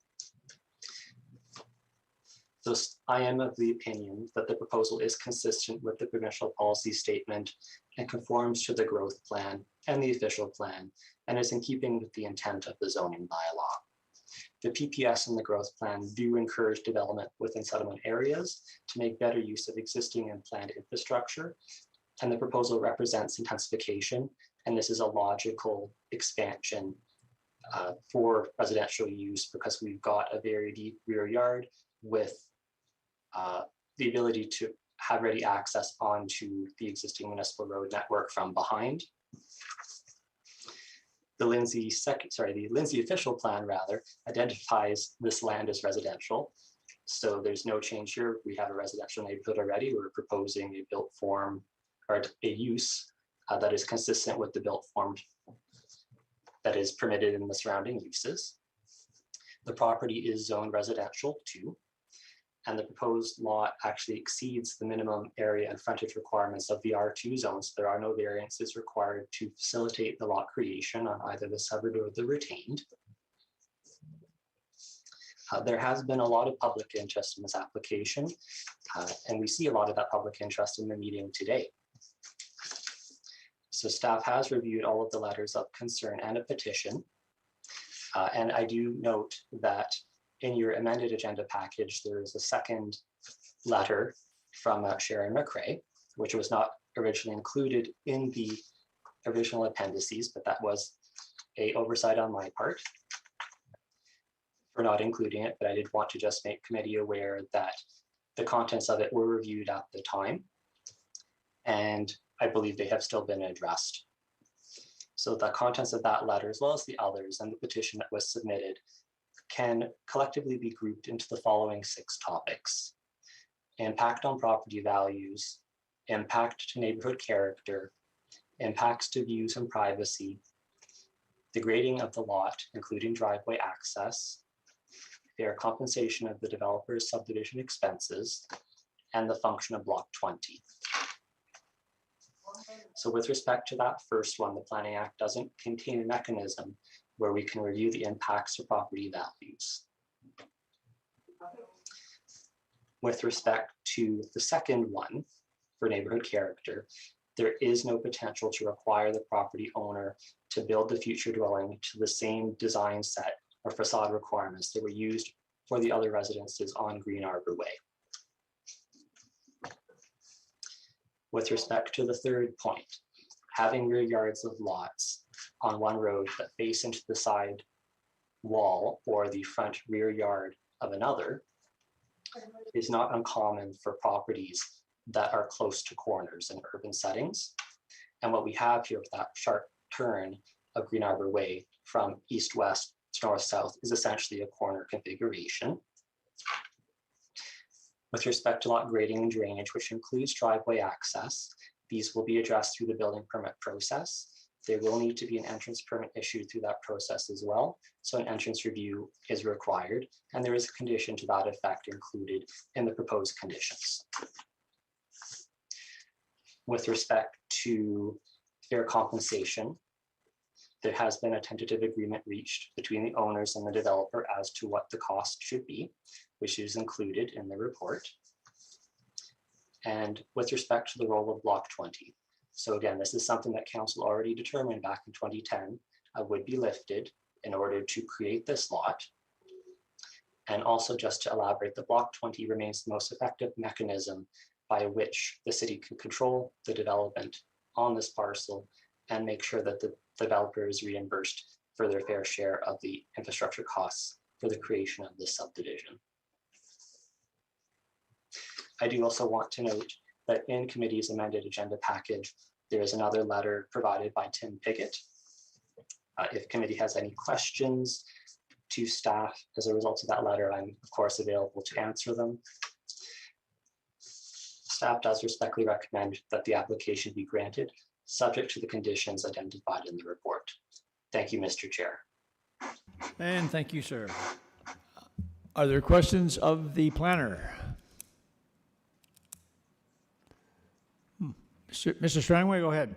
So I am of the opinion that the proposal is consistent with the provincial policy statement and conforms to the growth plan and the official plan and is in keeping with the intent of the zoning bylaw. The PPS and the growth plan do encourage development within settlement areas to make better use of existing and planned infrastructure, and the proposal represents intensification, and this is a logical expansion for residential use because we've got a very deep rear yard with the ability to have ready access onto the existing municipal road network from behind. The Lindsay official plan rather identifies this land as residential. So there's no change here. We have a residential neighborhood already. We're proposing a built form or a use that is consistent with the built form that is permitted in the surrounding uses. The property is zoned residential too, and the proposed lot actually exceeds the minimum area and frontage requirements of the R2 zone, so there are no variances required to facilitate the lot creation on either the severed or the retained. There has been a lot of public interest in this application, and we see a lot of that public interest in the meeting today. So staff has reviewed all of the letters of concern and a petition, and I do note that in your amended agenda package, there is a second letter from Sharon McRae, which was not originally included in the original appendices, but that was a oversight on my part for not including it. But I did want to just make committee aware that the contents of it were reviewed at the time, and I believe they have still been addressed. So the contents of that letter, as well as the others and the petition that was submitted, can collectively be grouped into the following 6 topics: impact on property values, impact to neighborhood character, impacts to views and privacy, the grading of the lot, including driveway access, fair compensation of the developer's subdivision expenses, and the function of Block 20. So with respect to that first one, the Planning Act doesn't contain a mechanism where we can review the impacts to property values. With respect to the second one, for neighborhood character, there is no potential to require the property owner to build the future dwelling to the same design set or facade requirements that were used for the other residences on Green Arbor Way. With respect to the third point, having rear yards of lots on one road that face into the side wall or the front rear yard of another is not uncommon for properties that are close to corners in urban settings. And what we have here with that sharp turn of Green Arbor Way from east-west to north-south is essentially a corner configuration. With respect to lot grading and drainage, which includes driveway access, these will be addressed through the building permit process. There will need to be an entrance permit issued through that process as well. So an entrance review is required, and there is a condition to that effect included in the proposed conditions. With respect to fair compensation, there has been a tentative agreement reached between the owners and the developer as to what the cost should be, which is included in the report. And with respect to the role of Block 20. So again, this is something that council already determined back in 2010 would be lifted in order to create this lot. And also, just to elaborate, the Block 20 remains the most effective mechanism by which the city can control the development on this parcel and make sure that the developer is reimbursed for their fair share of the infrastructure costs for the creation of this subdivision. I do also want to note that in committee's amended agenda package, there is another letter provided by Tim Piggott. If committee has any questions to staff as a result of that letter, I'm of course available to answer them. Staff does respectfully recommend that the application be granted, subject to the conditions identified in the report. Thank you, Mr. Chair. And thank you, sir. Are there questions of the planner? Mr. Strangway, go ahead.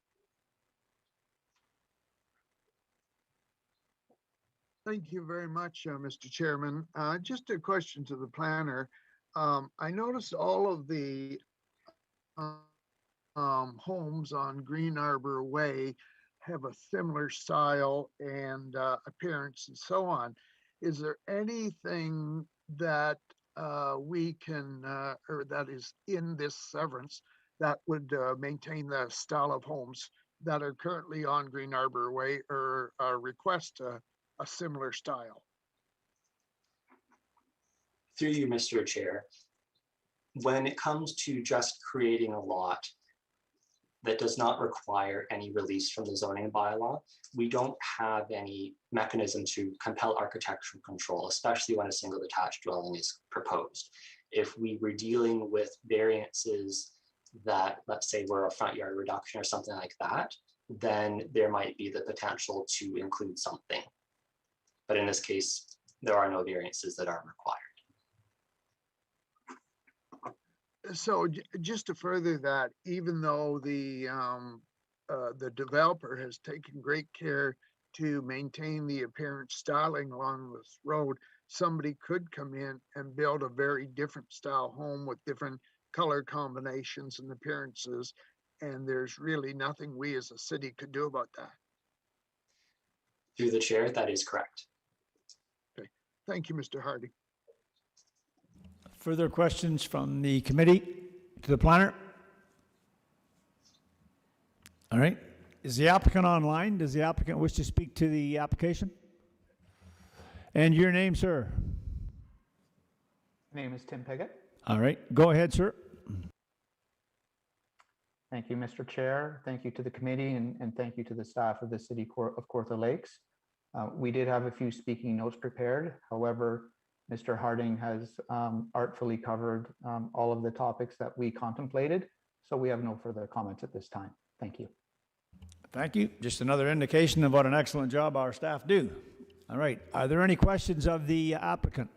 Thank you very much, Mr. Chairman. Just a question to the planner. I noticed all of the homes on Green Arbor Way have a similar style and appearance and so on. Is there anything that we can, or that is in this severance that would maintain the style of homes that are currently on Green Arbor Way, or request a similar style? Through you, Mr. Chair, when it comes to just creating a lot that does not require any release from the zoning bylaw, we don't have any mechanism to compel architectural control, especially when a single detached dwelling is proposed. If we were dealing with variances that, let's say, were a front yard reduction or something like that, then there might be the potential to include something. But in this case, there are no variances that are required. So just to further that, even though the developer has taken great care to maintain the apparent styling along this road, somebody could come in and build a very different style home with different color combinations and appearances, and there's really nothing we as a city could do about that. Through the chair, that is correct. Okay, thank you, Mr. Harding. Further questions from the committee to the planner? All right. Is the applicant online? Does the applicant wish to speak to the application? And your name, sir? My name is Tim Piggott. All right. Go ahead, sir. Thank you, Mr. Chair. Thank you to the committee and thank you to the staff of the City of Kawartha Lakes. We did have a few speaking notes prepared. However, Mr. Harding has artfully covered all of the topics that we contemplated. So we have no further comments at this time. Thank you. Thank you. Just another indication of what an excellent job our staff do. All right. Are there any questions of the applicant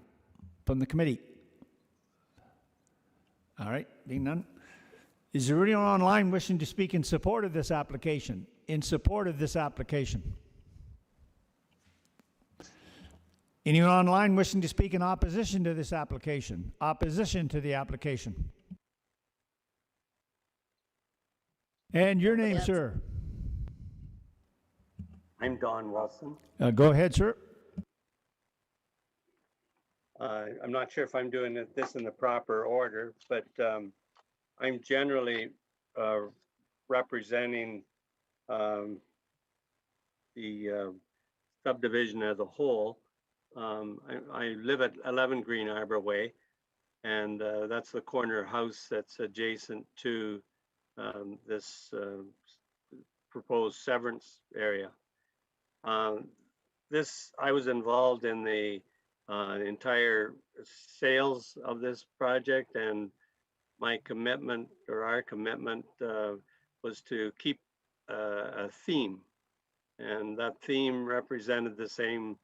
from the committee? All right. Being none. Is there anyone online wishing to speak in support of this application? In support of this application? Anyone online wishing to speak in opposition to this application? Opposition to the application? And your name, sir? I'm Don Wilson. Go ahead, sir. I'm not sure if I'm doing this in the proper order, but I'm generally representing the subdivision as a whole. I live at 11 Green Arbor Way, and that's the corner house that's adjacent to this proposed severance area. I was involved in the entire sales of this project, and my commitment, or our commitment, was to keep a theme, and that theme represented the same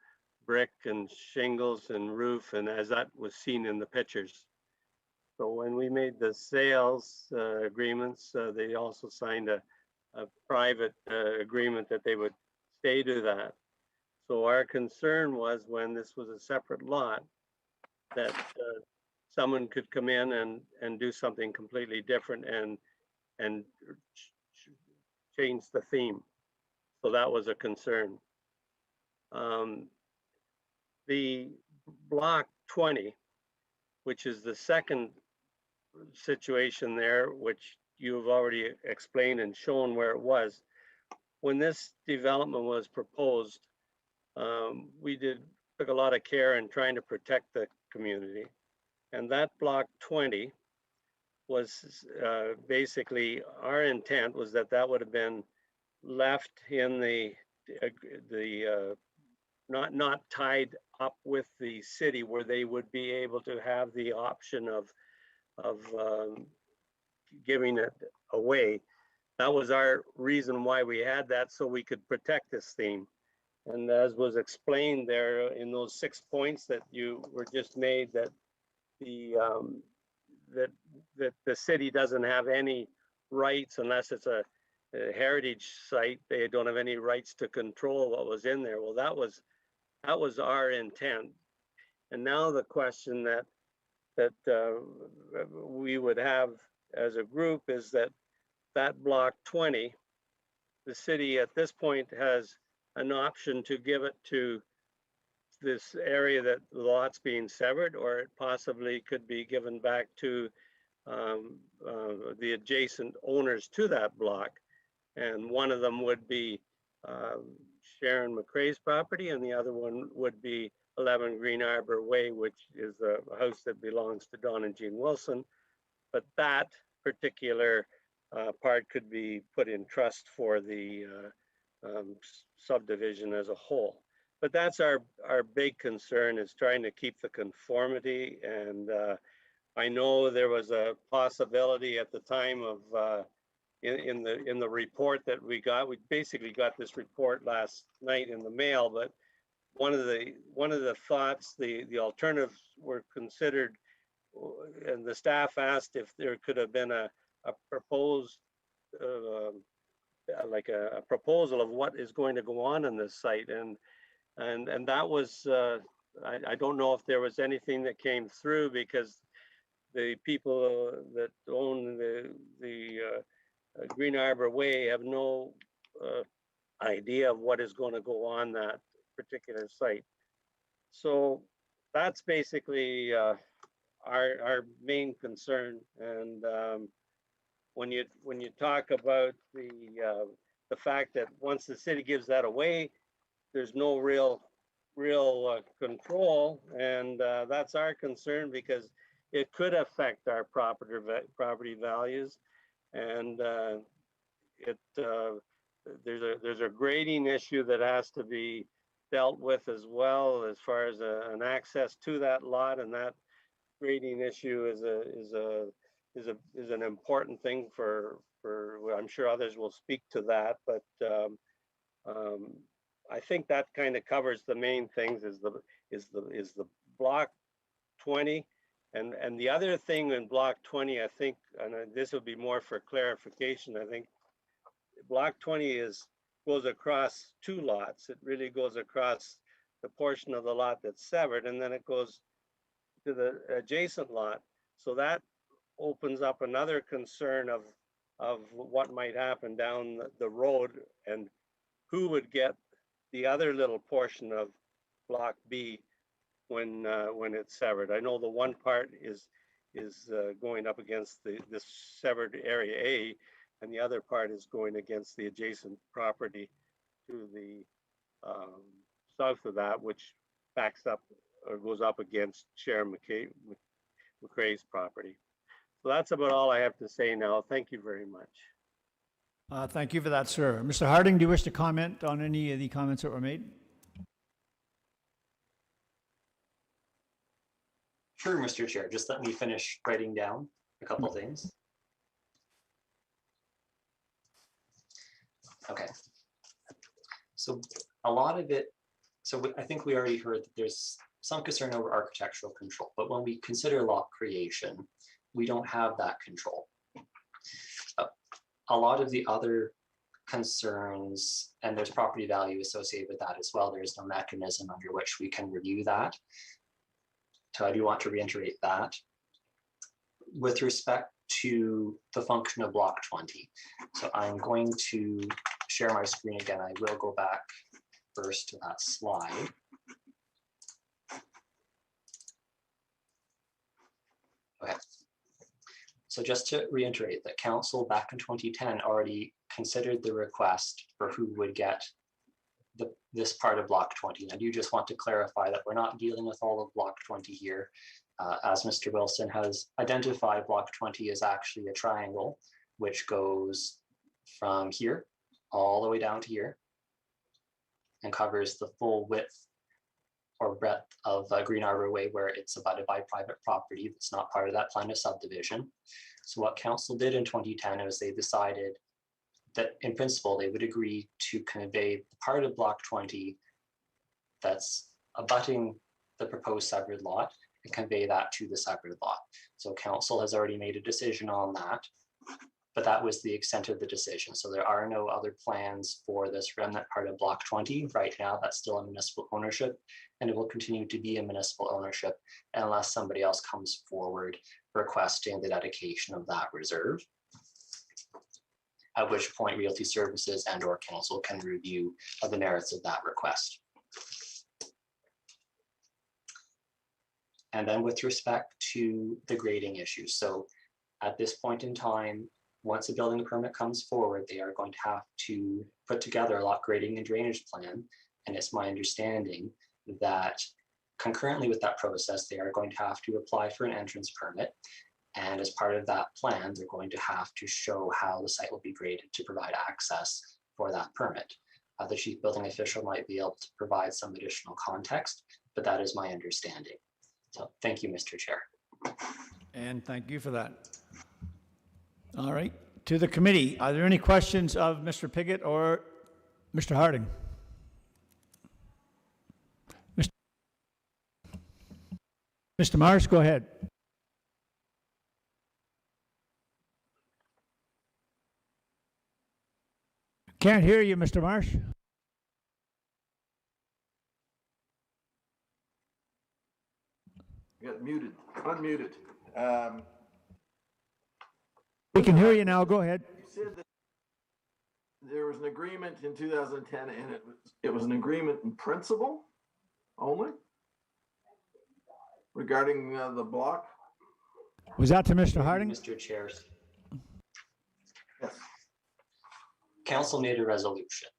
brick and shingles and roof, and as that was seen in the pictures. So when we made the sales agreements, they also signed a private agreement that they would stay to that. So our concern was, when this was a separate lot, that someone could come in and do something completely different and change the theme. So that was a concern. The block 20, which is the second situation there, which you've already explained and shown where it was. When this development was proposed, we took a lot of care in trying to protect the community. And that block 20 was basically, our intent was that that would have been left in not tied up with the city, where they would be able to have the option of giving it away. That was our reason why we had that, so we could protect this theme. And as was explained there in those 6 points that you were just made, that the city doesn't have any rights, unless it's a heritage site, they don't have any rights to control what was in there. Well, that was our intent. And now the question that we would have as a group is that block 20, the city at this point has an option to give it to this area that the lot's being severed, or it possibly could be given back to the adjacent owners to that block. And one of them would be Sharon McRae's property, and the other one would be 11 Green Arbor Way, which is a house that belongs to Don and Jean Wilson. But that particular part could be put in trust for the subdivision as a whole. But that's our big concern, is trying to keep the conformity. And I know there was a possibility at the time of in the report that we basically got this report last night in the mail, but one of the thoughts, the alternatives were considered, and the staff asked if there could have been a proposed like a proposal of what is going to go on in this site, and that was I don't know if there was anything that came through, because the people that own the Green Arbor Way have no idea of what is going to go on that particular site. So that's basically our main concern. And when you talk about the fact that once the city gives that away, there's no real control, and that's our concern, because it could affect our property values, and there's a grading issue that has to be dealt with as well, as far as an access to that lot, and that grading issue is an important thing for I'm sure others will speak to that, but I think that kind of covers the main things. Is the block 20, and the other thing in block 20, I think, and this will be more for clarification, I think block 20 goes across two lots. It really goes across the portion of the lot that's severed, and then it goes to the adjacent lot. So that opens up another concern of what might happen down the road, and who would get the other little portion of block B when it's severed. I know the one part is going up against this severed area A, and the other part is going against the adjacent property to the south of that, which backs up or goes up against Sharon McCrae's property. So that's about all I have to say now. Thank you very much. Thank you for that, sir. Mr. Harding, do you wish to comment on any of the comments that were made? Sure, Mr. Chair. Just let me finish writing down a couple things. Okay. So a lot of it, I think we already heard that there's some concern over architectural control, but when we consider lot creation, we don't have that control. A lot of the other concerns, and there's property value associated with that as well, there's no mechanism under which we can review that. So I do want to reiterate that. With respect to the function of block 20, so I'm going to share my screen again. I will go back first to that slide. Okay. So just to reiterate that council back in 2010 already considered the request for who would get this part of block 20. And I do just want to clarify that we're not dealing with all of block 20 here. As Mr. Wilson has identified, block 20 is actually a triangle, which goes from here all the way down to here and covers the full width or breadth of Green Arbor Way, where it's abutted by private property that's not part of that plan of subdivision. So what council did in 2010 was they decided that in principle, they would agree to convey part of block 20 that's abutting the proposed severed lot and convey that to the severed lot. So council has already made a decision on that, but that was the extent of the decision. So there are no other plans for this remnant part of block 20. Right now, that's still a municipal ownership, and it will continue to be a municipal ownership unless somebody else comes forward requesting the dedication of that reserve, at which point Realty Services and or council can review the merits of that request. And then with respect to the grading issue, so at this point in time, once a building permit comes forward, they are going to have to put together a lot grading and drainage plan. And it's my understanding that concurrently with that process, they are going to have to apply for an entrance permit. And as part of that plan, they're going to have to show how the site will be graded to provide access for that permit. The chief building official might be able to provide some additional context, but that is my understanding. So thank you, Mr. Chair. And thank you for that. All right, to the committee, are there any questions of Mr. Piggott or Mr. Harding? Mr. Marsh, go ahead. Can't hear you, Mr. Marsh. You got muted, unmuted. We can hear you now, go ahead. You said that there was an agreement in 2010 and it was an agreement in principle only regarding the block Was that to Mr. Harding? Mr. Chair, Yes. council made a resolution.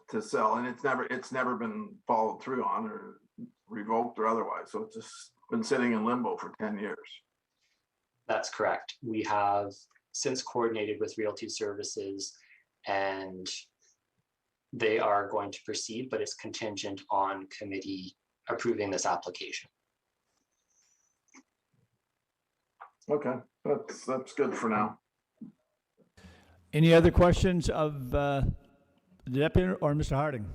To sell, and it's never been followed through on or revoked or otherwise, so it's just been sitting in limbo for 10 years. That's correct. We have since coordinated with Realty Services and they are going to proceed, but it's contingent on committee approving this application. Okay, that's good for now. Any other questions of the deputy or Mr. Harding?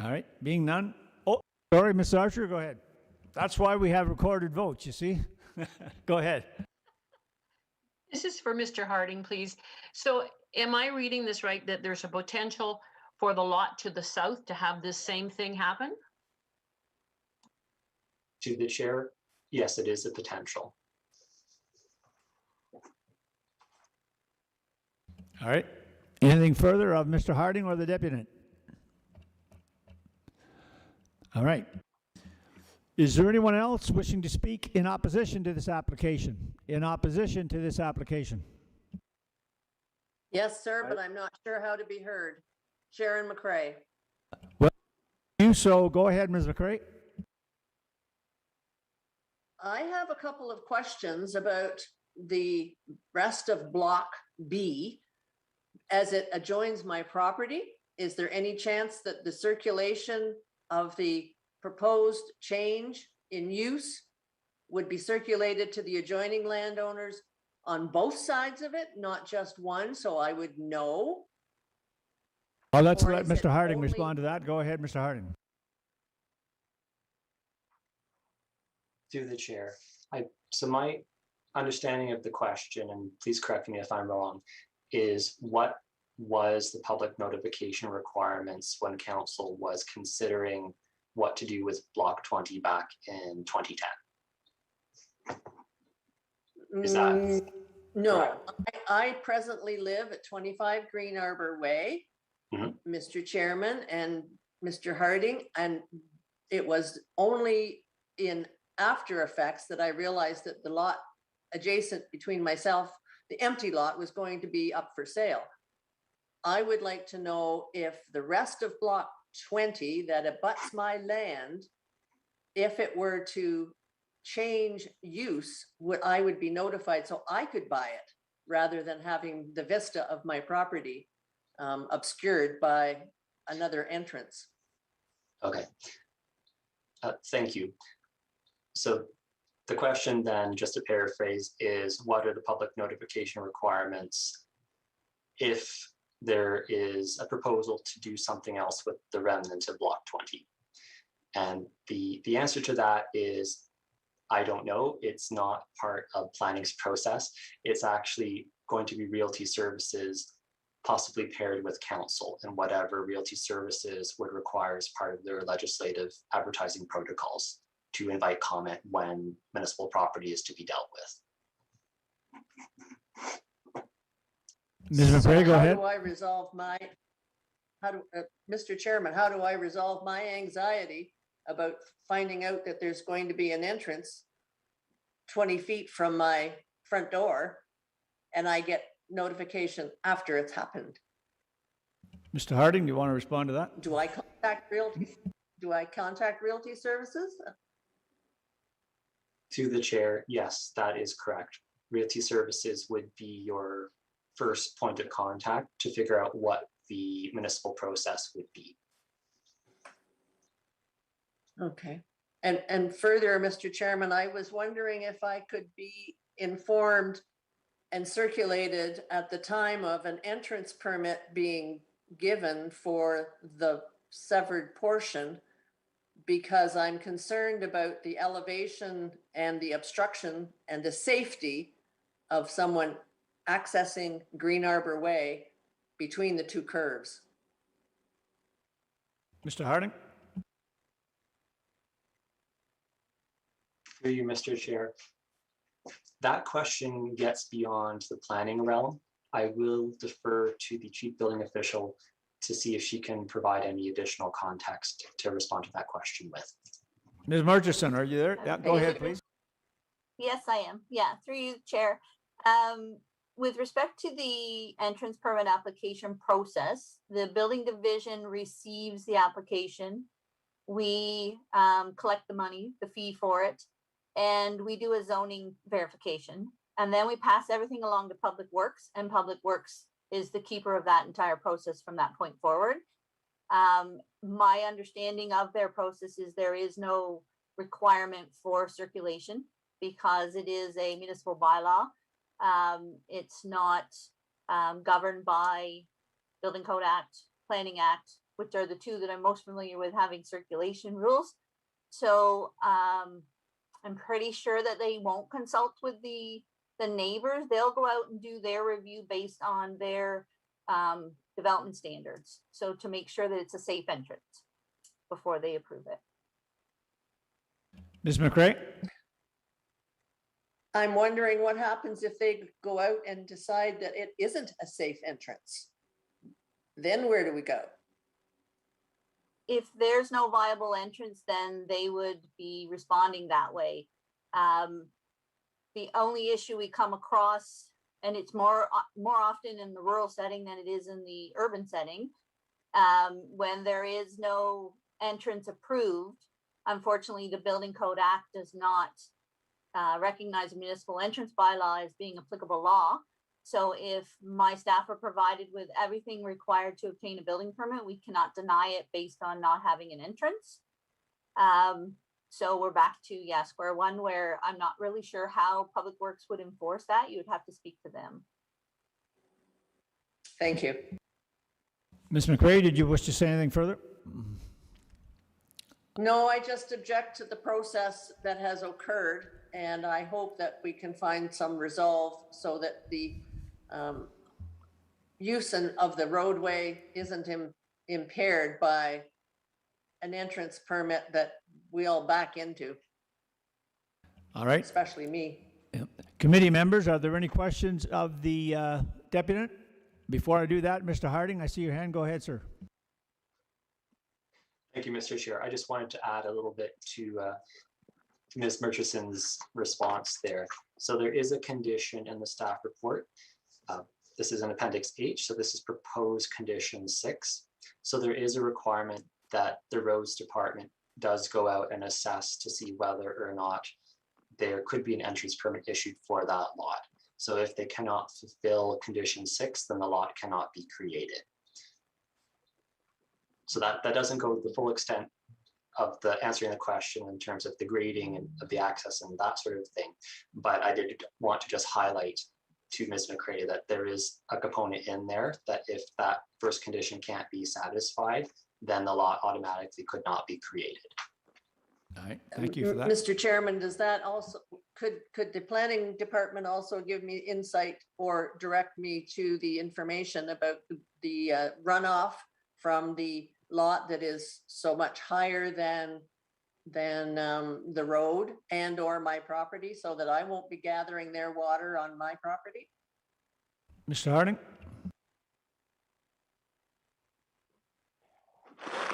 All right, being none. Oh, sorry, Ms. Archer, go ahead. That's why we have recorded votes, you see? Go ahead. This is for Mr. Harding, please. So am I reading this right, that there's a potential for the lot to the south to have this same thing happen? To the chair, yes, it is a potential. All right. Anything further of Mr. Harding or the deputy? All right. Is there anyone else wishing to speak in opposition to this application? In opposition to this application? Yes, sir, but I'm not sure how to be heard. Sharon McCrae. Well, you so go ahead, Ms. McCrae. I have a couple of questions about the rest of Block B as it adjoins my property. Is there any chance that the circulation of the proposed change in use would be circulated to the adjoining landowners on both sides of it, not just one, so I would know? Well, let's Or let is it Mr. Harding only- respond to that. Go ahead, Mr. Harding. Through the chair. So my understanding of the question, and please correct me if I'm wrong, is what was the public notification requirements when council was considering what to do with Block 20 back in 2010? Is that No, I presently live at 25 Green Arbor Way, Mr. Chairman and Mr. Harding, and it was only in after effects that I realized that the lot adjacent between myself, the empty lot, was going to be up for sale. I would like to know if the rest of Block 20 that abuts my land, if it were to change use, I would be notified so I could buy it rather than having the vista of my property obscured by another entrance. Okay. Thank you. So the question then, just to paraphrase, is what are the public notification requirements if there is a proposal to do something else with the remnant of Block 20? And the answer to that is, I don't know. It's not part of planning's process. It's actually going to be Realty Services, possibly paired with council, and whatever Realty Services would require as part of their legislative advertising protocols to invite comment when municipal property is to be dealt with. Ms. McCrae, go ahead. How do I resolve Mr. Chairman, how do I resolve my anxiety about finding out that there's going to be an entrance 20 feet from my front door and I get notification after it's happened? Mr. Harding, do you want to respond to that? Do I contact Realty Services? To the chair, yes, that is correct. Realty Services would be your first point of contact to figure out what the municipal process would be. Okay. And further, Mr. Chairman, I was wondering if I could be informed and circulated at the time of an entrance permit being given for the severed portion, because I'm concerned about the elevation and the obstruction and the safety of someone accessing Green Arbor Way between the two curves. Mr. Harding? Through you, Mr. Chair. That question gets beyond the planning realm. I will defer to the chief building official to see if she can provide any additional context to respond to that question with. Ms. Murchison, are you there? Yeah, go ahead, please. Yes, I am. Yeah, through you, Chair. With respect to the entrance permit application process, the building division receives the application. We collect the money, the fee for it, and we do a zoning verification. And then we pass everything along to Public Works, and Public Works is the keeper of that entire process from that point forward. My understanding of their process is there is no requirement for circulation because it is a municipal bylaw. It's not governed by Building Code Act, Planning Act, which are the two that I'm most familiar with having circulation rules. So I'm pretty sure that they won't consult with the neighbors. They'll go out and do their review based on their development standards. So to make sure that it's a safe entrance before they approve it. Ms. McRae? I'm wondering what happens if they go out and decide that it isn't a safe entrance. Then where do we go? If there's no viable entrance, then they would be responding that way. The only issue we come across, and it's more often in the rural setting than it is in the urban setting, when there is no entrance approved, unfortunately, the Building Code Act does not recognize a municipal entrance bylaw as being applicable law. So if my staff are provided with everything required to obtain a building permit, we cannot deny it based on not having an entrance. So we're back to, square one, where I'm not really sure how Public Works would enforce that. You would have to speak to them. Thank you. Ms. McRae, did you wish to say anything further? No, I just object to the process that has occurred, and I hope that we can find some resolve so that the use of the roadway isn't impaired by an entrance permit that we'll back into. All right. Especially me. Yep. Committee members, are there any questions of the deputant? Before I do that, Mr. Harding, I see your hand. Go ahead, sir. Thank you, Mr. Chair. I just wanted to add a little bit to Ms. Murchison's response there. So there is a condition in the staff report. This is an Appendix H, so this is proposed condition 6. So there is a requirement that the roads department does go out and assess to see whether or not there could be an entrance permit issued for that lot. So if they cannot fulfill condition 6, then the lot cannot be created. So that doesn't go to the full extent of the answering the question in terms of the grading and of the access and that sort of thing. But I did want to just highlight to Ms. McRae that there is a component in there that if that first condition can't be satisfied, then the lot automatically could not be created. All right, thank you for that. Mr. Chairman, does that also, could the planning department also give me insight or direct me to the information about the runoff from the lot that is so much higher than the road and or my property, so that I won't be gathering their water on my property? Mr. Harding?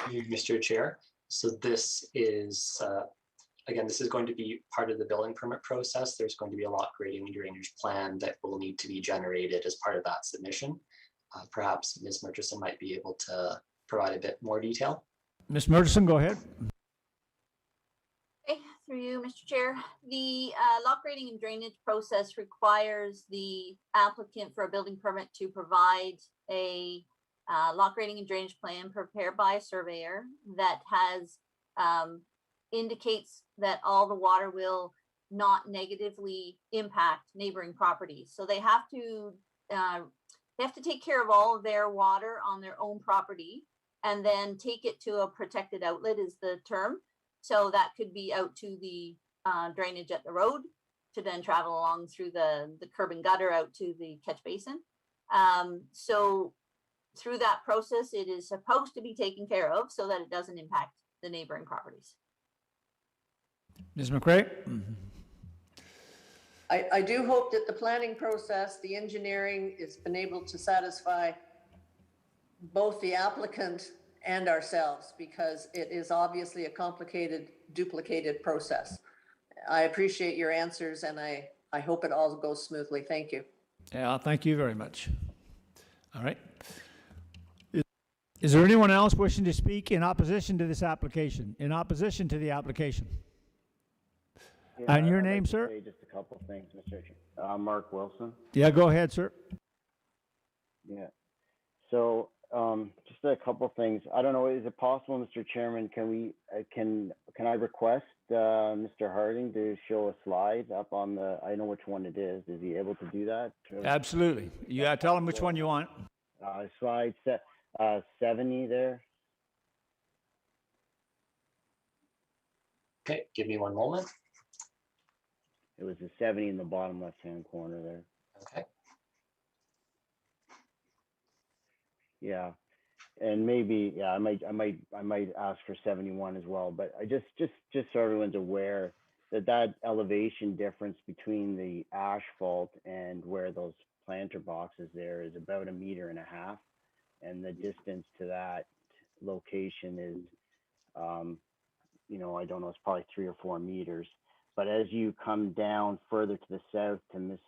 Mr. Chair, so this is, again, this is going to be part of the building permit process. There's going to be a lot grading and drainage plan that will need to be generated as part of that submission. Perhaps Ms. Murchison might be able to provide a bit more detail. Ms. Murchison, go ahead. Okay, through you, Mr. Chair. The lot grading and drainage process requires the applicant for a building permit to provide a lot grading and drainage plan prepared by a surveyor that has indicates that all the water will not negatively impact neighboring properties. So they have to take care of all of their water on their own property and then take it to a protected outlet is the term. So that could be out to the drainage at the road to then travel along through the curb and gutter out to the catch basin. So through that process, it is supposed to be taken care of so that it doesn't impact the neighboring properties. Ms. McRae? I do hope that the planning process, the engineering, has been able to satisfy both the applicant and ourselves, because it is obviously a complicated, duplicated process. I appreciate your answers, and I hope it all goes smoothly. Thank you. Yeah, thank you very much. All right. Is there anyone else wishing to speak in opposition to this application? In opposition to the application? And your name, sir? Say just a couple of things, Mr. Chair. Mark Wilson. Yeah, go ahead, sir. Yeah. So just a couple of things. I don't know. Is it possible, Mr. Chairman? Can we can I request Mr. Harding to show a slide up on the? I know which one it is. Is he able to do that? Absolutely. Yeah, tell him which one you want. Slide 70 there. Okay, give me one moment. It was the 70 in the bottom left-hand corner there. Okay. Yeah, and maybe I might ask for 71 as well. But I just so everyone's aware that elevation difference between the asphalt and where those planter boxes there is about 1.5 meters, and the distance to that location is, I don't know, it's probably 3 or 4 meters. But as you come down further to the south to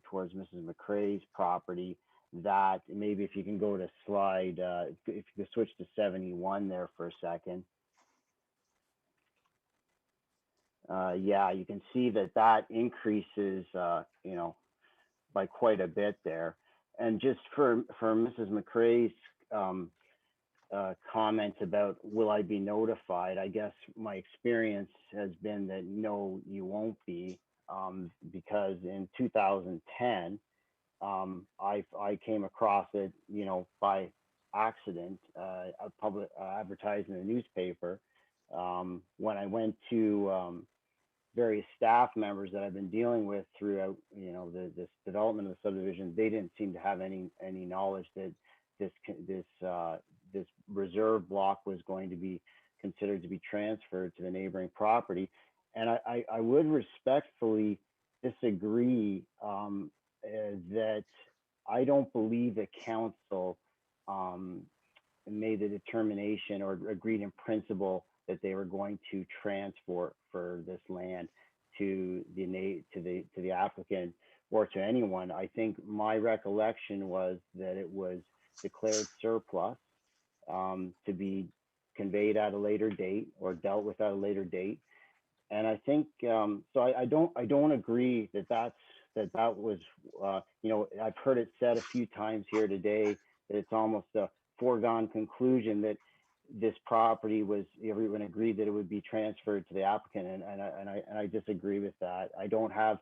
towards Mrs. McCrae's property, that maybe if you can go to slide, if you could switch to 71 there for a second. Yeah, you can see that increases, by quite a bit there. And just for Mrs. McCrae's comment about will I be notified, I guess my experience has been that no, you won't be, because in 2010, I came across it, by accident, advertised in the newspaper. When I went to various staff members that I've been dealing with throughout, this development of the subdivision, they didn't seem to have any knowledge that this reserve block was going to be considered to be transferred to the neighboring property. And I would respectfully disagree that I don't believe that council made the determination or agreed in principle that they were going to transfer for this land to the applicant or to anyone. I think my recollection was that it was declared surplus to be conveyed at a later date or dealt with at a later date. And I think so. I don't agree that was I've heard it said a few times here today that it's almost a foregone conclusion that this property was, everyone agreed that it would be transferred to the applicant, and I disagree with that. I don't have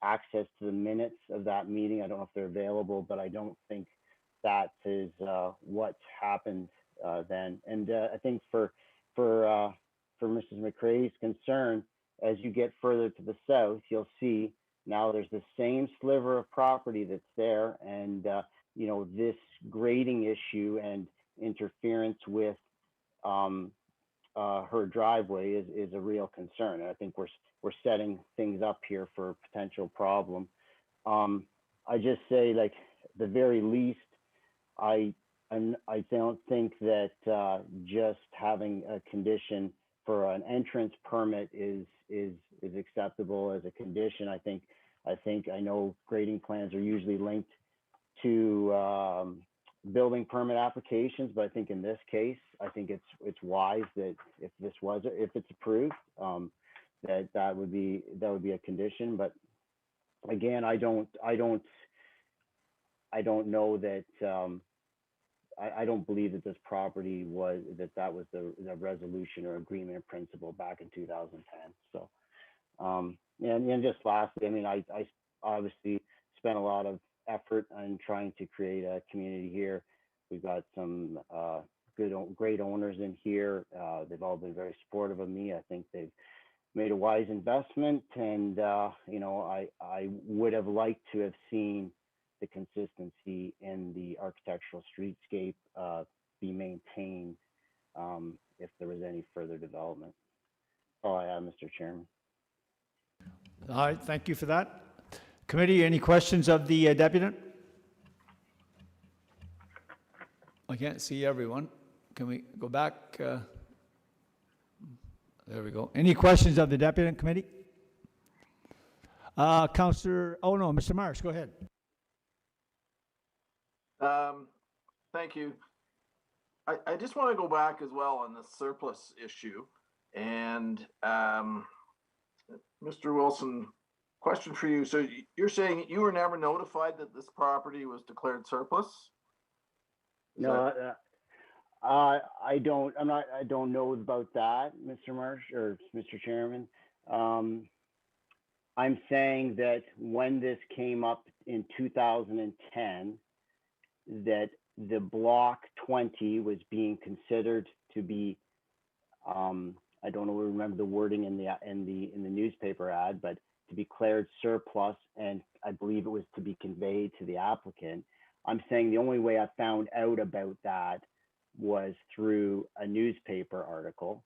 access to the minutes of that meeting. I don't know if they're available, but I don't think that is what happened then. And I think for Mrs. McCrae's concern, as you get further to the south, you'll see now there's the same sliver of property that's there, and this grading issue and interference with her driveway is a real concern. And I think we're setting things up here for a potential problem. I just say, like, the very least, I don't think that just having a condition for an entrance permit is acceptable as a condition. I know grading plans are usually linked to building permit applications, but I think in this case, I think it's wise that if it's approved, that would be a condition. But again, I don't know that. I don't believe that this property was the resolution or agreement in principle back in 2010. So, and just lastly, I mean, I obviously spent a lot of effort on trying to create a community here. We've got some great owners in here. They've all been very supportive of me. I think they've made a wise investment, and I would have liked to have seen the consistency in the architectural streetscape be maintained if there was any further development. All I have, Mr. Chairman. All right, thank you for that. Committee, any questions of the deputant? I can't see everyone. Can we go back? There we go. Any questions of the Deputy Committee? Councillor, oh no, Mr. Marsh, go ahead. Thank you. I just want to go back as well on the surplus issue. And Mr. Wilson, question for you. So you're saying you were never notified that this property was declared surplus? No, I don't know about that, Mr. Marsh or Mr. Chairman. I'm saying that when this came up in 2010, that the block 20 was being considered to be, I don't remember the wording in the newspaper ad, but to be declared surplus, and I believe it was to be conveyed to the applicant. I'm saying the only way I found out about that was through a newspaper article,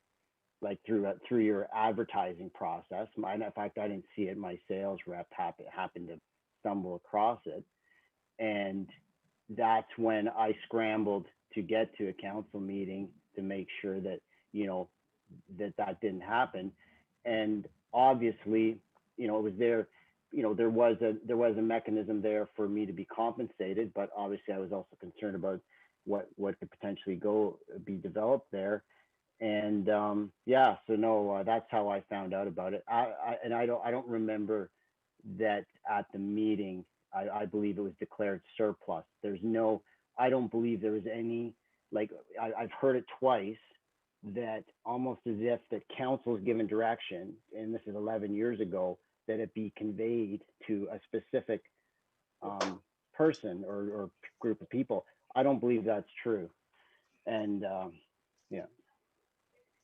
like through your advertising process. In fact, I didn't see it. My sales rep happened to stumble across it, and that's when I scrambled to get to a council meeting to make sure that that didn't happen. And obviously, it was there. There was a mechanism there for me to be compensated, but obviously I was also concerned about what could potentially be developed there. And yeah, so no, that's how I found out about it. I don't remember that at the meeting. I believe it was declared surplus. I don't believe there was any, I've heard it twice, that almost as if the council is given direction, and this is 11 years ago, that it be conveyed to a specific person or group of people. I don't believe that's true. And yeah.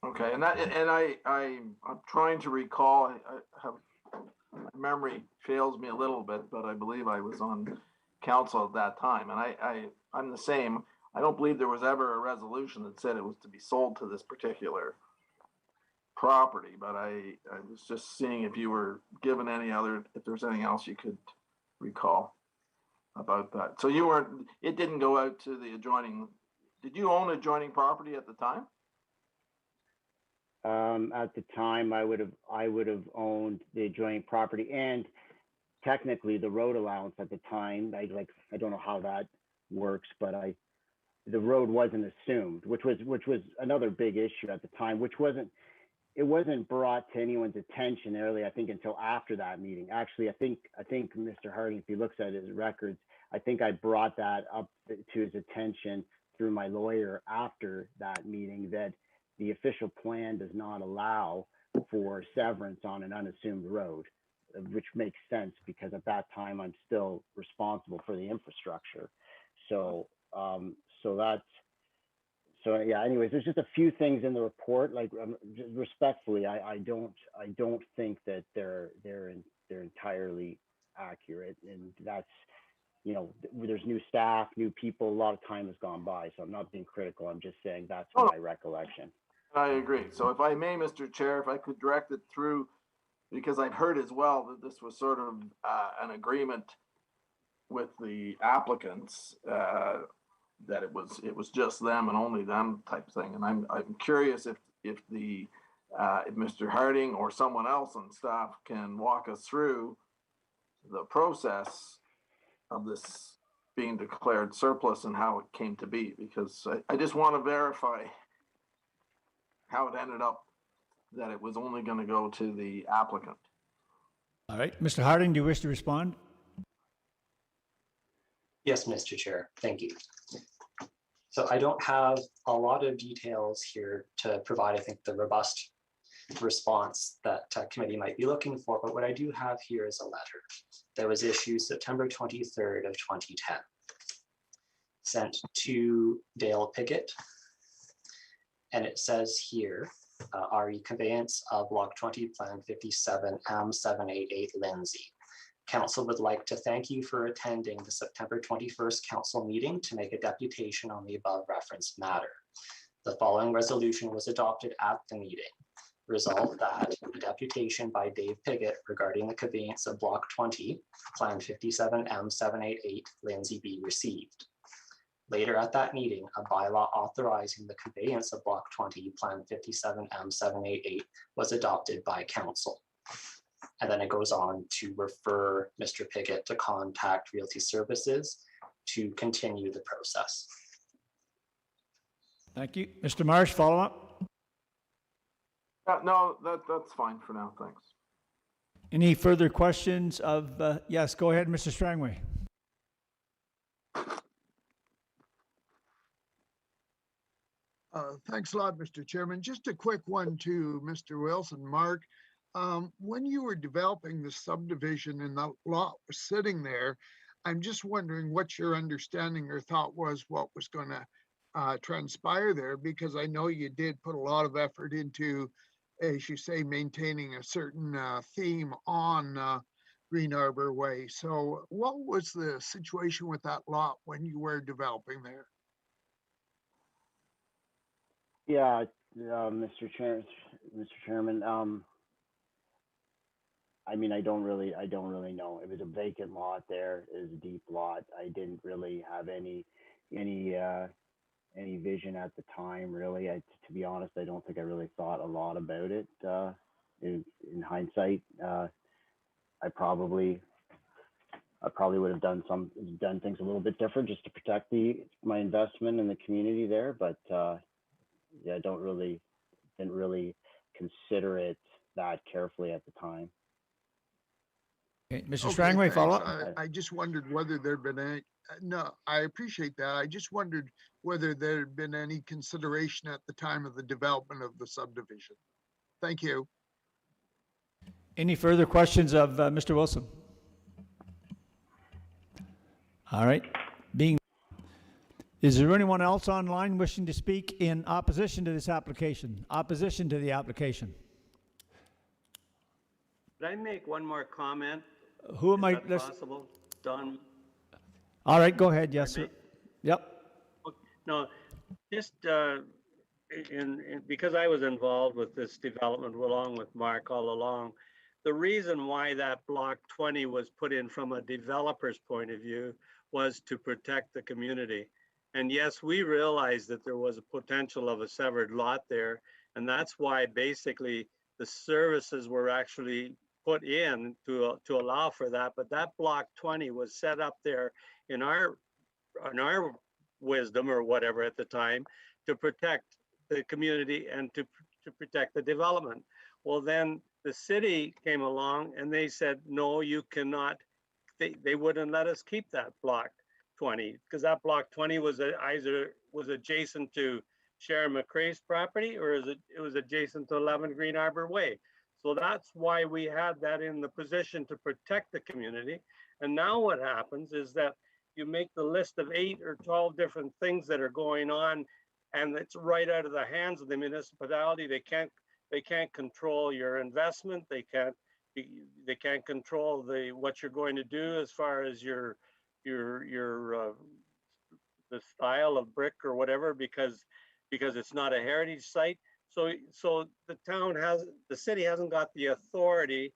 Okay, and I'm trying to recall. I have, my memory fails me a little bit, but I believe I was on council at that time, and I'm the same. I don't believe there was ever a resolution that said it was to be sold to this particular property, but I was just seeing if you were given if there's anything else you could recall about that. So it didn't go out to the adjoining. Did you own adjoining property at the time? At the time, I would have owned the adjoining property and technically the road allowance at the time. I don't know how that works, but the road wasn't assumed, which was another big issue at the time, it wasn't brought to anyone's attention early, I think, until after that meeting. Actually, I think Mr. Harding, if he looks at his records, I think I brought that up to his attention through my lawyer after that meeting, that the official plan does not allow for severance on an unassumed road, which makes sense because at that time I'm still responsible for the infrastructure. So yeah, anyways, there's just a few things in the report, just respectfully, I don't think that they're entirely accurate, and that's, there's new staff, new people, a lot of time has gone by, so I'm not being critical. I'm just saying that's my recollection. I agree. So if I may, Mr. Chair, if I could direct it through, because I've heard as well that this was sort of an agreement with the applicants, that it was just them and only them type thing. And I'm curious if Mr. Harding or someone else on staff can walk us through the process of this being declared surplus and how it came to be, because I just want to verify how it ended up that it was only going to go to the applicant. All right, Mr. Harding, do you wish to respond? Yes, Mr. Chair, thank you. So I don't have a lot of details here to provide, I think, the robust response that committee might be looking for, but what I do have here is a letter that was issued September 23rd of 2010, sent to Dale Pickett, and it says here, RE conveyance of block 20, plan 57, M788 Lindsay. Council would like to thank you for attending the September 21st council meeting to make a deputation on the above referenced matter. The following resolution was adopted at the meeting. Resolved that the deputation by Dave Piggott regarding the conveyance of block 20, plan 57 M788 Lindsay be received. Later at that meeting, a bylaw authorizing the conveyance of Block 20, Plan 57M788 was adopted by council. And then it goes on to refer Mr. Piggott to contact Realty Services to continue the process. Thank you. Mr. Marsh, follow up? No, that's fine for now, thanks. Any further questions of, yes, go ahead, Mr. Strangway. Thanks a lot, Mr. Chairman. Just a quick one to Mr. Wilson. Mark, when you were developing the subdivision and the lot was sitting there, I'm just wondering what your understanding or thought was what was going to transpire there, because I know you did put a lot of effort into, as you say, maintaining a certain theme on Green Arbor Way. So what was the situation with that lot when you were developing there? Yeah, Mr. Chairman, I mean, I don't really know. It was a vacant lot there. It was a deep lot. I didn't really have any vision at the time, really. To be honest, I don't think I really thought a lot about it. In hindsight, I probably would have done things a little bit different just to protect my investment in the community there. But yeah, I didn't really consider it that carefully at the time. Okay, Mr. Strangway, follow up? I just wondered whether there'd been any, no, I appreciate that. I just wondered whether there had been any consideration at the time of the development of the subdivision. Thank you. Any further questions of Mr. Wilson? All right. Is there anyone else online wishing to speak in opposition to this application? Opposition to the application? Could I make one more comment? Who am I? Is that possible? Don? All right, go ahead. Yes, sir. Yep. No, just because I was involved with this development along with Mark all along, the reason why that Block 20 was put in from a developer's point of view was to protect the community. And yes, we realized that there was a potential of a severed lot there. And that's why basically the services were actually put in to allow for that. But that Block 20 was set up there in our wisdom or whatever at the time to protect the community and to protect the development. Well, then the city came along and they said, no, you cannot. They wouldn't let us keep that Block 20 because that Block 20 was either adjacent to Sharon McCrae's property or it was adjacent to 11 Green Arbor Way. So that's why we had that in the position to protect the community. And now what happens is that you make the list of 8 or 12 different things that are going on, and it's right out of the hands of the municipality. They can't control your investment. They can't control what you're going to do as far as the style of brick or whatever, because it's not a heritage site. So the city hasn't got the authority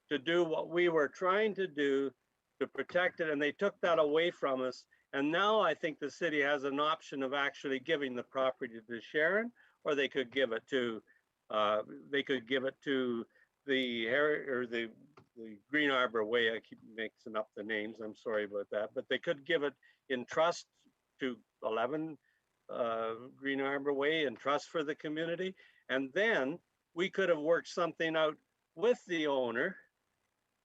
to do what we were trying to do to protect it, and they took that away from us. And now I think the city has an option of actually giving the property to Sharon, or they could give it to the Green Arbor Way. I keep mixing up the names. I'm sorry about that, but they could give it in trust to 11 Green Arbor Way in trust for the community. And then we could have worked something out with the owner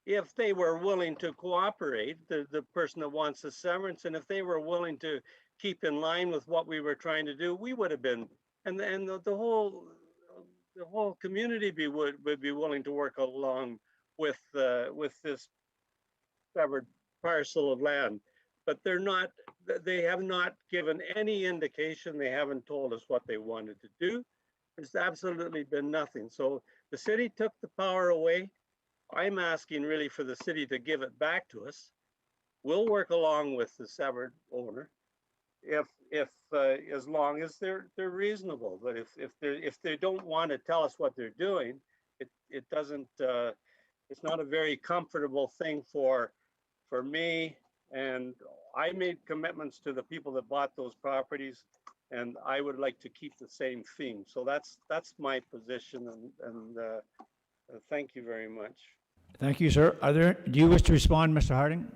if they were willing to cooperate, the person that wants the severance, and if they were willing to keep in line with what we were trying to do, we would have been, and the whole community would be willing to work along with this severed parcel of land. But they have not given any indication. They haven't told us what they wanted to do. There's absolutely been nothing. So the city took the power away. I'm asking really for the city to give it back to us. We'll work along with the severed owner if as long as they're reasonable. But if they don't want to tell us what they're doing, it doesn't it's not a very comfortable thing for me And I made commitments to the people that bought those properties, and I would like to keep the same theme. So that's my position, and thank you very much. Thank you, sir. Do you wish to respond, Mr. Harding?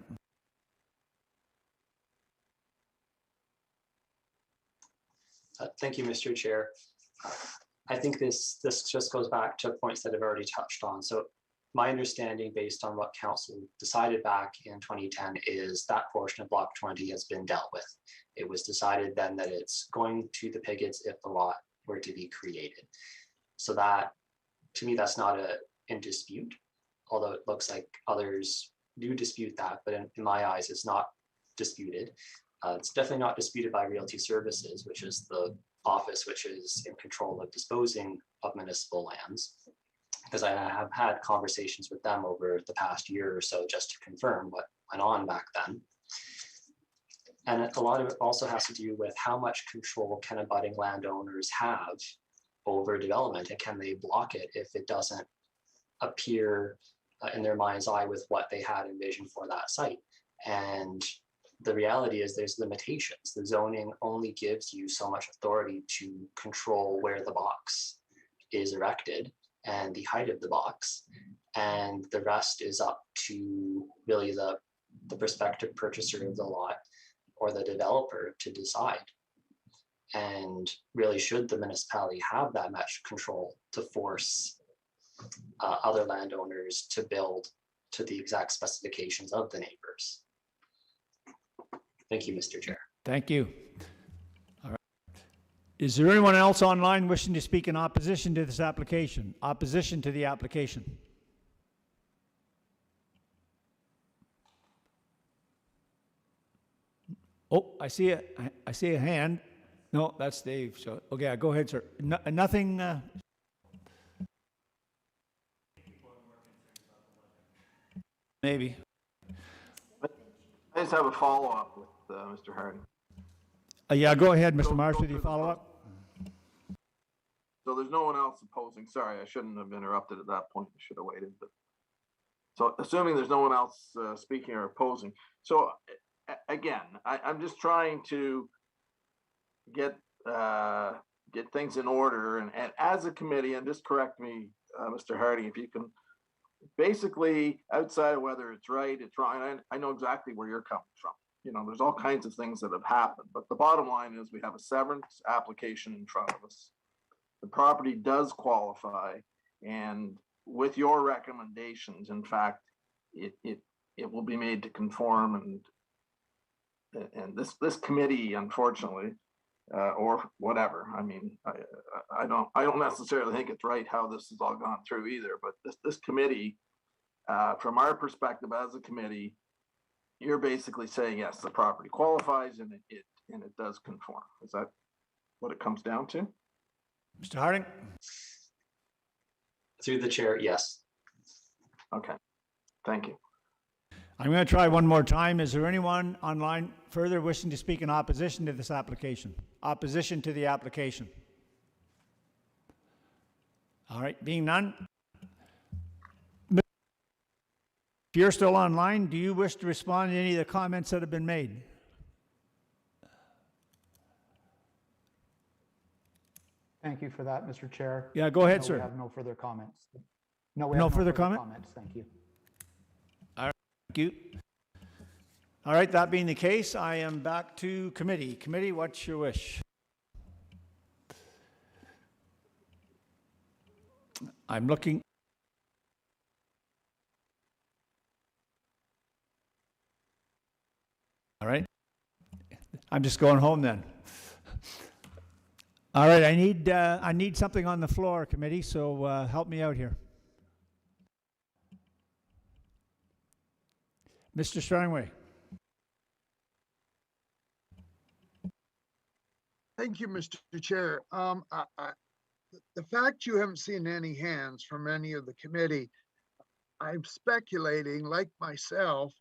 Thank you, Mr. Chair. I think this just goes back to points that I've already touched on. So my understanding, based on what council decided back in 2010, is that portion of block 20 has been dealt with. It was decided then that it's going to the Piggotts if the lot were to be created. So that, to me, that's not in dispute, although it looks like others do dispute that, but in my eyes, it's not disputed. It's definitely not disputed by Realty Services, which is the office which is in control of disposing of municipal lands, because I have had conversations with them over the past year or so just to confirm what went on back then. And a lot of it also has to do with how much control can abutting landowners have over development, and can they block it if it doesn't appear in their mind's eye with what they had envisioned for that site. And the reality is there's limitations. The zoning only gives you so much authority to control where the box is erected and the height of the box. And the rest is up to really the prospective purchaser of the lot or the developer to decide. And really, should the municipality have that much control to force other landowners to build to the exact specifications of the neighbors? Thank you, Mr. Chair. Thank you. All right. Is there anyone else online wishing to speak in opposition to this application? Opposition to the application? Oh, I see a hand. No, that's Dave. So, okay, go ahead, sir. Nothing. Maybe. I just have a follow-up with Mr. Harding. Yeah, go ahead, Mr. Marsh, with your follow-up. So there's no one else opposing. Sorry, I shouldn't have interrupted at that point. I should have waited. But so assuming there's no one else speaking or opposing. So again, I'm just trying to get things in order, and as a committee, and just correct me, Mr. Harding, if you can. Basically, outside of whether it's right, it's wrong, I know exactly where you're coming from. You know, there's all kinds of things that have happened, but the bottom line is we have a severance application in front of us. The property does qualify, and with your recommendations, in fact, it will be made to conform, and this committee, unfortunately, or whatever. I mean, I don't necessarily think it's right how this has all gone through either, but this committee, from our perspective as a committee, you're basically saying, yes, the property qualifies and it does conform. Is that what it comes down to? Mr. Harding? Through the chair, yes. Okay, thank you. I'm going to try one more time. Is there anyone online further wishing to speak in opposition to this application? Opposition to the application? All right, being none. If you're still online, do you wish to respond to any of the comments that have been made? Thank you for that, Mr. Chair. Yeah, go ahead, No, sir. We have no further comments. No, we No have further comment? comments. Thank you. All right, thank you. All right, that being the case, I am back to committee. Committee, what's your wish? I'm looking. All right. I'm just going home then. All right, I need something on the floor, committee, so help me out here. Mr. Strongway. Thank you, Mr. Chair. The fact you haven't seen any hands from any of the committee, I'm speculating, like myself,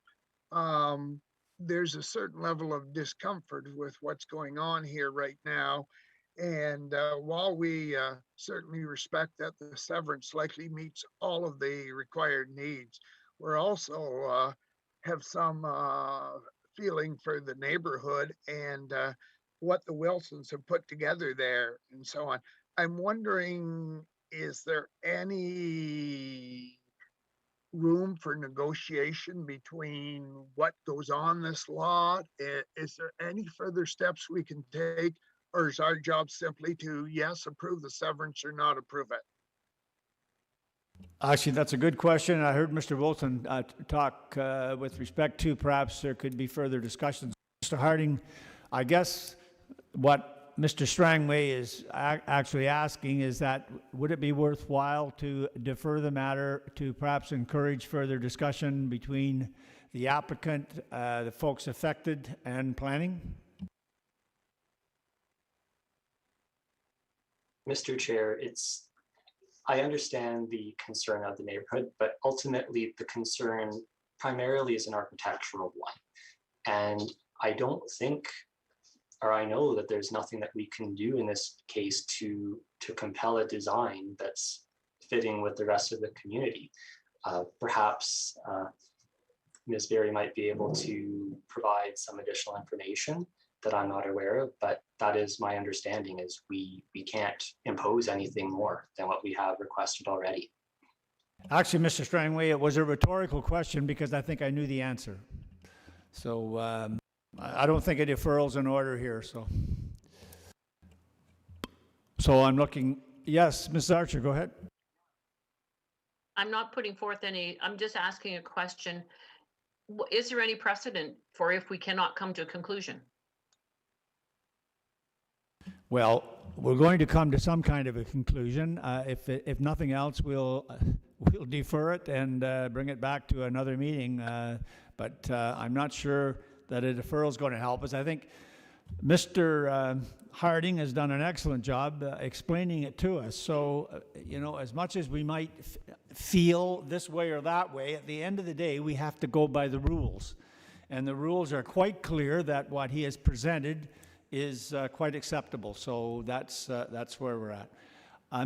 there's a certain level of discomfort with what's going on here right now. And while we certainly respect that the severance likely meets all of the required needs, we're also have some feeling for the neighborhood and what the Wilsons have put together there and so on. I'm wondering, is there any room for negotiation between what goes on this lot? Is there any further steps we can take? Or is our job simply to, yes, approve the severance or not approve it? Actually, that's a good question. I heard Mr. Wilson talk with respect to perhaps there could be further discussions. Mr. Harding, I guess what Mr. Strangway is actually asking is that would it be worthwhile to defer the matter to perhaps encourage further discussion between the applicant, the folks affected, and planning? Mr. Chair, I understand the concern of the neighborhood, but ultimately the concern primarily is an architectural one. And I don't think, or I know that there's nothing that we can do in this case to compel a design that's fitting with the rest of the community. Perhaps Ms. Berry might be able to provide some additional information that I'm not aware of, but that is my understanding, is we can't impose anything more than what we have requested already. Actually, Mr. Strangway, it was a rhetorical question because I think I knew the answer. So I don't think a deferral's in order here, so I'm looking, yes, Ms. Archer, go ahead. I'm not putting forth any, I'm just asking a question. Is there any precedent for if we cannot come to a conclusion? Well, we're going to come to some kind of a conclusion. If nothing else, we'll defer it and bring it back to another meeting. But I'm not sure that a deferral is going to help us. I think Mr. Harding has done an excellent job explaining it to us. So, you know, as much as we might feel this way or that way, at the end of the day, we have to go by the rules. And the rules are quite clear that what he has presented is quite acceptable. So that's where we're at.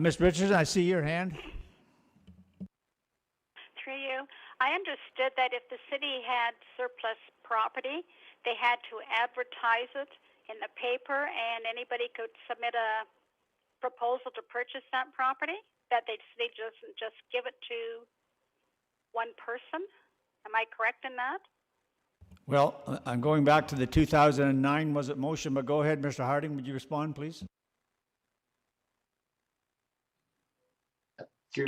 Ms. Richardson, I see your hand. Through you, I understood that if the city had surplus property, they had to advertise it in the paper and anybody could submit a proposal to purchase that property, that they just give it to one person. Am I correct in that? Well, I'm going back to the 2009, was it motion, but go ahead, Mr. Harding, would you respond, please? Through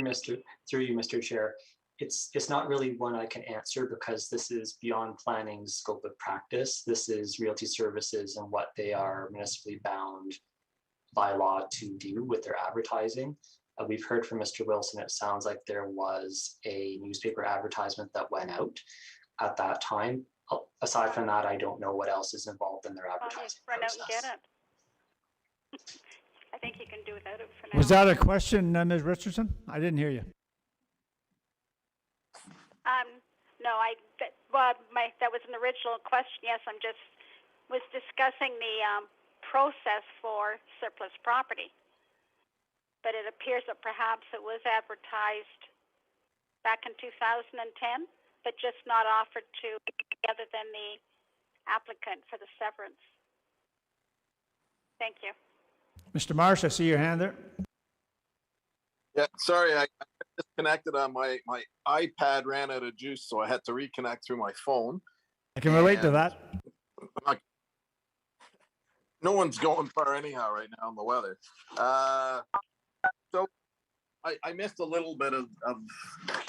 you, Mr. Chair, it's not really one I can answer because this is beyond planning's scope of practice. This is Realty Services and what they are municipally bound by law to do with their advertising. We've heard from Mr. Wilson, it sounds like there was a newspaper advertisement that went out at that time. Aside from that, I don't know what else is involved in their advertising Run out process. and get it. I think you can do without it for now. Was that a question, Ms. Richardson? I didn't hear you. No, that was an original question. Yes, I'm just was discussing the process for surplus property. But it appears that perhaps it was advertised back in 2010, but just not offered to other than the applicant for the severance. Thank you. Mr. Marsh, I see your hand there. Yeah, sorry, I disconnected on my iPad, ran out of juice, so I had to reconnect through my phone. I can relate to that. No one's going far anyhow right now in the weather. So I missed a little bit of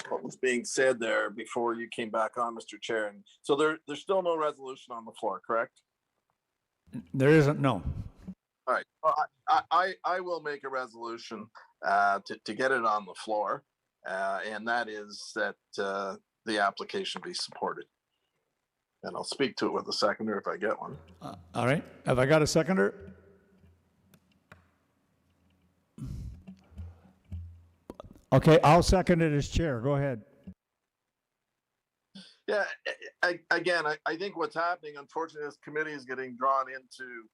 what was being said there before you came back on, Mr. Chair. And so there's still no resolution on the floor, correct? There isn't, no. All right. Well, I will make a resolution to get it on the floor, and that is that the application be supported. And I'll speak to it with a seconder if I get one. All right. Have I got a seconder? Okay, I'll second it as chair. Go ahead. Yeah, I think what's happening, unfortunately, this committee is getting drawn into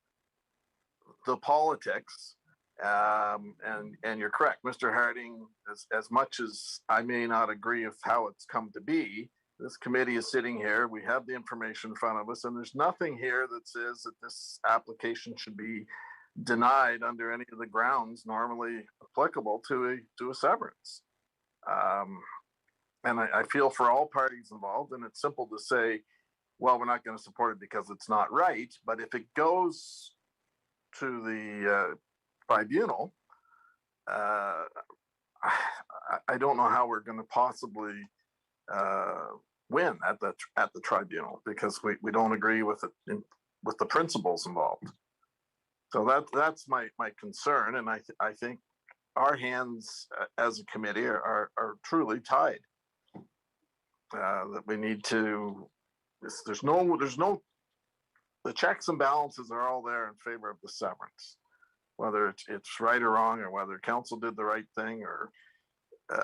the politics. And you're correct, Mr. Harding, as much as I may not agree with how it's come to be, this committee is sitting here, we have the information in front of us, and there's nothing here that says that this application should be denied under any of the grounds normally applicable to a severance. And I feel for all parties involved, and it's simple to say, well, we're not going to support it because it's not right. But if it goes to the tribunal, I don't know how we're going to possibly win at the tribunal, because we don't agree with it with the principles involved. So that's my concern, and I think our hands as a committee are truly tied. That we need to. There's no. The checks and balances are all there in favor of the severance, whether it's right or wrong, or whether council did the right thing or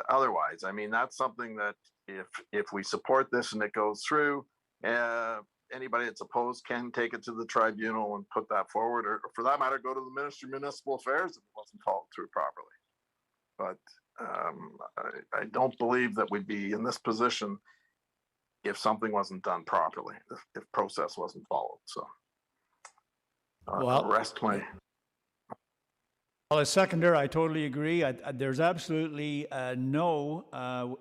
otherwise. I mean, that's something that if we support this and it goes through, anybody that's opposed can take it to the tribunal and put that forward, or for that matter, go to the Ministry of Municipal Affairs if it wasn't followed through properly. But I don't believe that we'd be in this position if something wasn't done properly, if process wasn't followed. So I'll rest my. Well, as seconder, I totally agree. There's absolutely no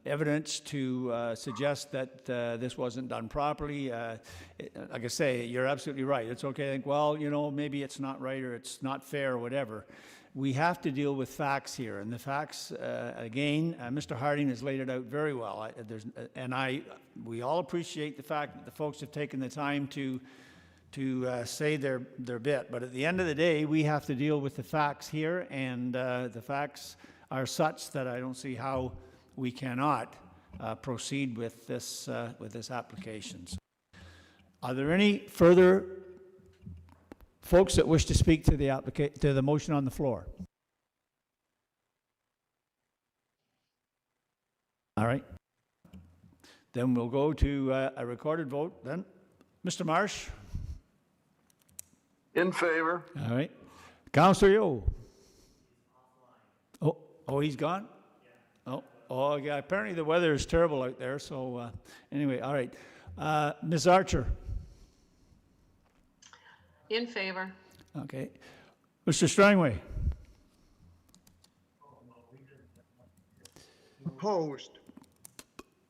evidence to suggest that this wasn't done properly. Like I say, you're absolutely right. It's okay to think, well, maybe it's not right or it's not fair or whatever. We have to deal with facts here, and the facts, again, Mr. Harding has laid it out very well. We all appreciate the fact that the folks have taken the time to say their bit, but at the end of the day, we have to deal with the facts here, and the facts are such that I don't see how we cannot proceed with this application. Are there any further folks that wish to speak to the motion on the floor? All right. Then we'll go to a recorded vote then. Mr. Marsh? In favor. All right. Councillor Yo? Oh, he's gone? Yeah. Oh, yeah. Apparently the weather is terrible out there, so anyway, all right. Ms. Archer? In favor. Okay. Mr. Strangway? Opposed.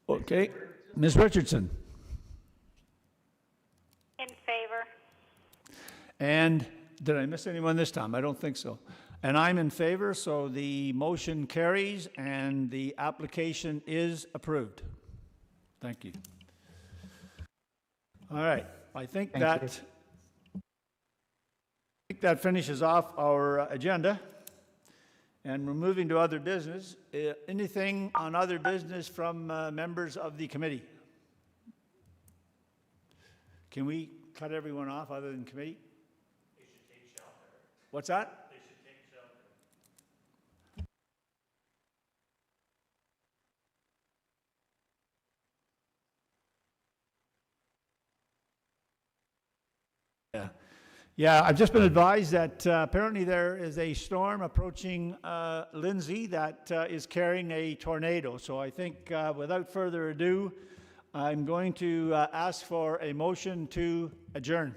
Okay. Ms. Richardson? In favor. And did I miss anyone this time? I don't think so. And I'm in favor, so the motion carries and the application is approved. Thank you. All right. I think that finishes off our agenda, and we're moving to other business. Anything on other business from members of the committee? Can we cut everyone off other than committee? They should take shelter. What's that? They should take shelter. Yeah. Yeah, I've just been advised that apparently there is a storm approaching Lindsay that is carrying a tornado. So I think without further ado, I'm going to ask for a motion to adjourn.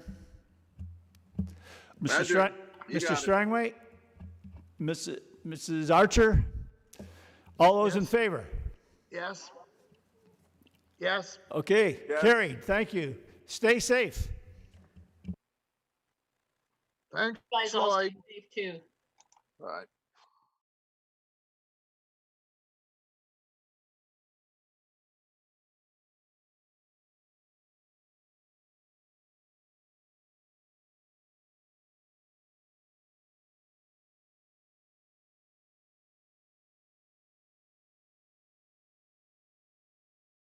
Mr. Strangway, Mrs. Archer, all those in favor? Yes. Yes. Okay, carried. Thank you. Stay safe. Thanks, You guys all stay safe too. All right.